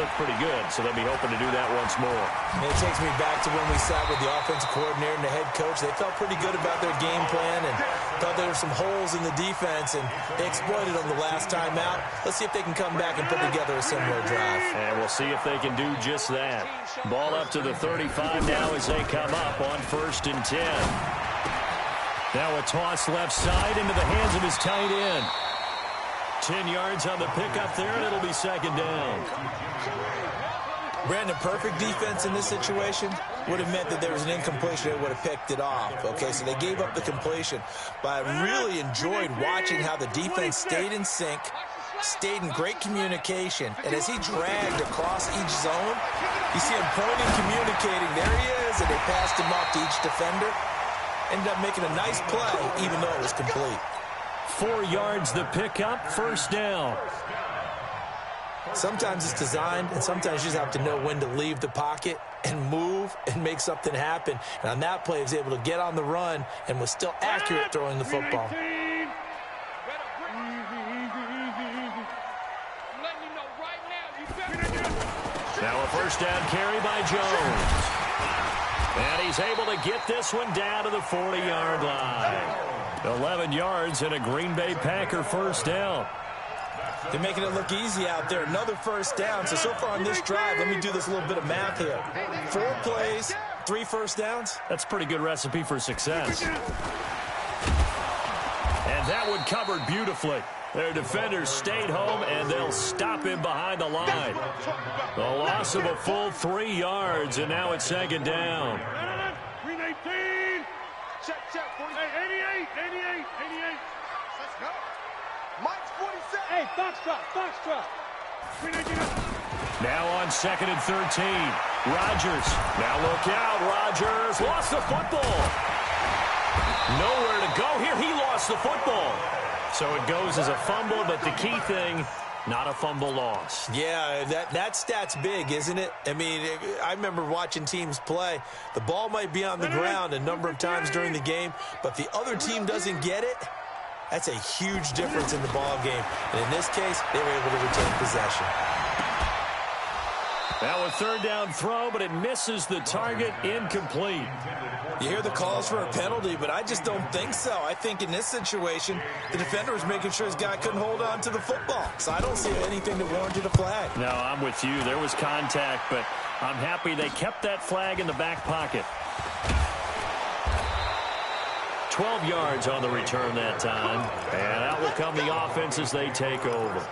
looked pretty good, so they'll be hoping to do that once more. It takes me back to when we sat with the offensive coordinator and the head coach. They felt pretty good about their game plan and thought there were some holes in the defense, and they exploited them the last time out. Let's see if they can come back and put together a similar drive. And we'll see if they can do just that. Ball up to the 35 now as they come up on 1st and 10. Now a toss left side into the hands of his tight end. 10 yards on the pickup there, and it'll be 2nd down. Brandon, perfect defense in this situation would have meant that there was an incompletion. They would have picked it off. Okay, so they gave up the completion. But I really enjoyed watching how the defense stayed in sync, stayed in great communication, and as he dragged across each zone, you see him pointing, communicating. There he is, and they passed him off to each defender. Ended up making a nice play, even though it was complete. 4 yards the pickup, 1st down. Sometimes it's designed, and sometimes you just have to know when to leave the pocket and move and make something happen. And on that play, he was able to get on the run and was still accurate throwing the football. Now a 1st down carry by Jones. And he's able to get this one down to the 40-yard line. 11 yards and a Green Bay Packer 1st down. They're making it look easy out there. Another 1st down. So far on this drive, let me do this little bit of math here. 4 plays, 3 1st downs. That's a pretty good recipe for success. And that one covered beautifully. Their defenders stayed home, and they'll stop him behind the line. The loss of a full 3 yards, and now it's 2nd down. Green 18. Check. 88. Let's go. Mike's 47. Hey, Foxtrot. Green 18. Now on 2nd and 13. Rodgers. Now look out. Rodgers lost the football. Nowhere to go here. He lost the football. So it goes as a fumble, but the key thing, not a fumble loss. Yeah, that stat's big, isn't it? I mean, I remember watching teams play. The ball might be on the ground a number of times during the game, but if the other team doesn't get it, that's a huge difference in the ball game. And in this case, they were able to retain possession. Now a 3rd down throw, but it misses the target, incomplete. You hear the calls for a penalty, but I just don't think so. I think in this situation, the defender was making sure his guy couldn't hold on to the football. So I don't see anything that warranted a flag. No, I'm with you. There was contact, but I'm happy they kept that flag in the back pocket. 12 yards on the return that time. And out will come the offense as they take over.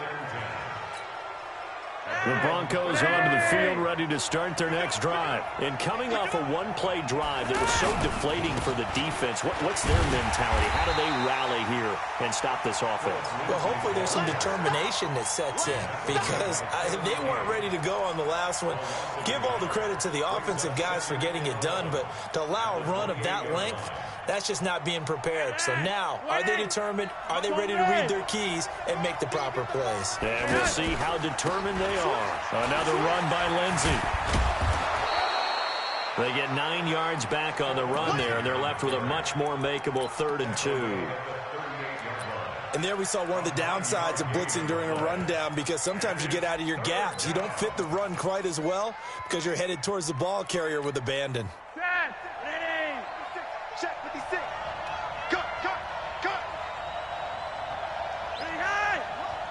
The Broncos onto the field ready to start their next drive. And coming off a one-play drive that was so deflating for the defense, what's their mentality? How do they rally here and stop this offense? Well, hopefully there's some determination that sets in because they weren't ready to go on the last one. Give all the credit to the offensive guys for getting it done, but to allow a run of that length, that's just not being prepared. So now, are they determined? Are they ready to read their keys and make the proper plays? And we'll see how determined they are. Another run by Lindsey. They get 9 yards back on the run there, and they're left with a much more makeable 3rd and 2. And there we saw one of the downsides of blitzing during a rundown because sometimes you get out of your gaps. You don't fit the run quite as well because you're headed towards the ball carrier with abandon. Check 56. Cut. Hey,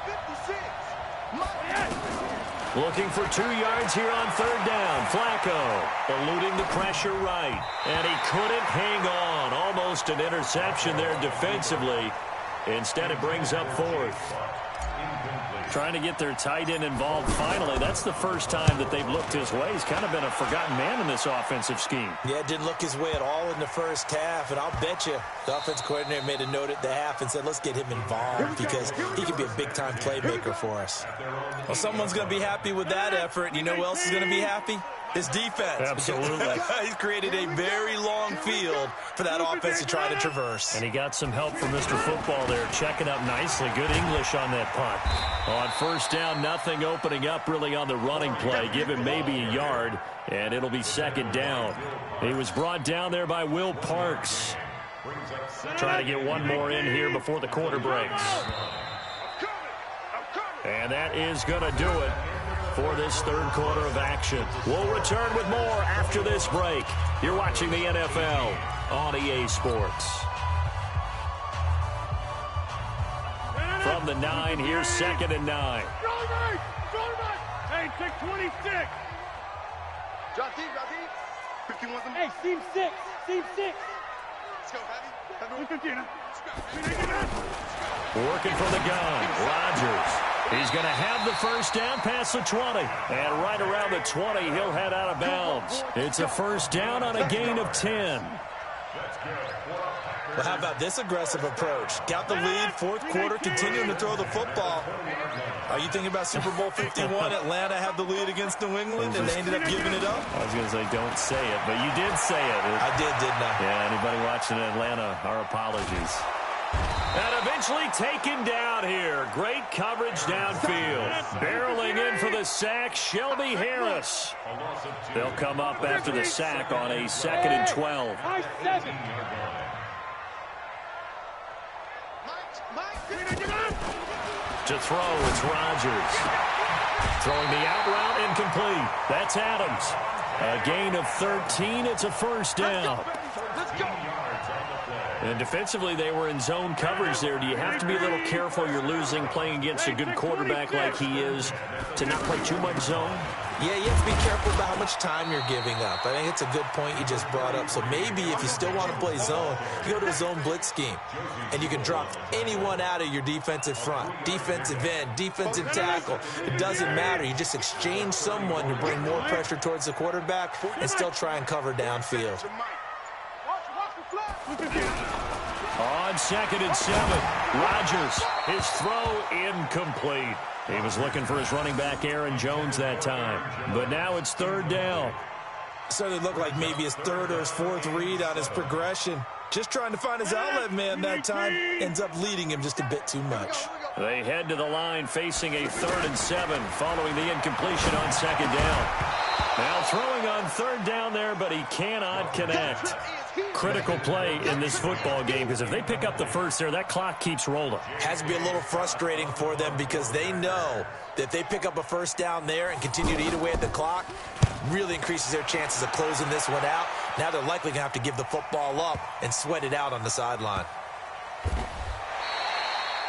56. Looking for 2 yards here on 3rd down. Flacco eluding the pressure right. And he couldn't hang on. Almost an interception there defensively. Instead, it brings up 4th. Trying to get their tight end involved finally. That's the first time that they've looked his way. He's kind of been a forgotten man in this offensive scheme. Yeah, it didn't look his way at all in the first half. And I'll bet you the offensive coordinator made a note at the half and said, let's get him involved because he could be a big-time playmaker for us. Well, someone's going to be happy with that effort. You know who else is going to be happy? His defense. Absolutely. He's created a very long field for that offense to try to traverse. And he got some help from Mr. Football there, checking up nicely. Good English on that punt. On first down, nothing opening up really on the running play. Give him maybe a yard, and it'll be second down. He was brought down there by Will Parks. Trying to get one more in here before the quarter breaks. And that is going to do it for this third quarter of action. We'll return with more after this break. You're watching the NFL on EA Sports. From the 9, here's 2nd and 9. Hey, check 26. Drop deep, 51. Hey, seam 6. Let's go, baby. Working from the gun, Rodgers. He's going to have the first down past the 20. And right around the 20, he'll head out of bounds. It's a first down on a gain of 10. Well, how about this aggressive approach? Got the lead, fourth quarter, continuing to throw the football. Are you thinking about Super Bowl 51? Atlanta had the lead against New England, and they ended up giving it up? I was going to say, don't say it, but you did say it. I didn't I? Yeah, anybody watching Atlanta, our apologies. And eventually taken down here. Great coverage downfield. Barreling in for the sack, Shelby Harris. They'll come up after the sack on a 2nd and 12. To throw, it's Rodgers. Throwing the out route, incomplete. That's Adams. A gain of 13. It's a first down. And defensively, they were in zone coverage there. Do you have to be a little careful? You're losing playing against a good quarterback like he is to not play too much zone? Yeah, you have to be careful about how much time you're giving up. I think it's a good point you just brought up. So maybe if you still want to play zone, you go to a zone blitz scheme. And you can drop anyone out of your defensive front. Defensive end, defensive tackle. It doesn't matter. You just exchange someone to bring more pressure towards the quarterback and still try and cover downfield. On 2nd and 7, Rodgers, his throw incomplete. He was looking for his running back, Aaron Jones, that time. But now it's 3rd down. Started to look like maybe his 3rd or his 4th read on his progression. Just trying to find his outlet man that time. Ends up leading him just a bit too much. They head to the line facing a 3rd and 7 following the incompletion on 2nd down. Now throwing on 3rd down there, but he cannot connect. Critical play in this football game because if they pick up the first there, that clock keeps rolling. Has to be a little frustrating for them because they know that if they pick up a first down there and continue to eat away at the clock, really increases their chances of closing this one out. Now they're likely going to have to give the football up and sweat it out on the sideline.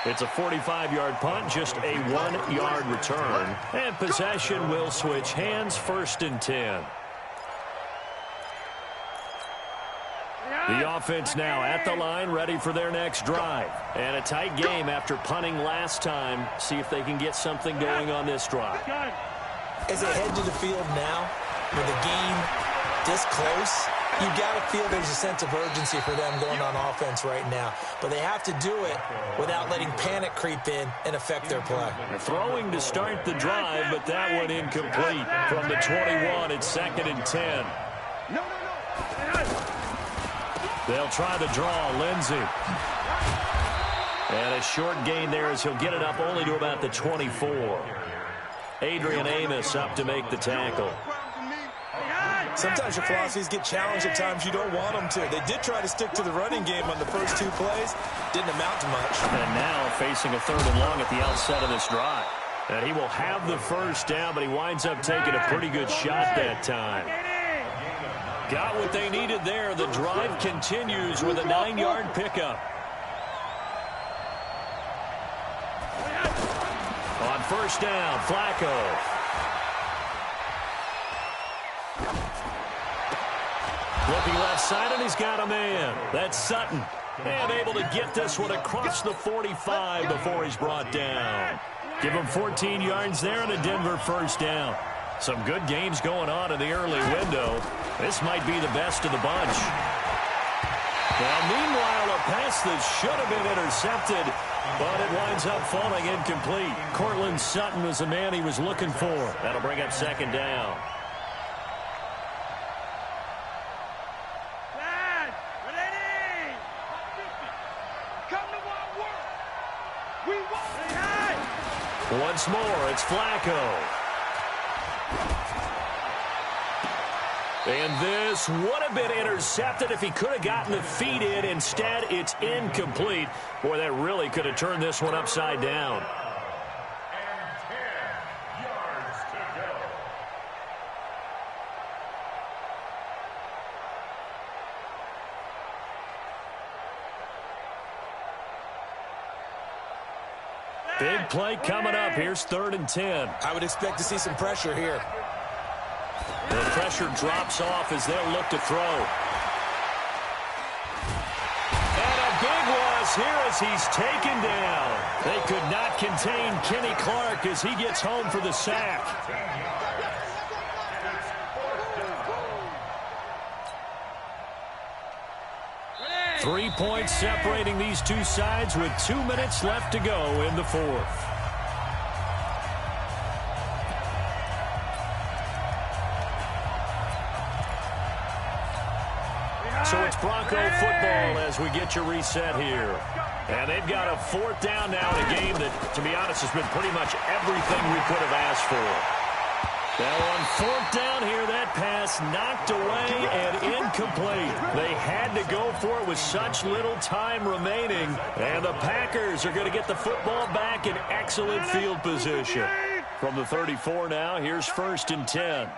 It's a 45-yard punt, just a 1-yard return. And possession will switch hands, 1st and 10. The offense now at the line, ready for their next drive. And a tight game after punting last time. See if they can get something going on this drive. As they head to the field now, with the game this close, you got to feel there's a sense of urgency for them going on offense right now. But they have to do it without letting panic creep in and affect their play. They're throwing to start the drive, but that one incomplete. From the 21, it's 2nd and 10. They'll try the draw, Lindsey. And a short gain there as he'll get it up only to about the 24. Adrian Amos up to make the tackle. Sometimes your philosophies get challenged at times you don't want them to. They did try to stick to the running game on the first 2 plays. Didn't amount to much. And now facing a 3rd and long at the outset of this drive. And he will have the first down, but he winds up taking a pretty good shot that time. Got what they needed there. The drive continues with a 9-yard pickup. On first down, Flacco. Looking left side, and he's got a man. That's Sutton. And able to get this one across the 45 before he's brought down. Give him 14 yards there and a Denver first down. Some good games going on in the early window. This might be the best of the bunch. Now, meanwhile, a pass that should have been intercepted, but it winds up falling incomplete. Cortland Sutton was the man he was looking for. That'll bring up 2nd down. Once more, it's Flacco. And this would have been intercepted if he could have gotten the feet in. Instead, it's incomplete. Boy, that really could have turned this one upside down. And 10 yards to go. Big play coming up. Here's 3rd and 10. I would expect to see some pressure here. The pressure drops off as they'll look to throw. And a big loss here as he's taken down. They could not contain Kenny Clark as he gets home for the sack. 3 points separating these two sides with 2 minutes left to go in the 4th. So it's Bronco football as we get your reset here. And they've got a 4th down now in a game that, to be honest, has been pretty much everything we could have asked for. Now on 4th down here, that pass knocked away and incomplete. They had to go for it with such little time remaining. And the Packers are going to get the football back in excellent field position. From the 34 now, here's 1st and 10.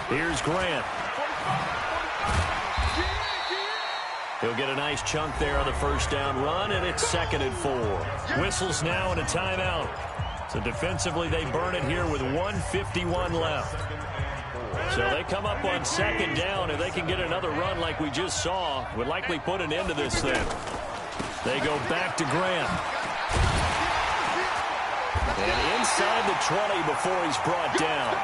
Here's Grant. He'll get a nice chunk there on the 1st down run, and it's 2nd and 4. Whistles now and a timeout. So defensively, they burn it here with 1:51 left. So they come up on 2nd down, and they can get another run like we just saw. Would likely put an end to this thing. They go back to Grant. And inside the 20 before he's brought down.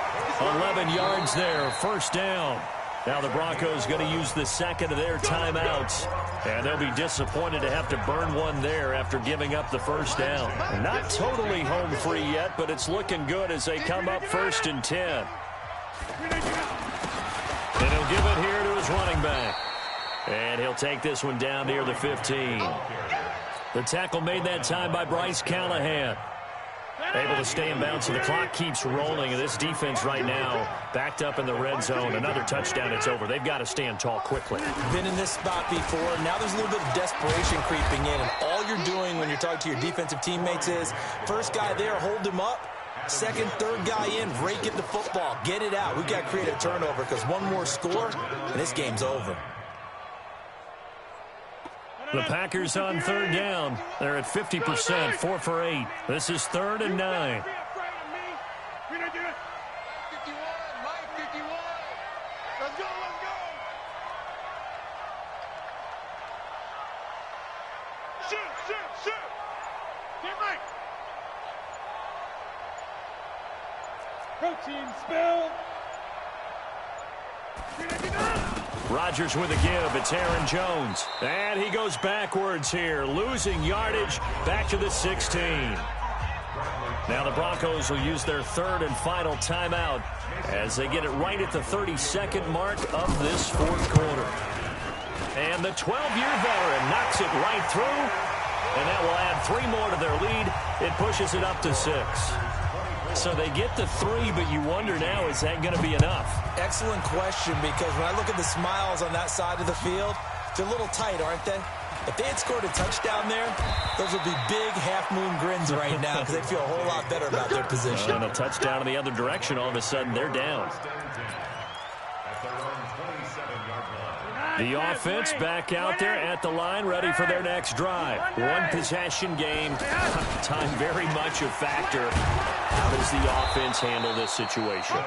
11 yards there, 1st down. Now the Broncos going to use the 2nd of their timeouts. And they'll be disappointed to have to burn one there after giving up the 1st down. Not totally home free yet, but it's looking good as they come up 1st and 10. And he'll give it here to his running back. And he'll take this one down near the 15. The tackle made that time by Bryce Callahan. Able to stay in bounds, so the clock keeps rolling, and this defense right now backed up in the red zone. Another touchdown, it's over. They've got to stand tall quickly. Been in this spot before. Now there's a little bit of desperation creeping in, and all you're doing when you're talking to your defensive teammates is, first guy there, hold him up. 2nd, 3rd guy in, rake it the football. Get it out. We've got to create a turnover because one more score, and this game's over. The Packers on 3rd down. They're at 50%, 4 for 8. This is 3rd and 9. Protein spill. Rodgers with a give. It's Aaron Jones. And he goes backwards here, losing yardage back to the 16. Now the Broncos will use their 3rd and final timeout as they get it right at the 32nd mark of this 4th quarter. And the 12-year veteran knocks it right through, and that will add 3 more to their lead. It pushes it up to 6. So they get the 3, but you wonder now, is that going to be enough? Excellent question, because when I look at the smiles on that side of the field, they're a little tight, aren't they? If they had scored a touchdown there, those would be big half-moon grins right now because they feel a whole lot better about their position. And a touchdown in the other direction, all of a sudden they're down. The offense back out there at the line, ready for their next drive. One possession game. Time very much a factor. How does the offense handle this situation?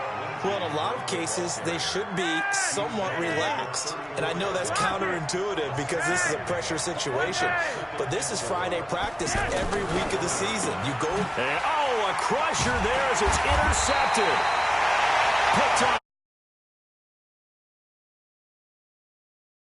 Well, in a lot of cases, they should be somewhat relaxed. And I know that's counterintuitive because this is a pressure situation. But this is Friday practice every week of the season. You go. And, oh, a crusher there as it's intercepted. Picked up